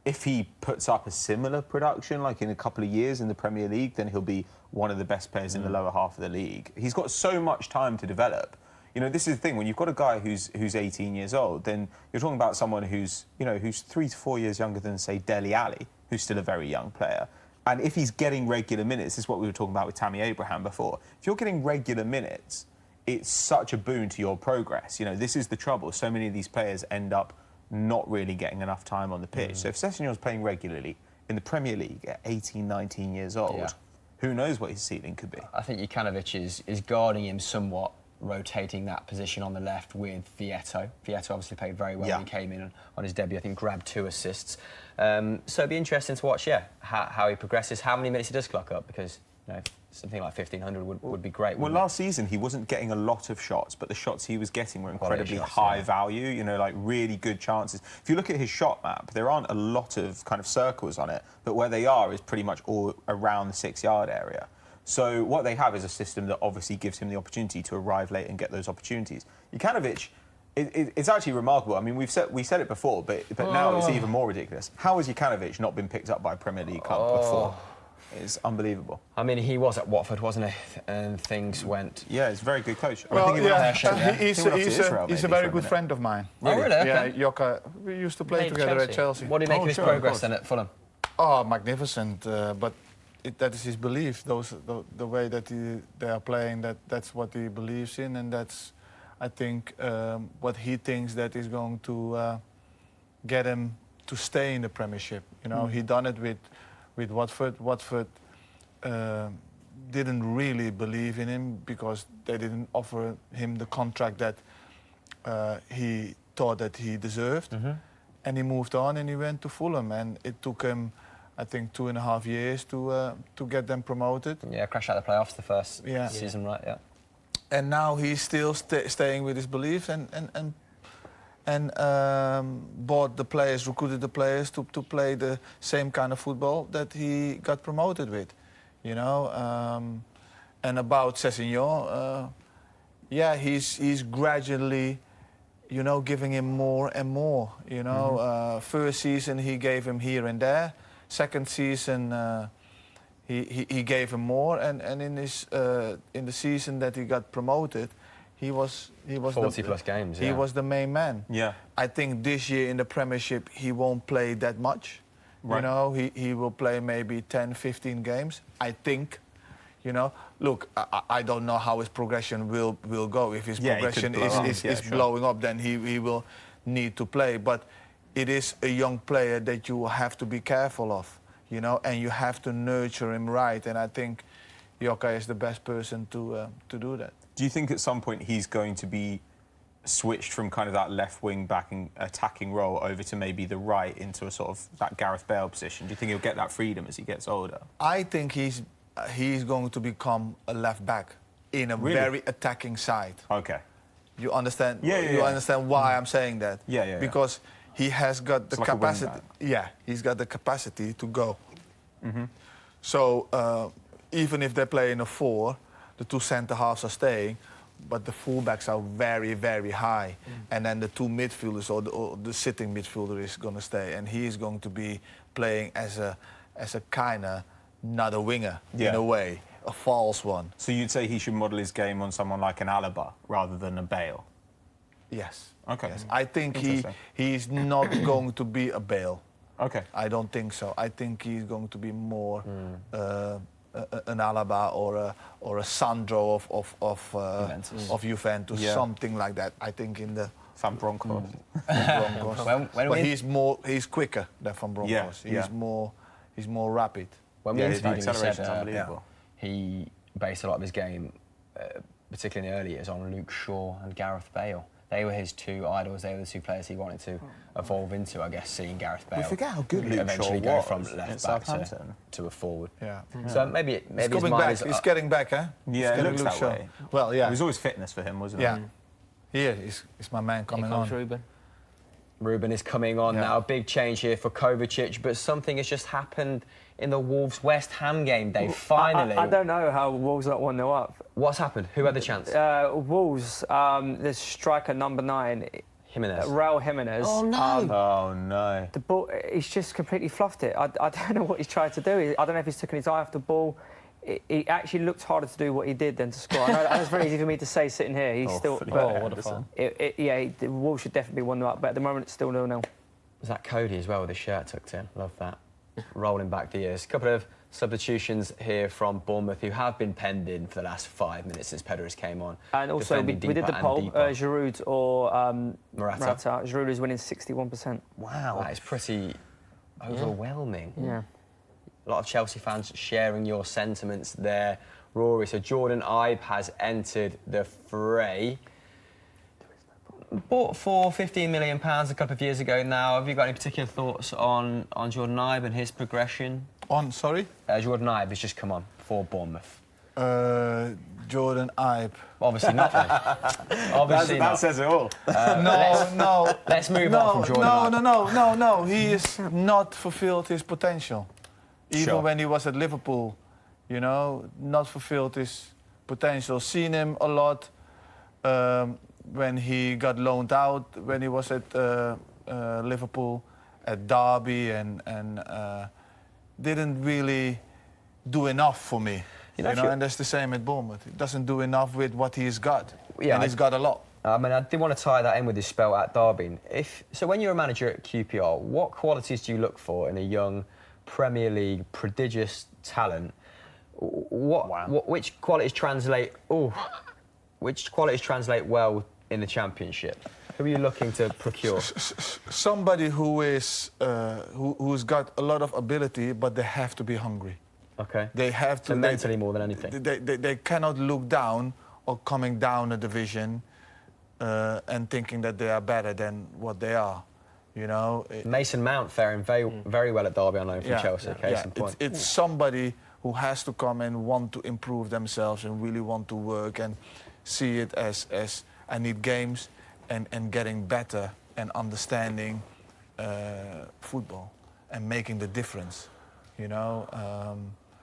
Speaker 5: if he puts up a similar production, like in a couple of years in the Premier League, then he'll be one of the best players in the lower half of the league. He's got so much time to develop. You know, this is the thing. When you've got a guy who's 18 years old, then you're talking about someone who's 3 to 4 years younger than, say, Dele Alli, who's still a very young player. And if he's getting regular minutes, this is what we were talking about with Tammy Abraham before. If you're getting regular minutes, it's such a boon to your progress. You know, this is the trouble. So many of these players end up not really getting enough time on the pitch. So if Sessegnon's playing regularly in the Premier League at 18, 19 years old,
Speaker 3: Yeah.
Speaker 5: who knows what his ceiling could be?
Speaker 3: I think Jukanovic is guarding him somewhat, rotating that position on the left with Vietto. Vietto obviously played very well when he came in on his debut. I think grabbed 2 assists. So it'd be interesting to watch, how he progresses, how many minutes he does clock up, because something like 1,500 would be great.
Speaker 5: Well,
Speaker 3: wouldn't it?
Speaker 5: last season he wasn't getting a lot of shots, but the shots he was getting were incredibly
Speaker 3: shots,
Speaker 5: high
Speaker 3: yeah.
Speaker 5: value, you know, like really good chances. If you look at his shot map, there aren't a lot of kind of circles on it, but where they are is pretty much all around the 6-yard area. So what they have is a system that obviously gives him the opportunity to arrive late and get those opportunities. Jukanovic, it's actually remarkable. I mean, we said it before, but now it's even more ridiculous. How has Jukanovic not been picked up by a Premier League club before? It's unbelievable.
Speaker 3: I mean, he was at Watford, wasn't he? And things went...
Speaker 5: Yeah, he's a very good coach.
Speaker 2: Well,
Speaker 5: I think he went
Speaker 2: yeah,
Speaker 5: off to
Speaker 2: he's
Speaker 5: Israel
Speaker 2: a
Speaker 5: maybe
Speaker 2: very
Speaker 5: for
Speaker 2: good
Speaker 5: minute.
Speaker 2: friend of mine.
Speaker 3: Oh, really? Okay.
Speaker 2: Yeah, Joka. We used to play
Speaker 4: Played
Speaker 2: together at
Speaker 4: Chelsea.
Speaker 2: Chelsea.
Speaker 3: What do you make of his
Speaker 5: sure, of
Speaker 3: progress
Speaker 5: course.
Speaker 3: then at Fulham?
Speaker 2: Oh, magnificent! But that is his belief. The way that they are playing, that's what he believes in, and that's, I think, what he thinks that is going to get him to stay in the Premiership. You know, he done it with Watford. Watford didn't really believe in him because they didn't offer him the contract that he thought that he deserved. And he moved on and he went to Fulham, and it took him, I think 2.5 years to get them promoted.
Speaker 3: Yeah, crash out the playoffs the first
Speaker 2: Yeah.
Speaker 3: season, right? Yeah.
Speaker 2: And now he's still staying with his beliefs and bought the players, recruited the players to play the same kind of football that he got promoted with, you know. And about Sessegnon, yeah, he's gradually, you know, giving him more and more. You know, first season he gave him here and there. Second season he gave him more, and in the season that he got promoted, he was
Speaker 3: 40 plus games.
Speaker 2: He
Speaker 3: Yeah.
Speaker 2: was the main man.
Speaker 5: Yeah.
Speaker 2: I think this year in the Premiership he won't play that much.
Speaker 5: Right.
Speaker 2: You know, he will play maybe 10, 15 games. I think. You know, look, I don't know how his progression will go. If his progression is blowing up, then he will need to play. But it is a young player that you have to be careful of, you know, and you have to nurture him right. And I think Joka is the best person to do that.
Speaker 5: Do you think at some point he's going to be switched from kind of that left wing backing attacking role over to maybe the right into a sort of that Gareth Bale position? Do you think he'll get that freedom as he gets older?
Speaker 2: I think he's going to become a left back in a very attacking side.
Speaker 5: Okay.
Speaker 2: You understand?
Speaker 5: Yeah.
Speaker 2: You understand why I'm saying that?
Speaker 5: Yeah.
Speaker 2: Because he has got the
Speaker 5: It's like a wing
Speaker 2: capacity.
Speaker 5: back.
Speaker 2: Yeah, he's got the capacity to go. So even if they play in a 4, the 2 centre halves are staying, but the fullbacks are very, very high, and then the 2 midfielders or the sitting midfielder is going to stay, and he is going to be playing as a kind of not a winger in a way, a false one.
Speaker 5: So you'd say he should model his game on someone like an Alaba rather than a Bale?
Speaker 2: Yes.
Speaker 5: Okay.
Speaker 2: Yes. I think
Speaker 5: Interesting.
Speaker 2: he's not going to be a Bale.
Speaker 5: Okay.
Speaker 2: I don't think so. I think he's going to be more an Alaba or a Sandro of Juventus, something like that. I think in the
Speaker 5: Van Bronckhorst.
Speaker 2: But he's quicker than Van Bronckhorst.
Speaker 5: Yeah.
Speaker 2: He's more rapid.
Speaker 3: When we
Speaker 5: Yeah, his
Speaker 3: interviewed him, he
Speaker 5: acceleration's
Speaker 3: said
Speaker 5: unbelievable.
Speaker 3: he based a lot of his game, particularly in the early years, on Luke Shaw and Gareth Bale. They were his 2 idols. They were the 2 players he wanted to evolve into, I guess, seeing Gareth Bale.
Speaker 5: We forget how good Luke
Speaker 3: eventually
Speaker 5: Shaw
Speaker 3: go from
Speaker 5: was
Speaker 3: left
Speaker 5: at
Speaker 3: back
Speaker 5: Southampton.
Speaker 3: to a forward.
Speaker 2: Yeah.
Speaker 3: So maybe
Speaker 2: He's
Speaker 3: his
Speaker 2: coming
Speaker 3: mind
Speaker 2: back.
Speaker 3: is
Speaker 2: He's getting back, huh?
Speaker 5: Yeah, it looks that
Speaker 2: Shaw.
Speaker 5: way.
Speaker 2: Well, yeah.
Speaker 5: It was always fitness for him, wasn't it?
Speaker 2: Yeah. Here is my man
Speaker 4: Here
Speaker 2: coming
Speaker 4: comes
Speaker 2: on.
Speaker 4: Ruben.
Speaker 3: Ruben is coming on now. A big change here for Kovacic, but something has just happened in the Wolves West Ham game, Dave. Finally.
Speaker 6: I don't know how Wolves got 1-0 up.
Speaker 3: What's happened? Who had the chance?
Speaker 6: Wolves, the striker number 9,
Speaker 3: Jimenez.
Speaker 6: Raul Jimenez.
Speaker 3: Oh, no.
Speaker 5: Oh, no.
Speaker 6: The ball, he's just completely fluffed it. I don't know what he's tried to do. I don't know if he's taken his eye off the ball. It actually looked harder to do what he did than to score. I know that's very easy for me to say sitting here. He's still. But
Speaker 4: what a fun.
Speaker 6: the Wolves should definitely be 1-0 up, but at the moment it's still 0-0.
Speaker 3: Was that Cody as well with his shirt tucked in? Love that. Rolling back the years. A couple of substitutions here from Bournemouth who have been penned in for the last 5 minutes since Pedros came on.
Speaker 6: And also, we did the poll, Giroud or Morata. Giroud is winning 61%.
Speaker 3: Wow. That is pretty overwhelming.
Speaker 6: Yeah.
Speaker 3: A lot of Chelsea fans sharing your sentiments there, Rory. So Jordan Ibe has entered the fray. Bought for £15 million a couple of years ago now. Have you got any particular thoughts on Jordan Ibe and his progression?
Speaker 2: Sorry?
Speaker 3: Jordan Ibe has just come on for Bournemouth.
Speaker 2: Jordan Ibe.
Speaker 3: Obviously not, then. Obviously
Speaker 5: That
Speaker 3: not.
Speaker 5: says it all.
Speaker 2: No.
Speaker 3: Let's move on from Jordan Ibe.
Speaker 2: No. He has not fulfilled his potential. Even when he was at Liverpool, you know, not fulfilled his potential. Seen him a lot when he got loaned out, when he was at Liverpool, at Derby, and didn't really do enough for me. You know, and that's the same at Bournemouth. He doesn't do enough with what he's got.
Speaker 3: Yeah,
Speaker 2: and he's got a lot.
Speaker 3: I mean, I did want to tie that in with his spell at Derby. So when you're a manager at QPR, what qualities do you look for in a young Premier League prodigious talent? Which qualities translate? Which qualities translate well in the Championship? Who are you looking to procure?
Speaker 2: Somebody who's got a lot of ability, but they have to be hungry.
Speaker 3: Okay.
Speaker 2: They have to.
Speaker 3: So mentally more than anything.
Speaker 2: They cannot look down or coming down a division and thinking that they are better than what they are. You know,
Speaker 3: Mason Mount faring very well at Derby on loan from Chelsea. Case in point.
Speaker 2: It's somebody who has to come and want to improve themselves and really want to work and see it as I need games and getting better and understanding football and making the difference. You know.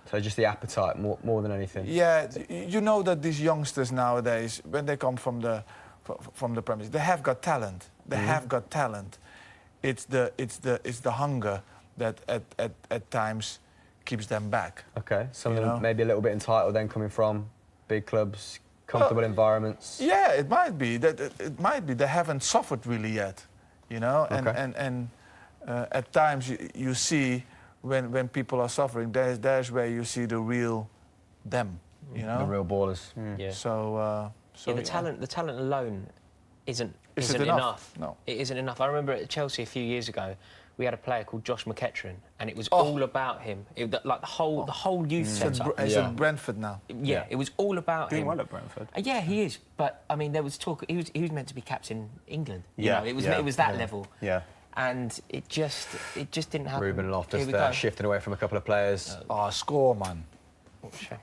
Speaker 3: So just the appetite more than anything.
Speaker 2: Yeah, you know that these youngsters nowadays, when they come from the Premier League, they have got talent. They have got talent. It's the hunger that at times keeps them back.
Speaker 3: Okay, some of them maybe a little bit entitled then, coming from big clubs, comfortable environments.
Speaker 2: Yeah, it might be that it might be they haven't suffered really yet, you know. And at times you see when people are suffering, there's where you see the real them, you know.
Speaker 3: The real ballers.
Speaker 4: Yeah.
Speaker 2: So
Speaker 4: the talent alone isn't
Speaker 2: enough?
Speaker 4: enough.
Speaker 2: No,
Speaker 4: it isn't enough. I remember at Chelsea a few years ago, we had a player called Josh McEachran, and it was all about him. Like the whole youth setup.
Speaker 2: He's at Brentford now.
Speaker 4: Yeah, it was all about
Speaker 5: Doing
Speaker 4: him.
Speaker 5: well at Brentford.
Speaker 4: Yeah, he is. But I mean, there was talk. He was meant to be captain England.
Speaker 5: Yeah,
Speaker 4: you know, it was that level.
Speaker 5: Yeah.
Speaker 4: And it just didn't happen.
Speaker 3: Ruben Loftus there, shifting away from a couple of players.
Speaker 2: Score, man.
Speaker 4: What a shame.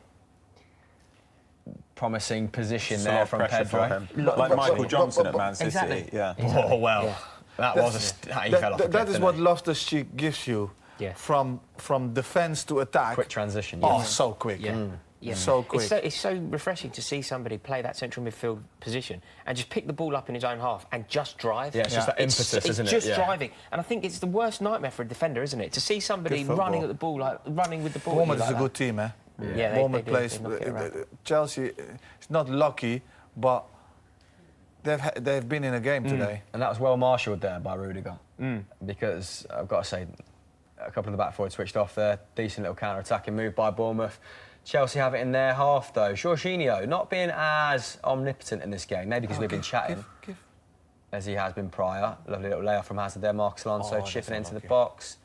Speaker 3: Promising position
Speaker 5: It's a
Speaker 3: there
Speaker 5: lot of
Speaker 3: from
Speaker 5: pressure for
Speaker 3: Pedro.
Speaker 5: him. Like Michael Johnson at Man City.
Speaker 4: Exactly.
Speaker 5: Yeah.
Speaker 3: Oh well,
Speaker 4: Yeah.
Speaker 3: that was he fell off.
Speaker 2: That is what Loftus-Cheek gives you.
Speaker 4: Yeah.
Speaker 2: From defence to attack.
Speaker 3: Quick transition.
Speaker 2: Oh,
Speaker 3: Yes.
Speaker 2: so quick.
Speaker 4: Yeah. Yeah.
Speaker 2: So quick.
Speaker 4: It's so refreshing to see somebody play that central midfield position and just pick the ball up in his own half and just drive.
Speaker 3: Yeah, it's just that impetus, isn't it?
Speaker 4: It's just
Speaker 3: Yeah.
Speaker 4: driving. And I think it's the worst nightmare for a defender, isn't it? To see somebody
Speaker 2: Good football.
Speaker 4: running at the ball, like running with the ball.
Speaker 2: Bournemouth
Speaker 4: like
Speaker 2: is a
Speaker 4: that.
Speaker 2: good team, eh?
Speaker 4: Yeah, they
Speaker 2: Bournemouth
Speaker 4: do.
Speaker 2: plays.
Speaker 4: They knock it around.
Speaker 2: Chelsea is not lucky, but they've been in a game today.
Speaker 3: And that was well marshalled there by Rudiger. Because I've got to say, a couple of the back forward switched off there. Decent little counter-attacking move by Bournemouth. Chelsea have it in their half, though. Jorginho not being as omnipotent in this game, maybe because we've been chatting, as he has been prior. Lovely little layoff from Hazard there. Marcus Alonso chipping into the box.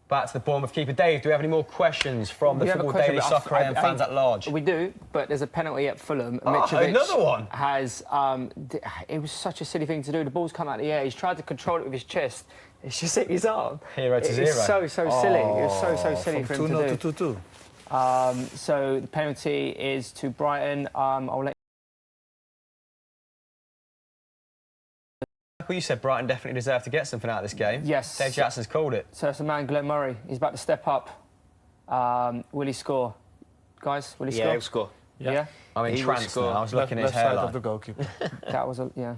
Speaker 3: Back to the Bournemouth keeper. Dave, do we have any more questions from the Football Daily Soccer AM fans at large?
Speaker 6: We do, but there's a penalty at Fulham.
Speaker 3: Another one?
Speaker 6: Has, it was such a silly thing to do. The ball's come out of the air. He's tried to control it with his chest. It's just hit his arm.
Speaker 3: Hero to zero.
Speaker 6: It's so silly. It was so silly for him to do.
Speaker 2: From 2-0 to 2-2.
Speaker 6: So the penalty is to Brighton. I'll let
Speaker 3: You said Brighton definitely deserved to get something out of this game.
Speaker 6: Yes.
Speaker 3: Dave Jackson's called it.
Speaker 6: So it's the man, Glenn Murray. He's about to step up. Will he score? Guys, will he score?
Speaker 4: Yeah, he'll score.
Speaker 6: Yeah?
Speaker 3: I'm
Speaker 4: He will
Speaker 3: entranced now.
Speaker 4: score.
Speaker 3: I was looking at his
Speaker 2: Left side
Speaker 3: hairline.
Speaker 2: of the goalkeeper.
Speaker 6: That was yeah.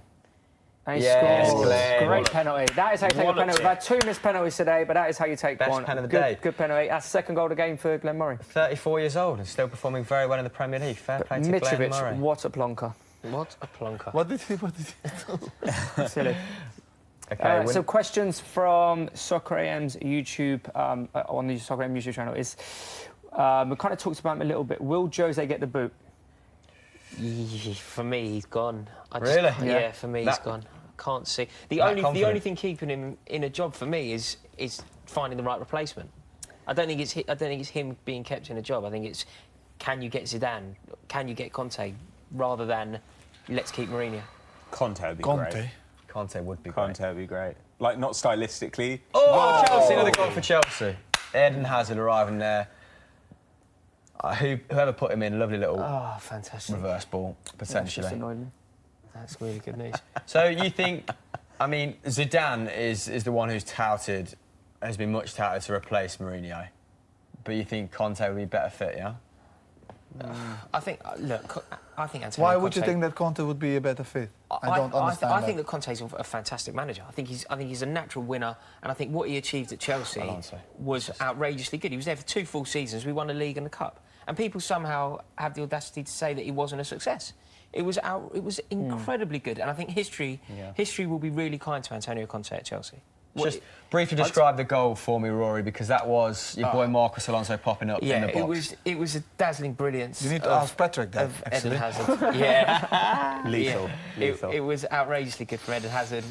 Speaker 6: And he
Speaker 3: Yes,
Speaker 6: scores.
Speaker 3: Glenn.
Speaker 6: Great penalty. That is how you take a
Speaker 4: Walloped
Speaker 6: penalty.
Speaker 4: it.
Speaker 6: We've had 2 missed penalties today, but that is how you take
Speaker 3: Best
Speaker 6: one.
Speaker 3: pen of the
Speaker 6: good,
Speaker 3: day.
Speaker 6: Good penalty. That's the second goal of the game for Glenn Murray.
Speaker 3: 34 years old and still performing very well in the Premier League. Fair play to Glenn Murray.
Speaker 6: Mitrovic, what a plonker.
Speaker 4: What a plonker.
Speaker 2: What did he do?
Speaker 6: Silly.
Speaker 3: Okay,
Speaker 6: So questions from Soccer AM's YouTube, on the Soccer AM YouTube channel is, we kind of talked about him a little bit. Will Jose get the boot?
Speaker 4: For me, he's gone.
Speaker 3: Really?
Speaker 4: Yeah, for me, he's gone. I can't see. The only thing keeping him in a job for me is finding the right replacement. I don't think it's him being kept in a job. I think it's, can you get Zidane? Can you get Conte? Rather than let's keep Mourinho.
Speaker 5: Conte would be great.
Speaker 3: Conte would be great.
Speaker 5: Conte would be great. Like, not stylistically.
Speaker 3: Oh, Chelsea, another goal for Chelsea. Eden Hazard arriving there. Whoever put him in, lovely little
Speaker 4: Fantastic.
Speaker 3: reverse ball, potentially.
Speaker 6: Just annoyed me.
Speaker 4: That's really good news.
Speaker 3: So you think, I mean, Zidane is the one who's has been much touted to replace Mourinho. But you think Conte would be a better fit, yeah?
Speaker 4: I think, I think Antonio
Speaker 2: Why would you
Speaker 4: Conte-
Speaker 2: think that Conte would be a better fit? I don't understand
Speaker 4: I
Speaker 2: that.
Speaker 4: think that Conte's a fantastic manager. I think he's a natural winner, and I think what he achieved at Chelsea was outrageously good. He was there for 2 full seasons. We won the league and the cup, and people somehow have the audacity to say that he wasn't a success. It was incredibly good, and I think history will be really kind to Antonio Conte at Chelsea.
Speaker 3: Just briefly describe the goal for me, Rory, because that was your boy Marcus Alonso popping up in the box.
Speaker 4: it was a dazzling brilliance.
Speaker 2: You need to ask Patrick that,
Speaker 4: of Eden
Speaker 2: actually.
Speaker 4: Hazard. Yeah.
Speaker 5: Lethal. Lethal.
Speaker 4: It was outrageously good for Eden Hazard.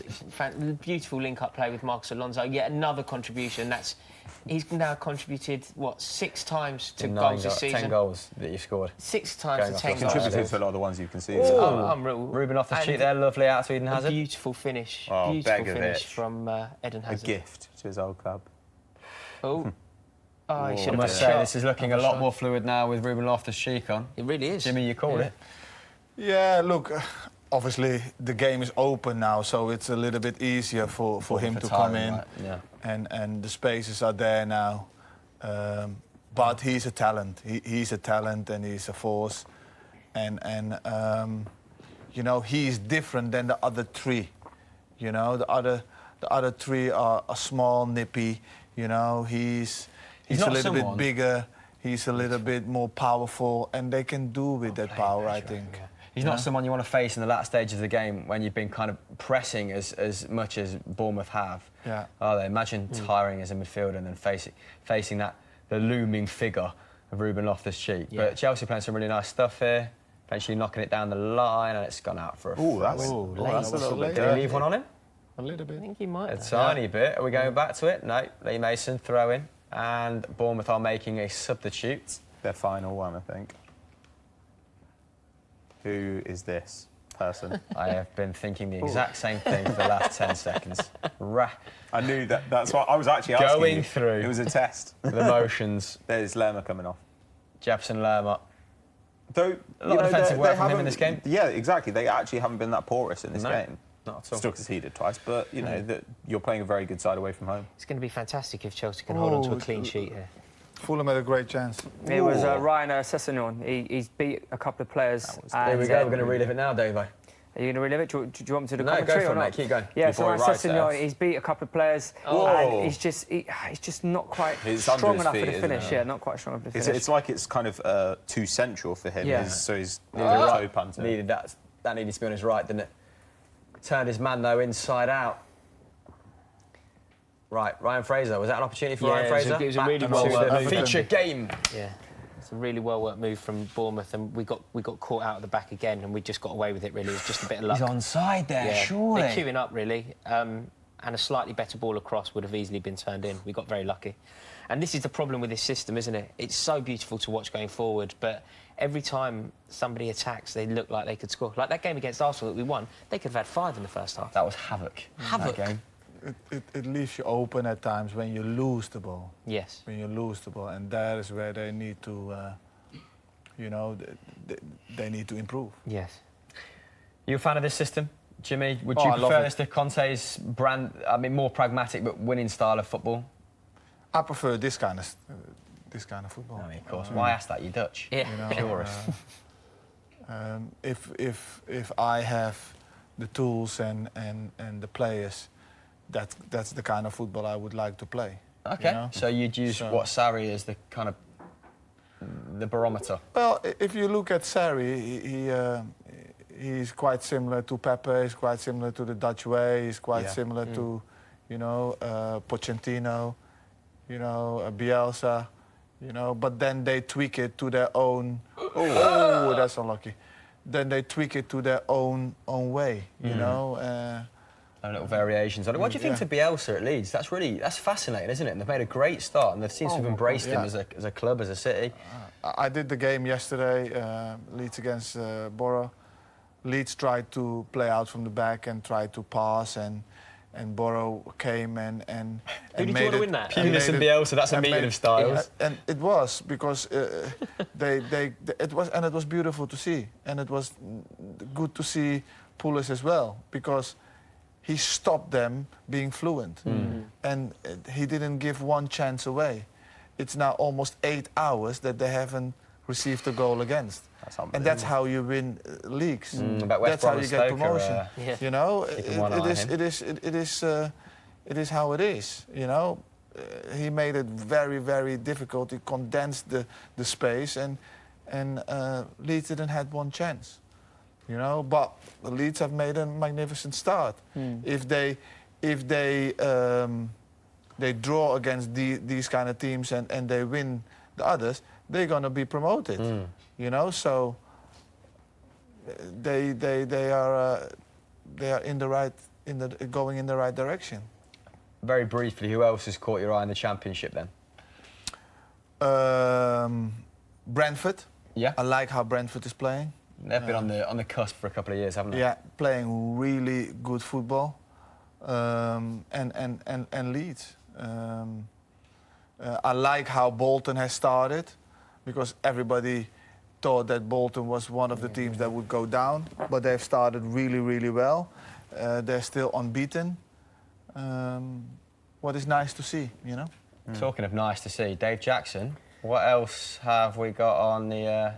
Speaker 4: Beautiful link-up play with Marcus Alonso. Yet another contribution. He's now contributed, 6 times to goals this season?
Speaker 3: 10 goals that you scored.
Speaker 4: 6 times to 10 goals.
Speaker 5: Contributed to a lot of the ones you can see.
Speaker 4: Unreal.
Speaker 3: Ruben off the cheat there, lovely out to Eden
Speaker 4: A
Speaker 3: Hazard.
Speaker 4: beautiful finish.
Speaker 5: Oh,
Speaker 4: beautiful
Speaker 5: Begovic.
Speaker 4: finish from Eden Eden
Speaker 5: A
Speaker 4: Hazard.
Speaker 5: gift to his old club.
Speaker 4: Oh. Oh, he should
Speaker 3: I
Speaker 4: have
Speaker 3: must
Speaker 4: been
Speaker 3: say,
Speaker 4: shot.
Speaker 3: this is looking a lot more fluid now with Ruben Loftus-Cheek on.
Speaker 4: It really is.
Speaker 3: Jimmy, you called
Speaker 4: Yeah.
Speaker 3: it.
Speaker 2: Yeah, look, obviously the game is open now, so it's a little bit easier for him to come in,
Speaker 3: Right, yeah.
Speaker 2: and the spaces are there now. But he's a talent. He's a talent and he's a force, and you know, he's different than the other three. You know, the other three are small, nippy. You know, he's a
Speaker 3: not
Speaker 2: little
Speaker 3: someone-
Speaker 2: bit bigger. He's a little bit more powerful, and they can do with that power, I think.
Speaker 3: He's not someone you want to face in the last stage of the game when you've been kind of pressing as much as Bournemouth have.
Speaker 2: Yeah.
Speaker 3: Are they? Imagine tiring as a midfielder and then facing the looming figure of Ruben Loftus-Cheek.
Speaker 4: Yeah.
Speaker 3: But Chelsea playing some really nice stuff here, eventually knocking it down the line, and it's gone out for a
Speaker 5: Ooh, that's,
Speaker 2: Ooh,
Speaker 5: that's a little bit
Speaker 3: Did he leave one on him?
Speaker 2: A little bit.
Speaker 4: I think he might
Speaker 3: A
Speaker 4: have.
Speaker 3: tiny bit. Are we going back to it? No. Lee Mason throw in, and Bournemouth are making a substitute.
Speaker 5: their final one, I think. Who is this person?
Speaker 3: I have been thinking the exact same thing for the last 10 seconds.
Speaker 5: I knew that. That's what I was actually asking.
Speaker 3: Going
Speaker 5: you.
Speaker 3: through.
Speaker 5: It was a test.
Speaker 3: The motions.
Speaker 5: There's Lerma coming off.
Speaker 3: Jefferson Lerma.
Speaker 5: Though
Speaker 3: A lot of defensive work from him in this game.
Speaker 5: Yeah, exactly. They actually haven't been that porous in this
Speaker 3: No,
Speaker 5: game.
Speaker 3: not at all.
Speaker 5: Still conceded twice, but you know that you're playing a very good side away from home.
Speaker 4: It's going to be fantastic if Chelsea can hold on to a
Speaker 2: Oh,
Speaker 4: clean sheet here.
Speaker 2: Fulham had a great chance.
Speaker 6: It was
Speaker 5: Ooh.
Speaker 6: Ryan Sessegnon. He's beat a couple of players.
Speaker 3: There we go. We're going to relive it now, Dave.
Speaker 6: Are you going to relive it? Do you want me to do the
Speaker 3: No,
Speaker 6: commentary
Speaker 3: go for
Speaker 6: or
Speaker 3: it,
Speaker 6: not?
Speaker 3: mate. Keep going.
Speaker 6: Yeah,
Speaker 5: Your
Speaker 6: so
Speaker 5: boy
Speaker 6: Ryan
Speaker 5: writes it
Speaker 6: Sessegnon,
Speaker 5: off.
Speaker 6: he's beat a couple of players,
Speaker 5: Oh.
Speaker 6: and he's just not quite
Speaker 5: It's under
Speaker 6: strong
Speaker 5: his
Speaker 6: enough
Speaker 5: feet,
Speaker 6: for the
Speaker 5: isn't
Speaker 6: finish.
Speaker 5: it?
Speaker 6: Yeah, not quite strong enough for the
Speaker 5: It's,
Speaker 6: finish.
Speaker 5: it's like it's kind of too central for him.
Speaker 6: Yeah.
Speaker 5: So he's
Speaker 3: Oh.
Speaker 5: toe punter.
Speaker 3: Needed that. That needed to be on his right, didn't it? Turned his man, though, inside out. Right, Ryan Fraser. Was that an opportunity for
Speaker 4: Yeah,
Speaker 3: Ryan
Speaker 4: it was a-
Speaker 3: Fraser?
Speaker 4: it was a
Speaker 3: Back
Speaker 4: really
Speaker 3: to
Speaker 4: well-worked
Speaker 3: the
Speaker 4: move.
Speaker 3: feature game.
Speaker 4: Yeah. It's a really well-worked move from Bournemouth, and we got caught out at the back again, and we just got away with it, really. It was just a bit of luck.
Speaker 3: He's onside there,
Speaker 4: Yeah.
Speaker 3: surely.
Speaker 4: They're queuing up, really, and a slightly better ball across would have easily been turned in. We got very lucky. And this is the problem with this system, isn't it? It's so beautiful to watch going forward, but every time somebody attacks, they look like they could score. Like that game against Arsenal that we won, they could have had 5 in the first half.
Speaker 3: That was havoc.
Speaker 4: Havoc.
Speaker 3: That game.
Speaker 2: It leaves you open at times when you lose the ball.
Speaker 4: Yes.
Speaker 2: When you lose the ball, and that is where they need to, you know, they need to improve.
Speaker 4: Yes.
Speaker 3: You a fan of this system, Jimmy? Would
Speaker 2: Oh,
Speaker 3: you
Speaker 2: I love
Speaker 3: prefer
Speaker 2: it.
Speaker 3: this to Conte's brand? I mean, more pragmatic but winning style of football.
Speaker 2: I prefer this kind of football.
Speaker 3: I mean, of course. Why ask that? You Dutch.
Speaker 4: Yeah.
Speaker 2: You know,
Speaker 3: Purist.
Speaker 2: if I have the tools and the players, that's the kind of football I would like to play.
Speaker 3: Okay.
Speaker 2: You know?
Speaker 3: So you'd use
Speaker 2: So-
Speaker 3: what Sarri as the kind of the barometer.
Speaker 2: Well, if you look at Sarri, he's quite similar to Pepe. He's quite similar to the Dutch way. He's quite similar to, you know, Pochettino, you know, Bielsa, you know. But then they tweak it to their own. Oh, that's unlucky. Then they tweak it to their own way, you know.
Speaker 3: And little variations on it. What do you think
Speaker 2: Yeah.
Speaker 3: for Bielsa at Leeds? That's fascinating, isn't it? And they've made a great start, and they seem to have embraced him
Speaker 2: yeah.
Speaker 3: as a club, as a city.
Speaker 2: I did the game yesterday, Leeds against Borough. Leeds tried to play out from the back and tried to pass, and Borough came and
Speaker 4: Who did you
Speaker 2: made
Speaker 4: want to
Speaker 2: it-
Speaker 4: win that?
Speaker 3: Pulis and Bielsa, that's a
Speaker 2: and
Speaker 3: meeting
Speaker 2: made-
Speaker 3: of styles.
Speaker 2: And it was because it was beautiful to see, and it was good to see Pulis as well, because he stopped them being fluent, and he didn't give one chance away. It's now almost 8 hours that they haven't received a goal against.
Speaker 5: That's
Speaker 2: And that's how you win leagues.
Speaker 3: But West
Speaker 2: That's how
Speaker 3: Brom
Speaker 2: you
Speaker 3: and
Speaker 2: get
Speaker 3: Stoke are,
Speaker 2: promotion.
Speaker 4: Yeah.
Speaker 2: You know,
Speaker 3: keeping one eye on him.
Speaker 2: it is how it is. You know, he made it very, very difficult. He condensed the space, and Leeds didn't have one chance. You know, but the Leeds have made a magnificent start. If they draw against these kind of teams and they win the others, they're gonna be promoted. You know, so they are going in the right direction.
Speaker 3: Very briefly, who else has caught your eye in the Championship then?
Speaker 2: Brentford.
Speaker 3: Yeah.
Speaker 2: I like how Brentford is playing.
Speaker 3: They've been on the cusp for a couple of years, haven't they?
Speaker 2: Yeah, playing really good football. and Leeds. I like how Bolton has started, because everybody thought that Bolton was one of the teams that would go down, but they've started really, really well. They're still unbeaten. What is nice to see, you know?
Speaker 3: Talking of nice to see, Dave Jackson, what else have we got on the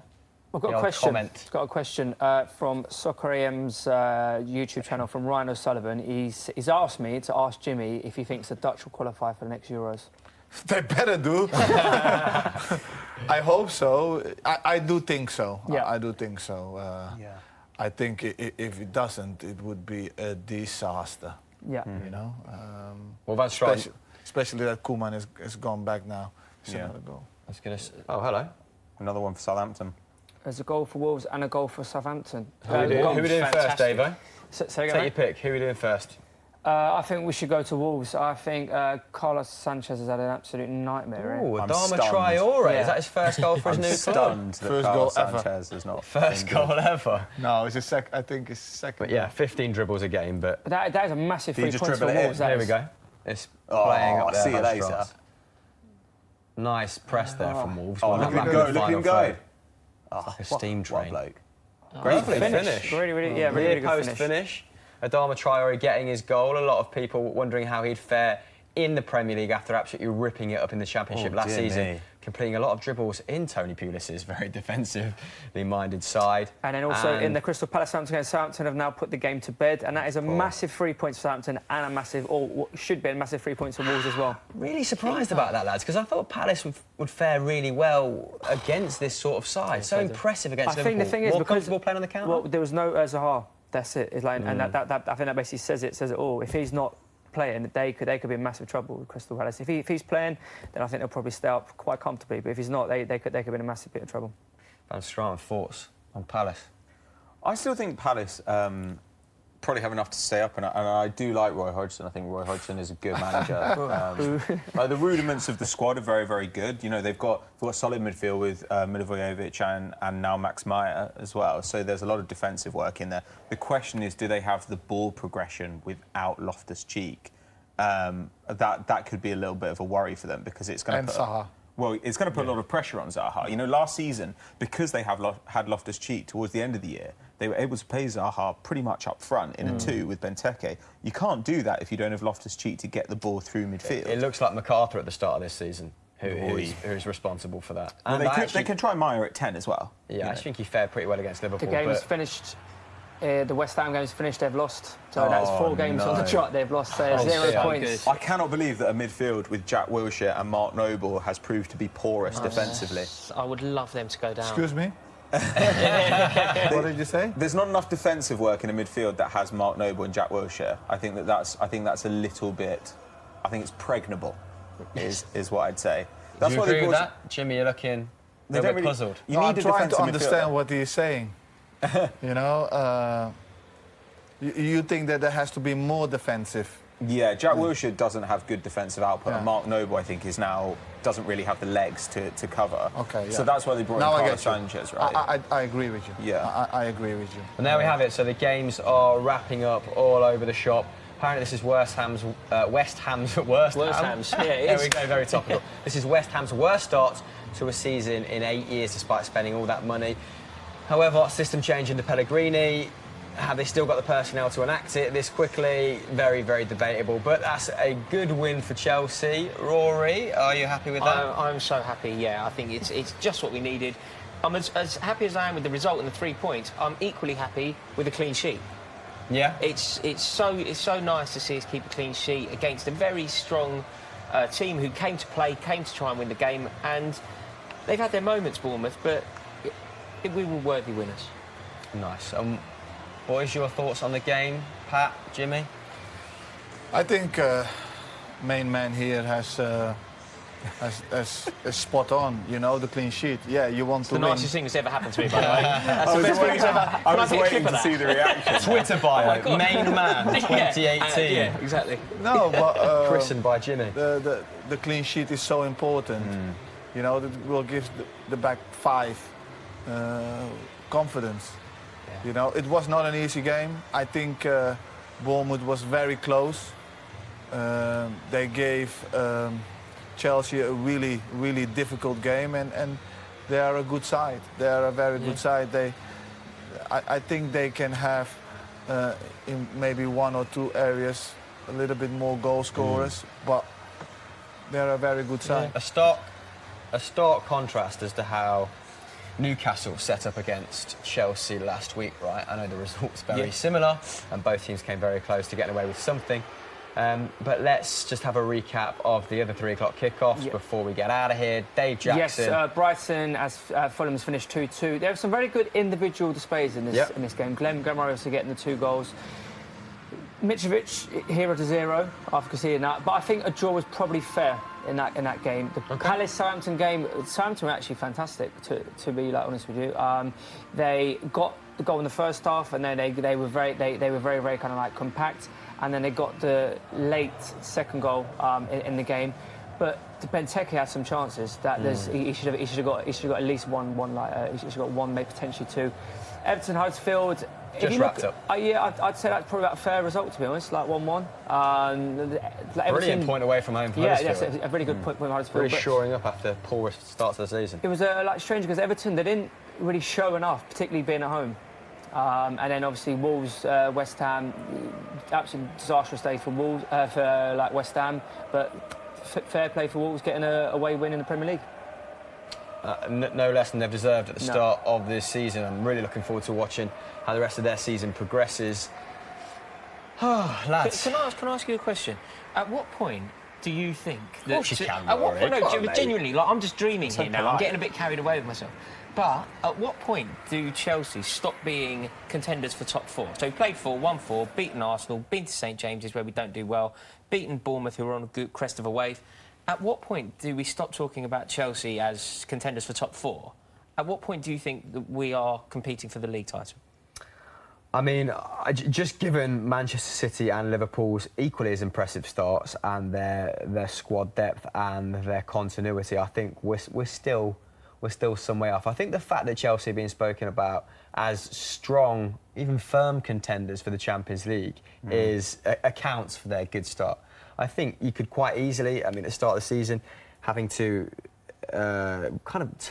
Speaker 6: I've got
Speaker 3: the
Speaker 6: a
Speaker 3: old
Speaker 6: question.
Speaker 3: comment?
Speaker 6: Got a question from Soccer AM's YouTube channel from Ryan O'Sullivan. He's asked me to ask Jimmy if he thinks the Dutch will qualify for the next Euros.
Speaker 2: They better do. I hope so. I do think so.
Speaker 6: Yeah.
Speaker 2: I do think so. I think if it doesn't, it would be a disaster.
Speaker 6: Yeah.
Speaker 2: You know.
Speaker 3: Well, that's right.
Speaker 2: Especially that Koeman has gone back now. It's
Speaker 5: Yeah.
Speaker 2: another goal.
Speaker 3: I was going to. Oh, hello.
Speaker 5: Another one for Southampton.
Speaker 6: There's a goal for Wolves and a goal for Southampton.
Speaker 3: Who are we doing first,
Speaker 4: fantastic.
Speaker 3: Davo?
Speaker 6: Say
Speaker 3: Take
Speaker 6: again,
Speaker 3: your pick. Who are we doing first?
Speaker 6: I think we should go to Wolves. I think Carlos Sanchez has had an absolute nightmare.
Speaker 3: Oh,
Speaker 5: I'm
Speaker 3: Adama
Speaker 5: stunned.
Speaker 3: Traore.
Speaker 6: Yeah.
Speaker 3: Is that his first goal for his
Speaker 5: I'm
Speaker 3: new club?
Speaker 5: stunned that
Speaker 2: First
Speaker 5: Carlos
Speaker 2: goal ever.
Speaker 5: Sanchez is not.
Speaker 3: First
Speaker 5: been good.
Speaker 3: goal ever.
Speaker 2: No, it's his I think it's second.
Speaker 3: But yeah, 15 dribbles a game. But
Speaker 6: That is a massive
Speaker 5: Did you
Speaker 6: 3
Speaker 5: just
Speaker 6: points for
Speaker 5: dribble it in?
Speaker 6: Wolves. that
Speaker 3: there we
Speaker 6: is.
Speaker 3: go. It's
Speaker 5: Oh,
Speaker 3: playing up there.
Speaker 5: see you
Speaker 3: by
Speaker 5: later.
Speaker 3: Strauss. Nice press there from Wolves.
Speaker 5: Oh,
Speaker 3: Well,
Speaker 5: look
Speaker 3: that
Speaker 5: at him
Speaker 3: might
Speaker 5: go!
Speaker 3: be the
Speaker 5: Look at him
Speaker 3: final
Speaker 5: go!
Speaker 3: third.
Speaker 5: Oh,
Speaker 3: Like a steam
Speaker 5: what
Speaker 3: train.
Speaker 5: a bloke.
Speaker 3: Lovely finish.
Speaker 6: Really
Speaker 3: Near
Speaker 6: good
Speaker 3: post
Speaker 6: finish.
Speaker 3: Adama Traore getting his goal. A lot of people wondering how he'd fare in the Premier League after absolutely ripping it up in the Championship
Speaker 5: Oh,
Speaker 3: last
Speaker 5: dear
Speaker 3: season,
Speaker 5: me.
Speaker 3: completing a lot of dribbles in Tony Pulis's very defensively minded side.
Speaker 6: And then also in the Crystal Palace Southampton game, Southampton have now put the game to bed, and that is a massive 3 points for Southampton and a massive, or what should be a massive 3 points for Wolves as well.
Speaker 3: Really surprised about that, lads, because I thought Palace would fare really well against this sort of side. So impressive against
Speaker 6: I
Speaker 3: Liverpool.
Speaker 6: think the thing is
Speaker 3: more
Speaker 6: because
Speaker 3: comfortable playing on the counter.
Speaker 6: Well, there was no Zaha. That's it. It's like, and that I think that basically says it all. If he's not playing, they could be in massive trouble with Crystal Palace. If he's playing, then I think they'll probably stay up quite comfortably. But if he's not, they could be in a massive bit of trouble.
Speaker 3: Van Straan, thoughts on Palace?
Speaker 5: I still think Palace probably have enough to stay up, and I do like Roy Hodgson. I think Roy Hodgson is a good manager. Like the rudiments of the squad are very, very good. You know, they've got solid midfield with Milivojevic and now Max Meyer as well. So there's a lot of defensive work in there. The question is, do they have the ball progression without Loftus-Cheek? That could be a little bit of a worry for them, because it's going to put...
Speaker 2: Zaha.
Speaker 5: Well, it's going to put a lot of pressure on Zaha. You know, last season, because they had Loftus-Cheek towards the end of the year, they were able to play Zaha pretty much up front in a 2 with Benteke. You can't do that if you don't have Loftus-Cheek to get the ball through midfield.
Speaker 3: It looks like MacArthur at the start of this season, who's responsible for that.
Speaker 5: Well,
Speaker 3: And
Speaker 5: they can try Meyer at 10 as well.
Speaker 3: Yeah, I think he fared pretty well against Liverpool.
Speaker 6: The game is
Speaker 3: but
Speaker 6: finished. The West Ham game is finished. They've lost. So that's 4 games on the
Speaker 5: no.
Speaker 6: trot. They've lost 0
Speaker 3: shit.
Speaker 6: points.
Speaker 5: I cannot believe that a midfield with Jack Wilshere and Mark Noble has proved to be porous defensively.
Speaker 4: I would love them to go down.
Speaker 2: Excuse me? What did you say?
Speaker 5: There's not enough defensive work in a midfield that has Mark Noble and Jack Wilshere. I think that's a little bit. I think it's pregnable, is what I'd say. That's
Speaker 3: do you
Speaker 5: why
Speaker 3: agree
Speaker 5: they
Speaker 3: with
Speaker 5: brought.
Speaker 3: that? Jimmy, you're looking
Speaker 5: They
Speaker 3: a
Speaker 5: don't
Speaker 3: bit
Speaker 5: really-
Speaker 3: puzzled.
Speaker 5: You
Speaker 2: I'm
Speaker 5: need a
Speaker 2: trying to
Speaker 5: defensive
Speaker 2: understand
Speaker 5: midfielder.
Speaker 2: what he's saying. You know, you think that there has to be more defensive.
Speaker 5: Yeah, Jack Wilshere doesn't have good defensive output,
Speaker 2: Yeah.
Speaker 5: and Mark Noble, I think, doesn't really have the legs to cover.
Speaker 2: Okay, yeah.
Speaker 5: So that's why they brought
Speaker 2: Now I
Speaker 5: in
Speaker 2: get
Speaker 5: Carlos
Speaker 2: you.
Speaker 5: Sanchez, right?
Speaker 2: I agree with you.
Speaker 5: Yeah.
Speaker 2: I agree with you.
Speaker 3: And there we have it. So the games are wrapping up all over the shop. Apparently, this is West Ham's worst.
Speaker 4: Worst Ham's, yeah, it
Speaker 3: There
Speaker 4: is.
Speaker 3: we go, very topical. This is West Ham's worst start to a season in 8 years, despite spending all that money. However, system change into Pellegrini. Have they still got the personnel to enact it this quickly? Very, very debatable. But that's a good win for Chelsea. Rory, are you happy with that?
Speaker 4: I'm so happy, yeah. I think it's just what we needed. I'm as happy as I am with the result and the 3 points. I'm equally happy with a clean sheet.
Speaker 3: Yeah.
Speaker 4: It's so nice to see us keep a clean sheet against a very strong team who came to play, came to try and win the game, and they've had their moments, Bournemouth, but we were worthy winners.
Speaker 3: Nice. Boys, your thoughts on the game? Pat, Jimmy?
Speaker 2: I think main man here has spot on. You know, the clean sheet. Yeah, you want
Speaker 4: It's
Speaker 2: to
Speaker 4: the
Speaker 2: win.
Speaker 4: nicest thing that's ever happened to me, by the way. That's the best thing that's ever happened.
Speaker 5: I was waiting to see the reaction.
Speaker 3: Twitter bio, main man, 2018.
Speaker 4: Yeah, exactly.
Speaker 2: No, but
Speaker 3: Christened by Jimmy.
Speaker 2: the clean sheet is so important. You know, that will give the back 5 confidence. You know, it was not an easy game. I think Bournemouth was very close They gave Chelsea a really, really difficult game, and they are a good side. They are a very good side. I think they can have in maybe one or two areas a little bit more goal scorers, but they're a very good side.
Speaker 3: A stark contrast as to how Newcastle set up against Chelsea last week, right? I know the results very similar, and both teams came very close to getting away with something. But let's just have a recap of the other 3 o'clock kickoffs before we get out of here. Dave Jackson.
Speaker 6: Yes, Brighton, as Fulham's finished 2-2. There were some very good individual displays in this game. Glenn Murray also getting the 2 goals. Mitrovic, hero to 0 after conceding that. But I think a draw was probably fair in that game. The Palace-Southampton game, Southampton were actually fantastic, to be honest with you. They got the goal in the first half, and then they were very kind of like compact. And then they got the late second goal in the game, but Benteke had some chances that he should have got at least one he should have got one, maybe potentially 2. Everton Huddersfield.
Speaker 3: Just wrapped up.
Speaker 6: I'd say that's probably about a fair result, to be honest. Like 1-1.
Speaker 3: Brilliant point away from home for Huddersfield.
Speaker 6: Yes, a really good point from Huddersfield.
Speaker 3: Really shoring up after poor starts of the season.
Speaker 6: It was strange because Everton, they didn't really show enough, particularly being at home. And then obviously Wolves, West Ham, absolutely disastrous day for Wolves, for West Ham, but fair play for Wolves getting a away win in the Premier League.
Speaker 3: No less than they've deserved at the start of this season. I'm really looking forward to watching how the rest of their season progresses. Lads.
Speaker 4: Can I ask you a question? At what point do you think that...
Speaker 3: Of course you can,
Speaker 4: at what
Speaker 3: Rory.
Speaker 4: point,
Speaker 3: Come on,
Speaker 4: no, genuinely, like, I'm just dreaming
Speaker 5: So
Speaker 4: here now. I'm
Speaker 5: polite.
Speaker 4: getting a bit carried away with myself. But at what point do Chelsea stop being contenders for top 4? So we played 4, won 4, beaten Arsenal, been to St James's where we don't do well, beaten Bournemouth who are on a good crest of a wave. At what point do we stop talking about Chelsea as contenders for top 4? At what point do you think that we are competing for the league title?
Speaker 3: I mean, just given Manchester City and Liverpool's equally as impressive starts and their squad depth and their continuity, I think we're still some way off. I think the fact that Chelsea are being spoken about as strong, even firm contenders for the Champions League accounts for their good start. I think you could quite easily, I mean, at the start of the season, having to kind of...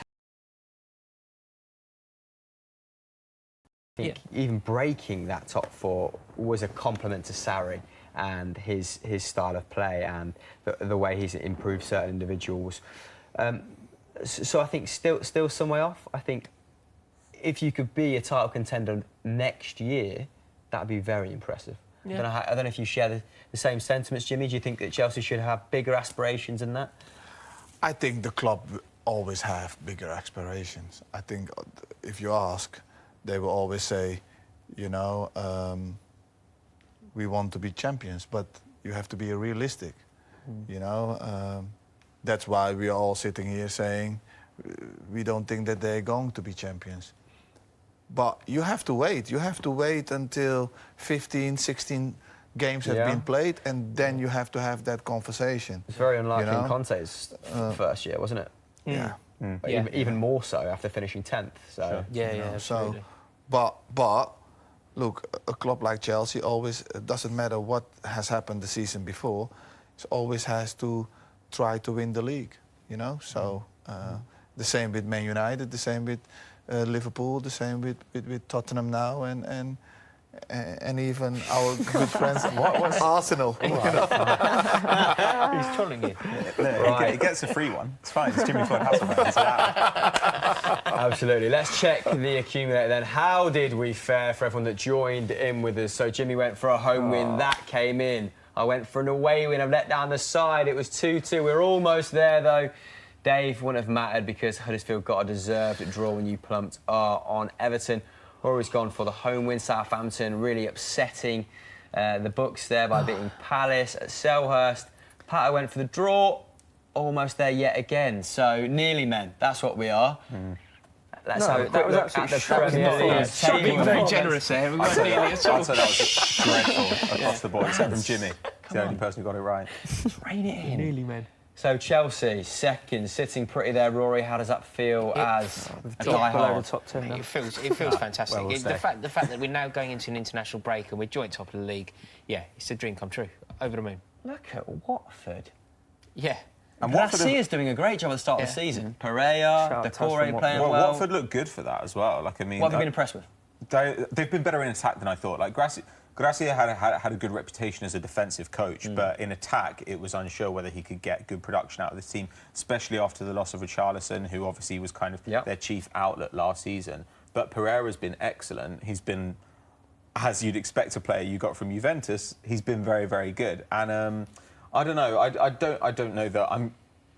Speaker 3: I think even breaking that top 4 was a compliment to Sarri and his style of play and the way he's improved certain individuals. So I think still some way off. I think if you could be a title contender next year, that would be very impressive. Yeah. I don't know if you share the same sentiments, Jimmy. Do you think that Chelsea should have bigger aspirations than that?
Speaker 2: I think the club always have bigger aspirations. I think if you ask, they will always say, you know, we want to be champions, but you have to be realistic. You know, that's why we are all sitting here saying we don't think that they're going to be champions. But you have to wait. You have to wait until 15, 16 games have been played, and then you have to have that conversation.
Speaker 3: It's very unlikely
Speaker 2: you know?
Speaker 3: in Conte's first year, wasn't it?
Speaker 2: Yeah.
Speaker 3: But even more so after finishing 10th. So
Speaker 4: Sure. Yeah, absolutely.
Speaker 2: But look, a club like Chelsea always, it doesn't matter what has happened the season before, it always has to try to win the league, you know? So the same with Man United, the same with Liverpool, the same with Tottenham now, and even our good friends Arsenal. You know?
Speaker 4: He's trolling you.
Speaker 5: It gets a free one. It's fine. It's Jimmy Floyd Hasselbaink. It's allowed.
Speaker 3: Absolutely. Let's check the accumulator then. How did we fare for everyone that joined in with us? So Jimmy went for a home win. That came in. I went for an away win. I've let down the side. It was 2-2. We're almost there, though. Dave wouldn't have mattered because Huddersfield got a deserved draw when you plumped on Everton. Rory's gone for the home win. Southampton really upsetting the books there by beating Palace at Selhurst. Pato went for the draw. Almost there yet again. So nearly men. That's what we are. Let's have a quick look at the Premier League table.
Speaker 4: Very generous there. We weren't nearly at all.
Speaker 5: I'd say that was dreadful across the board, except from Jimmy. He's the only person who got it right.
Speaker 4: Rein it in. Nearly, man.
Speaker 3: So Chelsea, second, sitting pretty there. Rory, how does that feel as a
Speaker 6: Below the
Speaker 3: diehard?
Speaker 6: top 10 now.
Speaker 4: It feels fantastic.
Speaker 5: Well, we'll
Speaker 4: the fact that we're now going into an international break and we're joint top of the league, yeah, it's a dream come true. Over the moon.
Speaker 3: Look at Watford.
Speaker 4: Yeah.
Speaker 5: And Watford
Speaker 3: Garcia's doing a great job at the start of the season. Pereira,
Speaker 6: Shout out
Speaker 3: Decore
Speaker 6: from
Speaker 3: playing
Speaker 5: well,
Speaker 3: well.
Speaker 5: Watford look good for that as well. Like, I mean,
Speaker 3: What have you been impressed with?
Speaker 5: they've been better in attack than I thought. Like Gracia had a good reputation as a defensive coach, but in attack it was unsure whether he could get good production out of this team, especially after the loss of Richarlison, who obviously was kind of their chief outlet last season. But Pereira's been excellent. He's been, as you'd expect a player you got from Juventus, he's been very, very good. And I don't know. I don't know that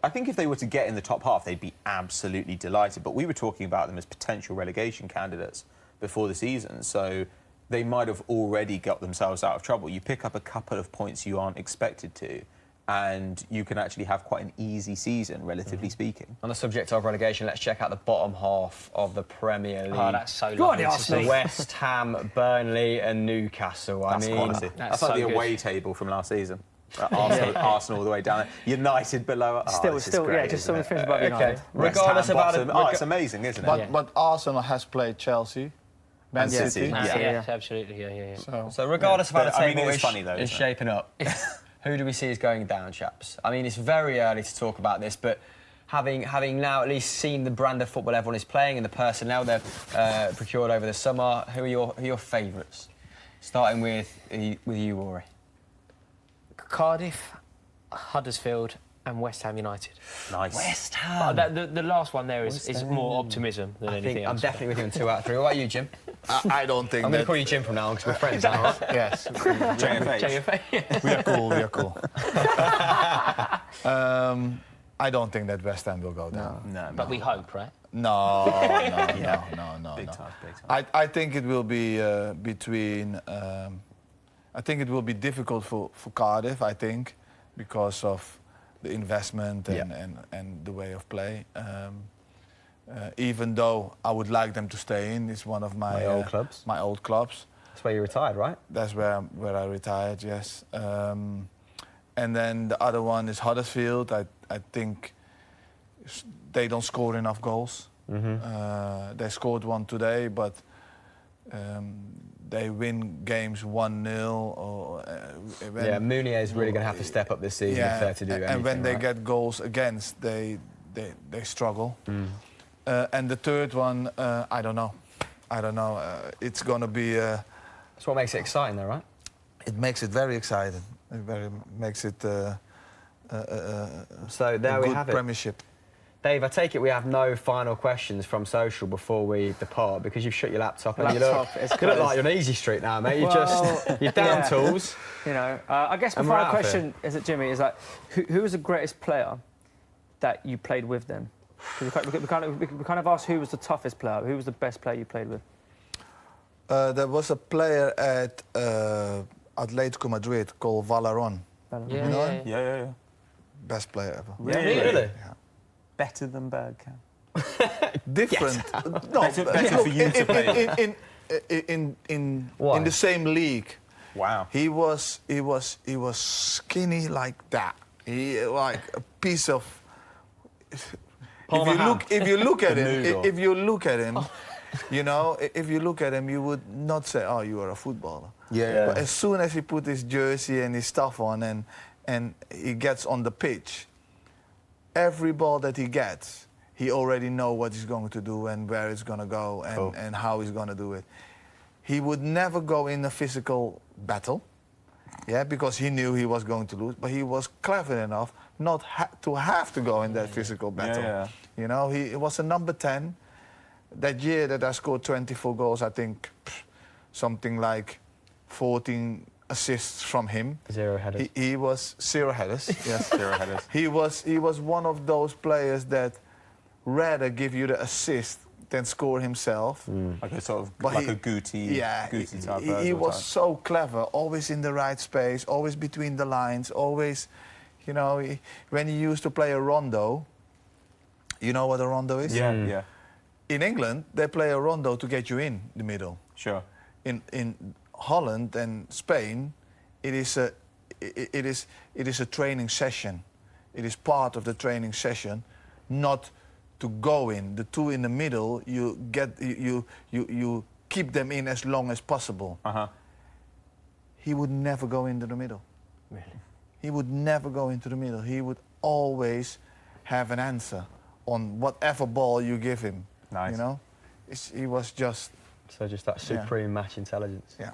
Speaker 5: I think if they were to get in the top half, they'd be absolutely delighted. But we were talking about them as potential relegation candidates before the season, so they might have already got themselves out of trouble. You pick up a couple of points you aren't expected to, and you can actually have quite an easy season, relatively speaking.
Speaker 3: On the subject of relegation, let's check out the bottom half of the Premier League.
Speaker 4: Oh, that's so
Speaker 6: Go on,
Speaker 4: lovely to
Speaker 6: Arsenal.
Speaker 4: see.
Speaker 3: West Ham, Burnley and Newcastle.
Speaker 5: That's quality. That's like
Speaker 4: so
Speaker 5: the
Speaker 4: good.
Speaker 5: away table from last season. Arsenal all the way down there. United below.
Speaker 6: Still,
Speaker 5: this is great,
Speaker 6: yeah, just
Speaker 5: isn't
Speaker 6: some
Speaker 5: it?
Speaker 6: things above United.
Speaker 3: Regardless
Speaker 5: West
Speaker 3: of
Speaker 5: Ham
Speaker 3: how
Speaker 5: bottom. It's amazing, isn't it?
Speaker 2: But Arsenal has played Chelsea, Man
Speaker 5: City.
Speaker 2: City.
Speaker 4: Yeah, absolutely. Yeah.
Speaker 3: So regardless of how the
Speaker 5: I mean,
Speaker 3: table
Speaker 5: it's funny, though,
Speaker 3: is
Speaker 5: isn't it?
Speaker 3: shaping up, who do we see is going down, chaps? I mean, it's very early to talk about this, but having now at least seen the brand of football everyone is playing and the personnel they've procured over the summer, who are your favourites? Starting with you, Rory.
Speaker 4: Cardiff, Huddersfield and West Ham United.
Speaker 5: Nice.
Speaker 3: West
Speaker 4: Oh,
Speaker 3: Ham.
Speaker 4: the last one there is more optimism than anything
Speaker 3: I'm
Speaker 4: else.
Speaker 3: definitely with you on 2 out of 3. What about you, Jim?
Speaker 2: I don't think
Speaker 3: I'm going
Speaker 2: that.
Speaker 3: to call you Jim from now on because we're friends now, right?
Speaker 2: Yes,
Speaker 5: JFH.
Speaker 4: JFA.
Speaker 2: we are cool. We are cool. I don't think that West Ham will go down.
Speaker 5: No,
Speaker 4: But we hope, right?
Speaker 2: No.
Speaker 5: Big time.
Speaker 2: I think it will be between. I think it will be difficult for Cardiff. I think because of the investment and the way of play. Even though I would like them to stay in, it's one of my
Speaker 3: old clubs.
Speaker 2: My old clubs.
Speaker 3: That's where you retired, right?
Speaker 2: That's where I retired. Yes. And then the other one is Huddersfield. I think they don't score enough goals. They scored one today, but they win games 1-0. Or
Speaker 3: Meunier is really going to have to step up this season if they're to do anything.
Speaker 2: And when they
Speaker 3: right?
Speaker 2: get goals against, they struggle. And the third one, I don't know. It's going to be.
Speaker 3: That's what makes it exciting, though, right?
Speaker 2: It makes it very exciting. It makes it
Speaker 3: So
Speaker 2: a
Speaker 3: there we
Speaker 2: good
Speaker 3: have it.
Speaker 2: premiership.
Speaker 3: Dave, I take it we have no final questions from social before we depart because you've shut your laptop and you look like you're on easy street now, mate. You're down tools.
Speaker 6: You know, I guess my
Speaker 3: And we're
Speaker 6: final
Speaker 3: out of
Speaker 6: question is it Jimmy? Is like, who was the greatest player that you played with them? 'Cause we kind of asked who was the toughest player, who was the best player you played with.
Speaker 2: There was a player at Atletico Madrid called Valeron.
Speaker 5: Yeah.
Speaker 2: Best player ever.
Speaker 3: Really?
Speaker 5: Better than Bergkamp.
Speaker 2: Different. No,
Speaker 5: Better for you to play.
Speaker 2: In the same league.
Speaker 5: Wow.
Speaker 2: He was skinny like that. He like a piece of. If you look at him, you know, if you look at him, you would not say, "Oh, you are a footballer."
Speaker 5: Yeah.
Speaker 2: But as soon as he put his jersey and his stuff on and he gets on the pitch, every ball that he gets, he already know what he's going to do and where it's going to go and how he's going to do it. He would never go in a physical battle, because he knew he was going to lose. But he was clever enough not to have to go in that physical battle.
Speaker 5: Yeah.
Speaker 2: You know, he was a number 10. That year that I scored 24 goals, I think something like 14 assists from him.
Speaker 3: 0 headers.
Speaker 2: He was 0 headers. Yes,
Speaker 5: 0 headers.
Speaker 2: He was one of those players that rather give you the assist than score himself.
Speaker 5: Like a sort of
Speaker 2: But
Speaker 5: a Guti type.
Speaker 2: He was so clever, always in the right space, always between the lines, always, you know, when he used to play a rondo. You know what a rondo is?
Speaker 5: Yeah.
Speaker 2: In England, they play a rondo to get you in the middle.
Speaker 5: Sure.
Speaker 2: In Holland and Spain, it is a training session. It is part of the training session, not to go in. The two in the middle, you keep them in as long as possible.
Speaker 5: Uh-huh.
Speaker 2: He would never go into the middle.
Speaker 3: Really?
Speaker 2: he would never go into the middle. He would always have an answer on whatever ball you give him.
Speaker 5: Nice.
Speaker 2: You know, he was just.
Speaker 3: So just that supreme match intelligence.
Speaker 2: Yeah.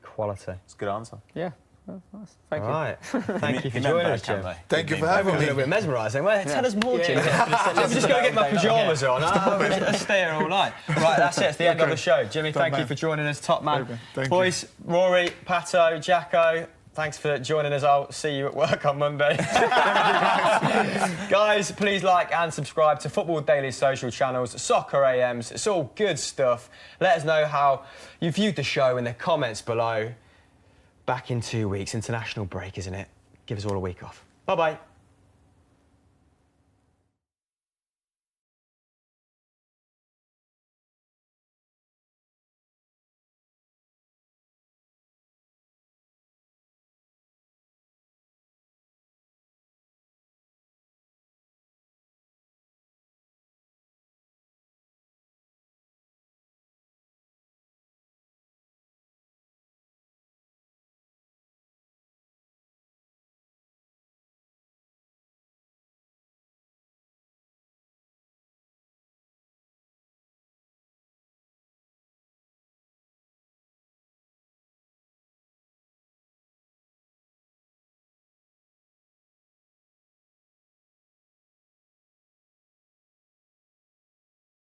Speaker 3: Quality.
Speaker 5: It's a good answer.
Speaker 6: Yeah. Well, nice. Thank
Speaker 3: All
Speaker 6: you.
Speaker 3: right. Thank you for joining us, Jim.
Speaker 2: Thank you for having
Speaker 3: A little
Speaker 2: me.
Speaker 3: bit mesmerising. Well, tell us more, Jim. I'm just going to get my pyjamas on. Let's stay here all night. Right, that's it. It's the end of the show. Jimmy, thank you for joining us. Top man.
Speaker 2: Thank
Speaker 3: Boys, Rory, Pato, Jacko, thanks for joining us. I'll see you at work on Monday. Guys, please like and subscribe to Football Daily's social channels, Soccer AMs. It's all good stuff. Let us know how you viewed the show in the comments below. Back in 2 weeks. International break, isn't it? Give us all a week off. Bye-bye.